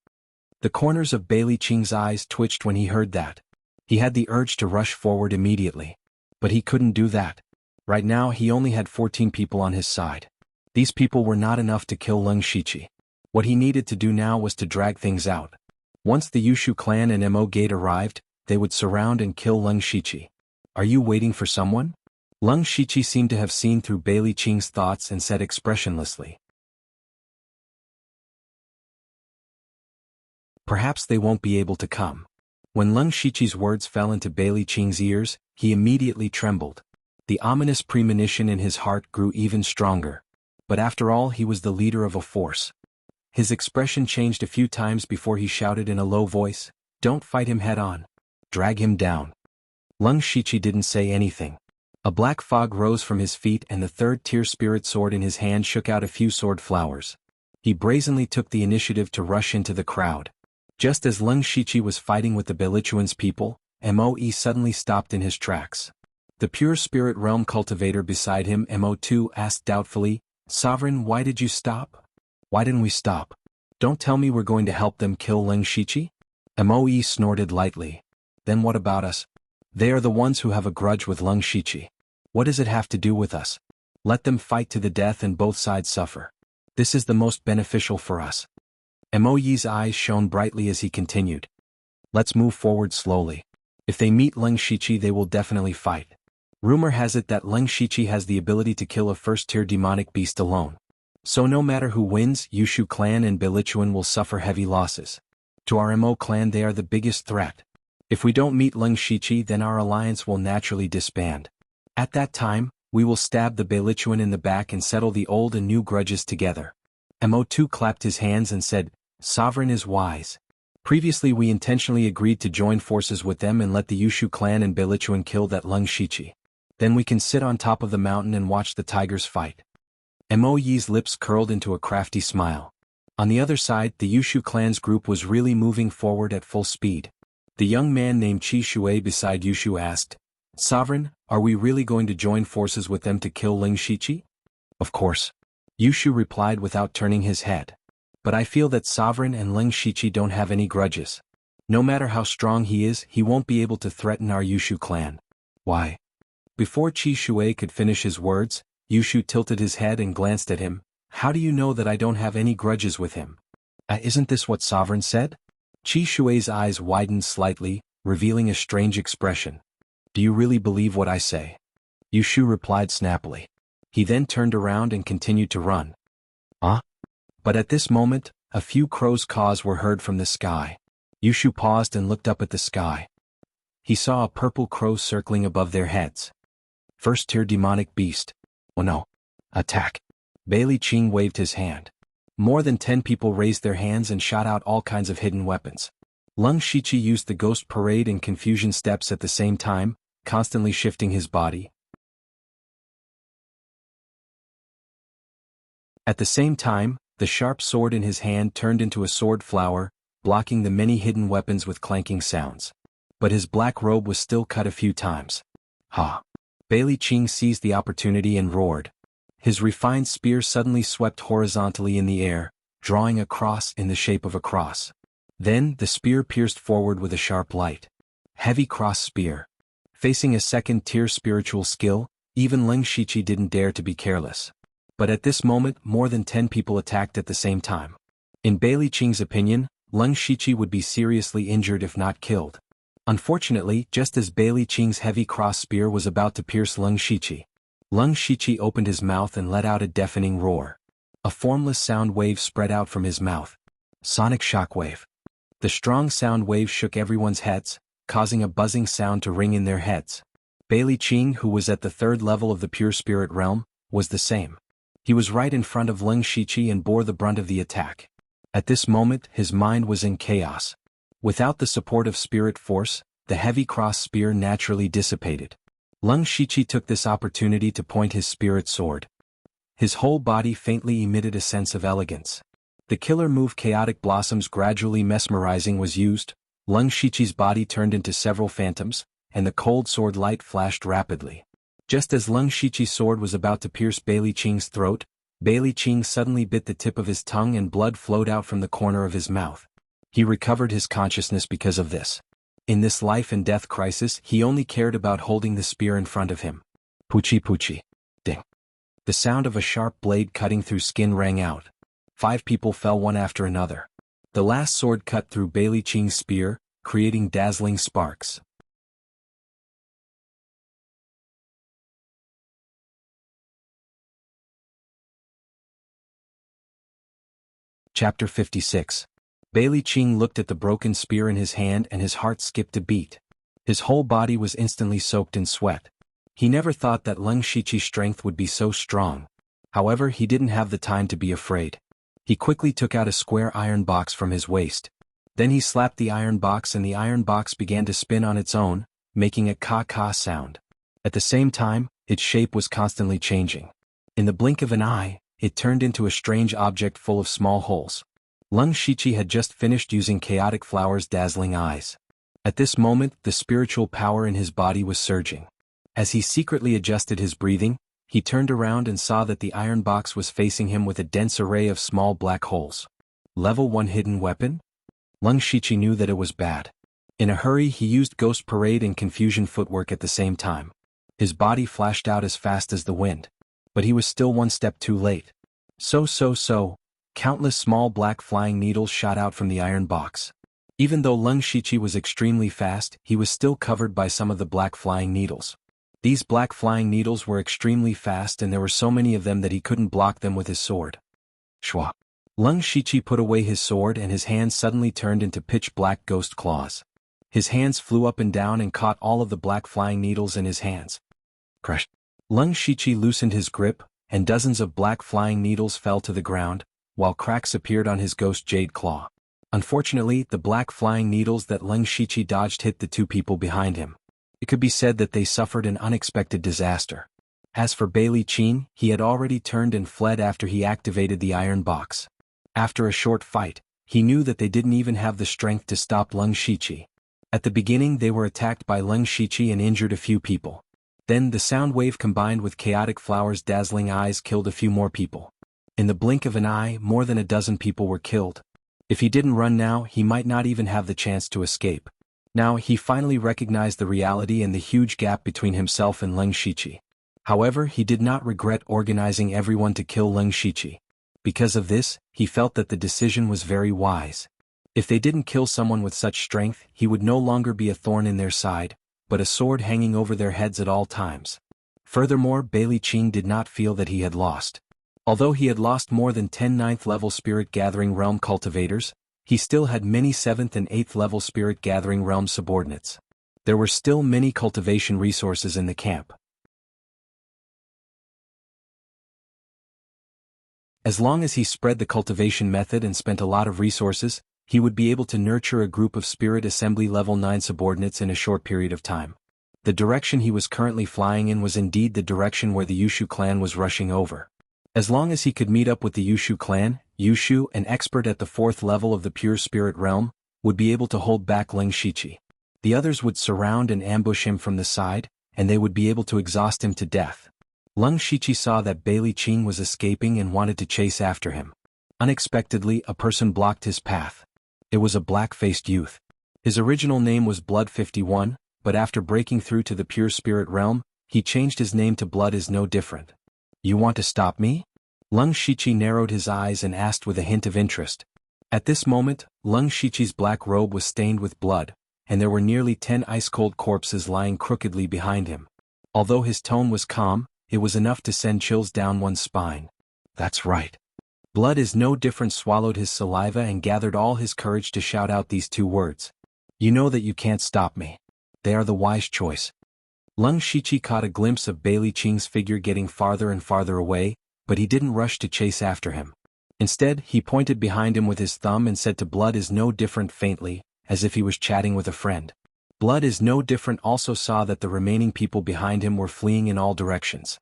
S1: The corners of Bailey Qing's eyes twitched when he heard that. He had the urge to rush forward immediately. But he couldn't do that. Right now he only had 14 people on his side. These people were not enough to kill Leng Shiqi. What he needed to do now was to drag things out. Once the Yushu clan and Mo gate arrived, they would surround and kill Leng Shiqi. "Are you waiting for someone?" Leng Shiqi seemed to have seen through Bailey Qing's thoughts and said expressionlessly, "Perhaps they won't be able to come." When Leng Shiqi's words fell into Bailey Qing's ears, he immediately trembled. The ominous premonition in his heart grew even stronger. But after all, he was the leader of a force. His expression changed a few times before he shouted in a low voice, "Don't fight him head-on. Drag him down." Leng Shiqi didn't say anything. A black fog rose from his feet and the 3rd-tier spirit sword in his hand shook out a few sword flowers. He brazenly took the initiative to rush into the crowd. Just as Leng Shiqi was fighting with the Beilichuan's people, Moe suddenly stopped in his tracks. The pure spirit realm cultivator beside him, Mo2, asked doubtfully, "Sovereign, why did you stop?" "Why didn't we stop? Don't tell me we're going to help them kill Leng Shiqi?" Moe snorted lightly. "Then what about us? They are the ones who have a grudge with Leng Shiqi. What does it have to do with us? Let them fight to the death and both sides suffer. This is the most beneficial for us." Moe's eyes shone brightly as he continued. "Let's move forward slowly. If they meet Leng Shiqi, they will definitely fight. Rumor has it that Leng Shiqi has the ability to kill a 1st-tier demonic beast alone. So no matter who wins, Yushu clan and Beilichuan will suffer heavy losses. To our Mo clan they are the biggest threat. If we don't meet Leng Shiqi, then our alliance will naturally disband. At that time, we will stab the Beilichuan in the back and settle the old and new grudges together." Mo2 clapped his hands and said, "Sovereign is wise. Previously we intentionally agreed to join forces with them and let the Yushu clan and Beilichuan kill that Leng Shiqi. Then we can sit on top of the mountain and watch the tigers fight." Moe's lips curled into a crafty smile. On the other side, the Yushu clan's group was really moving forward at full speed. The young man named Qi Shui beside Yushu asked, "Sovereign, are we really going to join forces with them to kill Leng Shiqi?" "Of course." Yushu replied without turning his head. "But I feel that Sovereign and Leng Shiqi don't have any grudges. No matter how strong he is, he won't be able to threaten our Yushu clan." "Why?" Before Qi Shui could finish his words, Yushu tilted his head and glanced at him. "How do you know that I don't have any grudges with him?" Isn't this what Sovereign said?" Qi Shui's eyes widened slightly, revealing a strange expression. "Do you really believe what I say?" Yushu replied snappily. He then turned around and continued to run. But at this moment, a few crows' caws were heard from the sky. Yushu paused and looked up at the sky. He saw a purple crow circling above their heads. 1st-tier demonic beast. "Oh no. Attack." Bailey Qing waved his hand. More than 10 people raised their hands and shot out all kinds of hidden weapons. Leng Shiqi used the ghost parade and confusion steps at the same time, constantly shifting his body. At the same time, the sharp sword in his hand turned into a sword flower, blocking the many hidden weapons with clanking sounds. But his black robe was still cut a few times. Ha! Bailey Qing seized the opportunity and roared. His refined spear suddenly swept horizontally in the air, drawing a cross in the shape of a cross. Then the spear pierced forward with a sharp light. Heavy cross spear. Facing a second-tier spiritual skill, even Leng Shiqi didn't dare to be careless. But at this moment more than 10 people attacked at the same time. In Bailey Qing's opinion, Leng Shiqi would be seriously injured if not killed. Unfortunately, just as Bailey Qing's heavy cross spear was about to pierce Leng Shiqi opened his mouth and let out a deafening roar. A formless sound wave spread out from his mouth. Sonic shockwave. The strong sound wave shook everyone's heads, causing a buzzing sound to ring in their heads. Bailey Qing, who was at the 3rd level of the pure spirit realm, was the same. He was right in front of Leng Shiqi and bore the brunt of the attack. At this moment, his mind was in chaos. Without the support of spirit force, the heavy cross spear naturally dissipated. Leng Shiqi took this opportunity to point his spirit sword. His whole body faintly emitted a sense of elegance. The killer move Chaotic Blossoms gradually mesmerizing was used, Leng Shiqi's body turned into several phantoms, and the cold sword light flashed rapidly. Just as Leng Shiqi's sword was about to pierce Bailey Qing's throat, Bailey Qing suddenly bit the tip of his tongue and blood flowed out from the corner of his mouth. He recovered his consciousness because of this. In this life and death crisis, he only cared about holding the spear in front of him. Puchi puchi. Ding. The sound of a sharp blade cutting through skin rang out. 5 people fell one after another. The last sword cut through Bailey Qing's spear, creating dazzling sparks. Chapter 56. Bailey Qing looked at the broken spear in his hand and his heart skipped a beat. His whole body was instantly soaked in sweat. He never thought that Leng Shiqi's strength would be so strong. However, he didn't have the time to be afraid. He quickly took out a square iron box from his waist. Then he slapped the iron box and the iron box began to spin on its own, making a ka-ka sound. At the same time, its shape was constantly changing. In the blink of an eye, it turned into a strange object full of small holes. Leng Shiqi had just finished using Chaotic Flower's dazzling eyes. At this moment, the spiritual power in his body was surging. As he secretly adjusted his breathing, he turned around and saw that the iron box was facing him with a dense array of small black holes. Level 1 hidden weapon? Leng Shiqi knew that it was bad. In a hurry, he used Ghost Parade and Confusion Footwork at the same time. His body flashed out as fast as the wind. But he was still one step too late. So. Countless small black flying needles shot out from the iron box. Even though Leng Shiqi was extremely fast, he was still covered by some of the black flying needles. These black flying needles were extremely fast and there were so many of them that he couldn't block them with his sword. Shwa. Leng Shiqi put away his sword and his hands suddenly turned into pitch-black ghost claws. His hands flew up and down and caught all of the black flying needles in his hands. Crush. Leng Shiqi loosened his grip, and dozens of black flying needles fell to the ground, while cracks appeared on his ghost jade claw. Unfortunately, the black flying needles that Leng Shiqi dodged hit the 2 people behind him. It could be said that they suffered an unexpected disaster. As for Bailey Qing, he had already turned and fled after he activated the iron box. After a short fight, he knew that they didn't even have the strength to stop Leng Shiqi. At the beginning they were attacked by Leng Shiqi and injured a few people. Then the sound wave combined with Chaotic Flower's dazzling eyes killed a few more people. In the blink of an eye, more than a dozen people were killed. If he didn't run now, he might not even have the chance to escape. Now he finally recognized the reality and the huge gap between himself and Leng Shiqi. However, he did not regret organizing everyone to kill Leng Shiqi. Because of this, he felt that the decision was very wise. If they didn't kill someone with such strength, he would no longer be a thorn in their side, but a sword hanging over their heads at all times. Furthermore, Bailey Qing did not feel that he had lost. Although he had lost more than 10 9th-level Spirit Gathering Realm cultivators, he still had many 7th and 8th level Spirit Gathering Realm subordinates. There were still many cultivation resources in the camp. As long as he spread the cultivation method and spent a lot of resources, he would be able to nurture a group of Spirit Assembly Level 9 subordinates in a short period of time. The direction he was currently flying in was indeed the direction where the Yushu clan was rushing over. As long as he could meet up with the Yushu clan, Yushu, an expert at the 4th level of the pure spirit realm, would be able to hold back Leng Shiqi. The others would surround and ambush him from the side, and they would be able to exhaust him to death. Leng Shiqi saw that Bailey Qing was escaping and wanted to chase after him. Unexpectedly, a person blocked his path. It was a black-faced youth. His original name was Blood 51, but after breaking through to the pure spirit realm, he changed his name to Blood is No Different. You want to stop me? Leng Shiqi narrowed his eyes and asked with a hint of interest. At this moment, Leng Shiqi's black robe was stained with blood, and there were nearly 10 ice-cold corpses lying crookedly behind him. Although his tone was calm, it was enough to send chills down one's spine. That's right. Blood is No Different swallowed his saliva and gathered all his courage to shout out these 2 words. You know that you can't stop me. They are the wise choice. Leng Shiqi caught a glimpse of Bailey Qing's figure getting farther and farther away, but he didn't rush to chase after him. Instead, he pointed behind him with his thumb and said to Blood is No Different faintly, as if he was chatting with a friend. Blood is No Different also saw that the remaining people behind him were fleeing in all directions.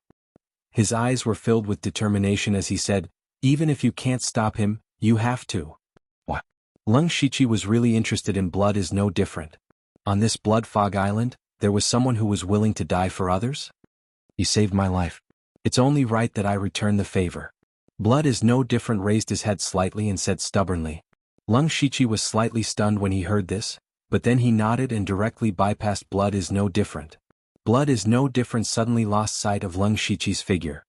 S1: His eyes were filled with determination as he said, even if you can't stop him, you have to. What? Leng Shiqi was really interested in Blood is No Different. On this Blood Fog Island, there was someone who was willing to die for others? You saved my life. It's only right that I return the favor. Blood is No Different raised his head slightly and said stubbornly. Leng Shiqi was slightly stunned when he heard this, but then he nodded and directly bypassed Blood is No Different. Blood is No Different suddenly lost sight of Leng Shiqi's figure.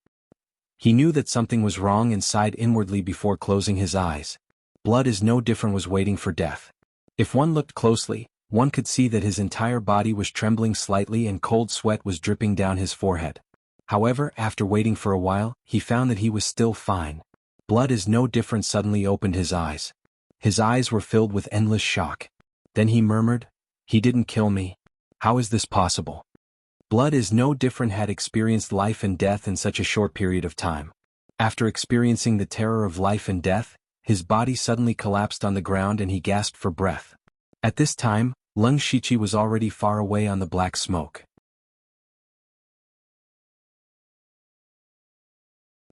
S1: He knew that something was wrong and sighed inwardly before closing his eyes. Blood is No Different was waiting for death. If one looked closely, one could see that his entire body was trembling slightly and cold sweat was dripping down his forehead. However, after waiting for a while, he found that he was still fine. Blood is No Different suddenly opened his eyes. His eyes were filled with endless shock. Then he murmured, "He didn't kill me. How is this possible?" Blood is No Different had experienced life and death in such a short period of time. After experiencing the terror of life and death, his body suddenly collapsed on the ground and he gasped for breath. At this time, Leng Shiqi was already far away on the black smoke.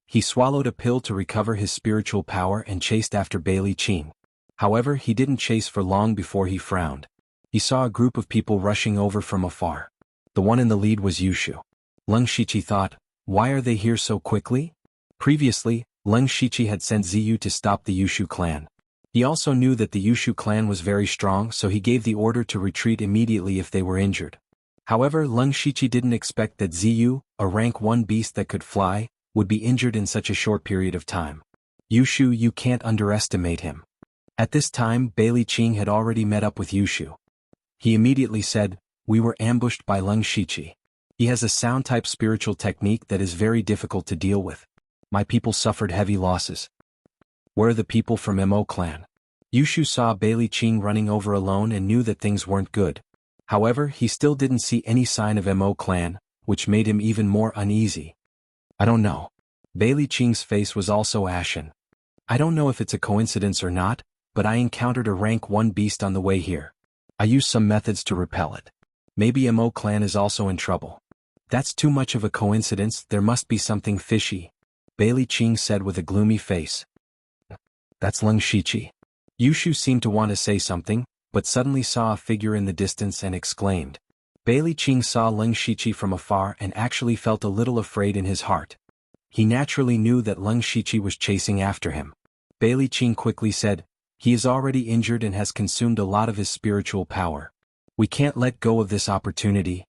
S1: He swallowed a pill to recover his spiritual power and chased after Bailey Qing. However, he didn't chase for long before he frowned. He saw a group of people rushing over from afar. The one in the lead was Yushu. Leng Shiqi thought, why are they here so quickly? Previously, Leng Shiqi had sent Ziyu to stop the Yushu clan. He also knew that the Yushu clan was very strong, so he gave the order to retreat immediately if they were injured. However, Leng Shiqi didn't expect that Ziyu, a rank 1 beast that could fly, would be injured in such a short period of time. Yushu, you can't underestimate him. At this time, Bailey Qing had already met up with Yushu. He immediately said, we were ambushed by Leng Shiqi. He has a sound-type spiritual technique that is very difficult to deal with. My people suffered heavy losses. Where are the people from Mo clan? Yushu saw Bailey Qing running over alone and knew that things weren't good. However, he still didn't see any sign of Mo clan, which made him even more uneasy. I don't know. Bailey Qing's face was also ashen. I don't know if it's a coincidence or not, but I encountered a rank 1 beast on the way here. I used some methods to repel it. Maybe Mo clan is also in trouble. That's too much of a coincidence, there must be something fishy. Bailey Qing said with a gloomy face. That's Leng Shiqi. Yushu seemed to want to say something, but suddenly saw a figure in the distance and exclaimed. Bailey Qing saw Leng Shiqi from afar and actually felt a little afraid in his heart. He naturally knew that Leng Shiqi was chasing after him. Bailey Qing quickly said, he is already injured and has consumed a lot of his spiritual power. We can't let go of this opportunity.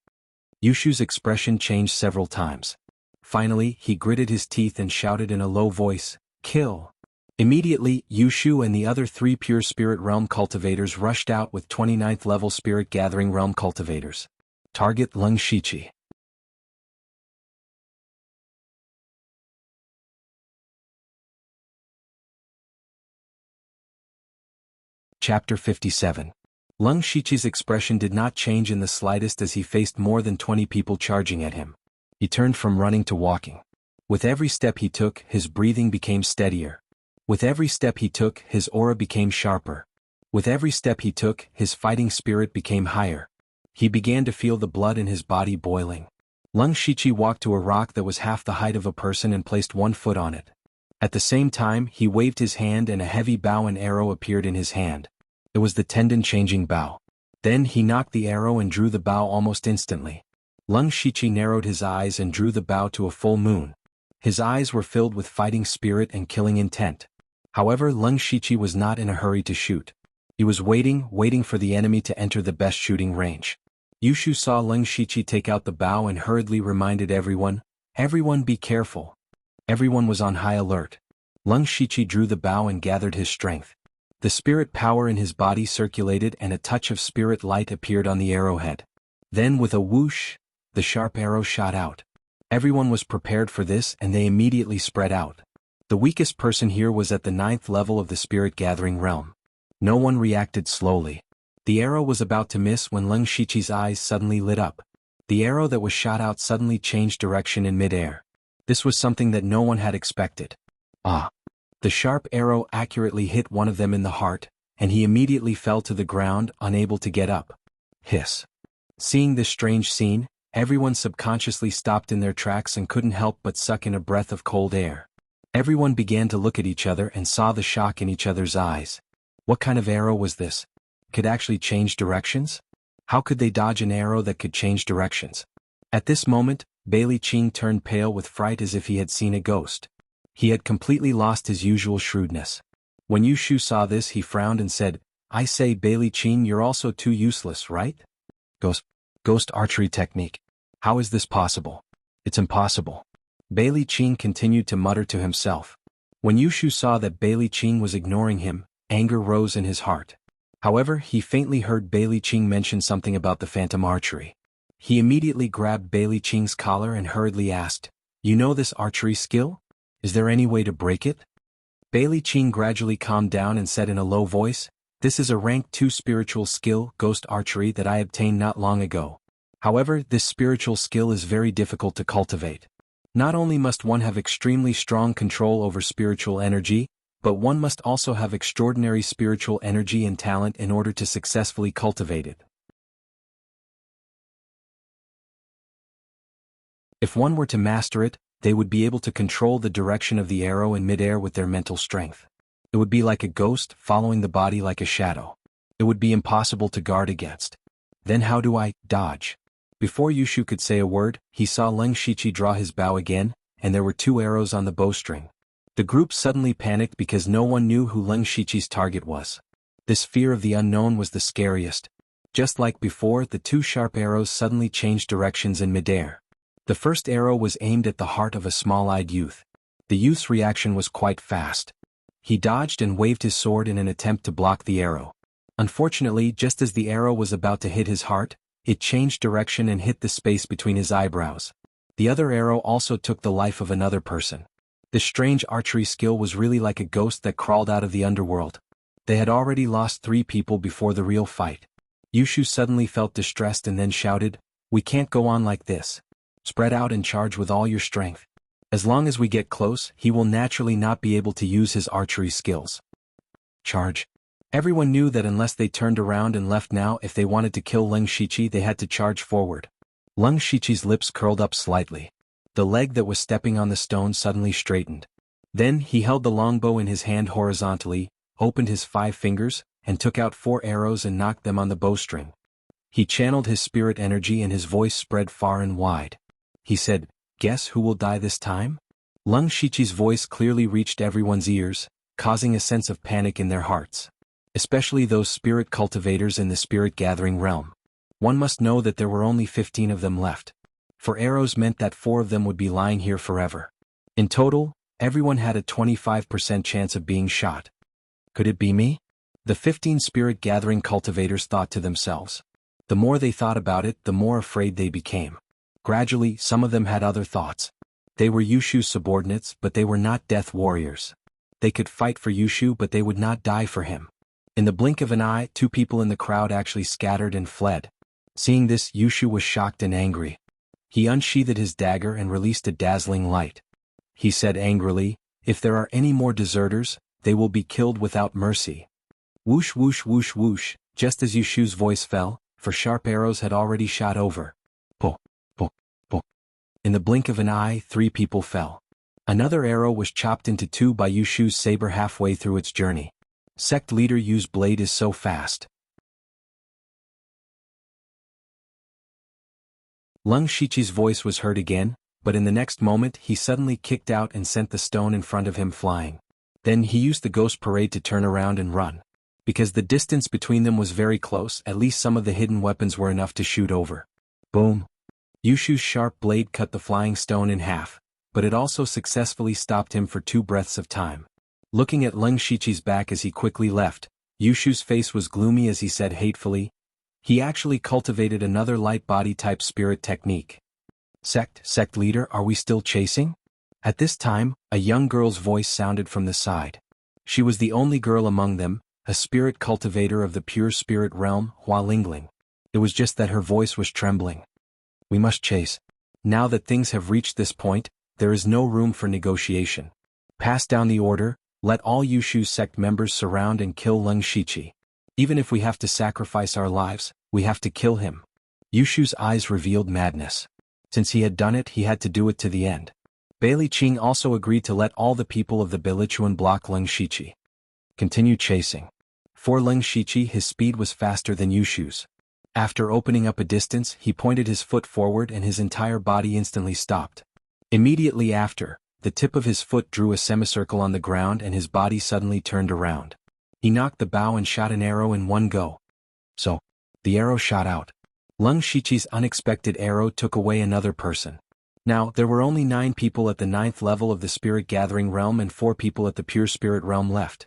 S1: Yushu's expression changed several times. Finally, he gritted his teeth and shouted in a low voice, kill. Immediately, Yushu and the other 3 pure spirit realm cultivators rushed out with 29th level spirit gathering realm cultivators. Target Leng Shiqi. Chapter 57. Leng Shiqi's expression did not change in the slightest as he faced more than 20 people charging at him. He turned from running to walking. With every step he took, his breathing became steadier. With every step he took, his aura became sharper. With every step he took, his fighting spirit became higher. He began to feel the blood in his body boiling. Leng Shiqi walked to a rock that was half the height of a person and placed one foot on it. At the same time, he waved his hand and a heavy bow and arrow appeared in his hand. It was the tendon-changing bow. Then he knocked the arrow and drew the bow almost instantly. Leng Shiqi narrowed his eyes and drew the bow to a full moon. His eyes were filled with fighting spirit and killing intent. However, Leng Shiqi was not in a hurry to shoot. He was waiting for the enemy to enter the best shooting range. Yushu saw Leng Shiqi take out the bow and hurriedly reminded everyone, "Everyone be careful." Everyone was on high alert. Leng Shiqi drew the bow and gathered his strength. The spirit power in his body circulated and a touch of spirit light appeared on the arrowhead. Then with a whoosh, the sharp arrow shot out. Everyone was prepared for this and they immediately spread out. The weakest person here was at the 9th level of the spirit gathering realm. No one reacted slowly. The arrow was about to miss when Leng Shiqi's eyes suddenly lit up. The arrow that was shot out suddenly changed direction in midair. This was something that no one had expected. Ah! The sharp arrow accurately hit one of them in the heart, and he immediately fell to the ground, unable to get up. Hiss! Seeing this strange scene, everyone subconsciously stopped in their tracks and couldn't help but suck in a breath of cold air. Everyone began to look at each other and saw the shock in each other's eyes. What kind of arrow was this? Could actually change directions? How could they dodge an arrow that could change directions? At this moment, Bailey Qing turned pale with fright as if he had seen a ghost. He had completely lost his usual shrewdness. When Yushu saw this he frowned and said, "I say Bailey Qing, you're also too useless, right? Ghost archery technique. How is this possible? It's impossible." Bailey Qing continued to mutter to himself. When Yushu saw that Bailey Qing was ignoring him, anger rose in his heart. However, he faintly heard Bailey Qing mention something about the phantom archery. He immediately grabbed Bailey Qing's collar and hurriedly asked, "You know this archery skill? Is there any way to break it?" Bailey Qing gradually calmed down and said in a low voice, "This is a rank 2 spiritual skill, ghost archery, that I obtained not long ago. However, this spiritual skill is very difficult to cultivate. Not only must one have extremely strong control over spiritual energy, but one must also have extraordinary spiritual energy and talent in order to successfully cultivate it. If one were to master it, they would be able to control the direction of the arrow in midair with their mental strength. It would be like a ghost following the body like a shadow. It would be impossible to guard against. Then how do I dodge?" Before Yushu could say a word, he saw Leng Shiqi draw his bow again, and there were 2 arrows on the bowstring. The group suddenly panicked because no one knew who Leng Shiqi's target was. This fear of the unknown was the scariest. Just like before, the 2 sharp arrows suddenly changed directions in midair. The first arrow was aimed at the heart of a small-eyed youth. The youth's reaction was quite fast. He dodged and waved his sword in an attempt to block the arrow. Unfortunately, just as the arrow was about to hit his heart, it changed direction and hit the space between his eyebrows. The other arrow also took the life of another person. This strange archery skill was really like a ghost that crawled out of the underworld. They had already lost 3 people before the real fight. Yushu suddenly felt distressed and then shouted, "We can't go on like this. Spread out and charge with all your strength. As long as we get close, he will naturally not be able to use his archery skills." Charge. Everyone knew that unless they turned around and left now, if they wanted to kill Leng Shiqi, they had to charge forward. Leng Shiqi's lips curled up slightly. The leg that was stepping on the stone suddenly straightened. Then he held the longbow in his hand horizontally, opened his 5 fingers, and took out 4 arrows and knocked them on the bowstring. He channeled his spirit energy and his voice spread far and wide. He said, "Guess who will die this time?" Leng Shiqi's voice clearly reached everyone's ears, causing a sense of panic in their hearts. Especially those spirit cultivators in the spirit gathering realm. One must know that there were only 15 of them left. For arrows meant that 4 of them would be lying here forever. In total, everyone had a 25% chance of being shot. Could it be me? The 15 spirit gathering cultivators thought to themselves. The more they thought about it, the more afraid they became. Gradually, some of them had other thoughts. They were Yushu's subordinates, but they were not death warriors. They could fight for Yushu, but they would not die for him. In the blink of an eye, 2 people in the crowd actually scattered and fled. Seeing this, Yushu was shocked and angry. He unsheathed his dagger and released a dazzling light. He said angrily, "If there are any more deserters, they will be killed without mercy." Whoosh whoosh whoosh whoosh, just as Yushu's voice fell, for sharp arrows had already shot over. Po, po, po. In the blink of an eye, 3 people fell. Another arrow was chopped into 2 by Yushu's saber halfway through its journey. Sect leader Yu's blade is so fast. Leng Shiqi's voice was heard again, but in the next moment he suddenly kicked out and sent the stone in front of him flying. Then he used the ghost parade to turn around and run. Because the distance between them was very close, at least some of the hidden weapons were enough to shoot over. Boom! Yushu's sharp blade cut the flying stone in half, but it also successfully stopped him for 2 breaths of time. Looking at Leng Shiqi's back as he quickly left, Yushu's face was gloomy as he said hatefully, "He actually cultivated another light body type spirit technique. Sect leader, are we still chasing?" At this time, a young girl's voice sounded from the side. She was the only girl among them, a spirit cultivator of the pure spirit realm, Hua Lingling. It was just that her voice was trembling. "We must chase. Now that things have reached this point, there is no room for negotiation. Pass down the order, let all Yushu's sect members surround and kill Leng Shiqi. Even if we have to sacrifice our lives, we have to kill him." Yushu's eyes revealed madness. Since he had done it, he had to do it to the end. Bailey Qing also agreed to let all the people of the Bilichuan block Leng Shiqi. Continue chasing. For Leng Shiqi, his speed was faster than Yushu's. After opening up a distance, he pointed his foot forward and his entire body instantly stopped. Immediately after, the tip of his foot drew a semicircle on the ground and his body suddenly turned around. He knocked the bow and shot an arrow in one go. So, the arrow shot out. Leng Shiqi's unexpected arrow took away another person. Now, there were only 9 people at the 9th level of the Spirit Gathering Realm and 4 people at the Pure Spirit Realm left.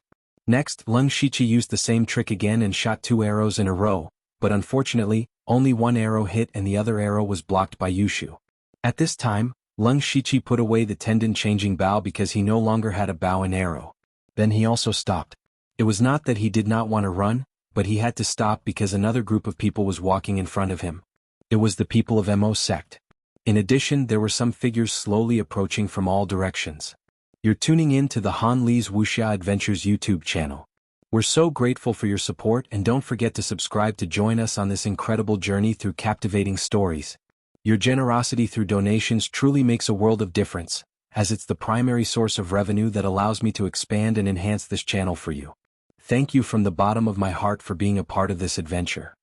S1: Next, Leng Shiqi used the same trick again and shot 2 arrows in a row, but unfortunately, only 1 arrow hit and the other arrow was blocked by Yushu. At this time, Leng Shiqi put away the tendon-changing bow because he no longer had a bow and arrow. Then he also stopped. It was not that he did not want to run, but he had to stop because another group of people was walking in front of him. It was the people of Mo sect. In addition, there were some figures slowly approaching from all directions. You're tuning in to the Han Li's Wuxia Adventures YouTube channel. We're so grateful for your support and don't forget to subscribe to join us on this incredible journey through captivating stories. Your generosity through donations truly makes a world of difference, as it's the primary source of revenue that allows me to expand and enhance this channel for you. Thank you from the bottom of my heart for being a part of this adventure.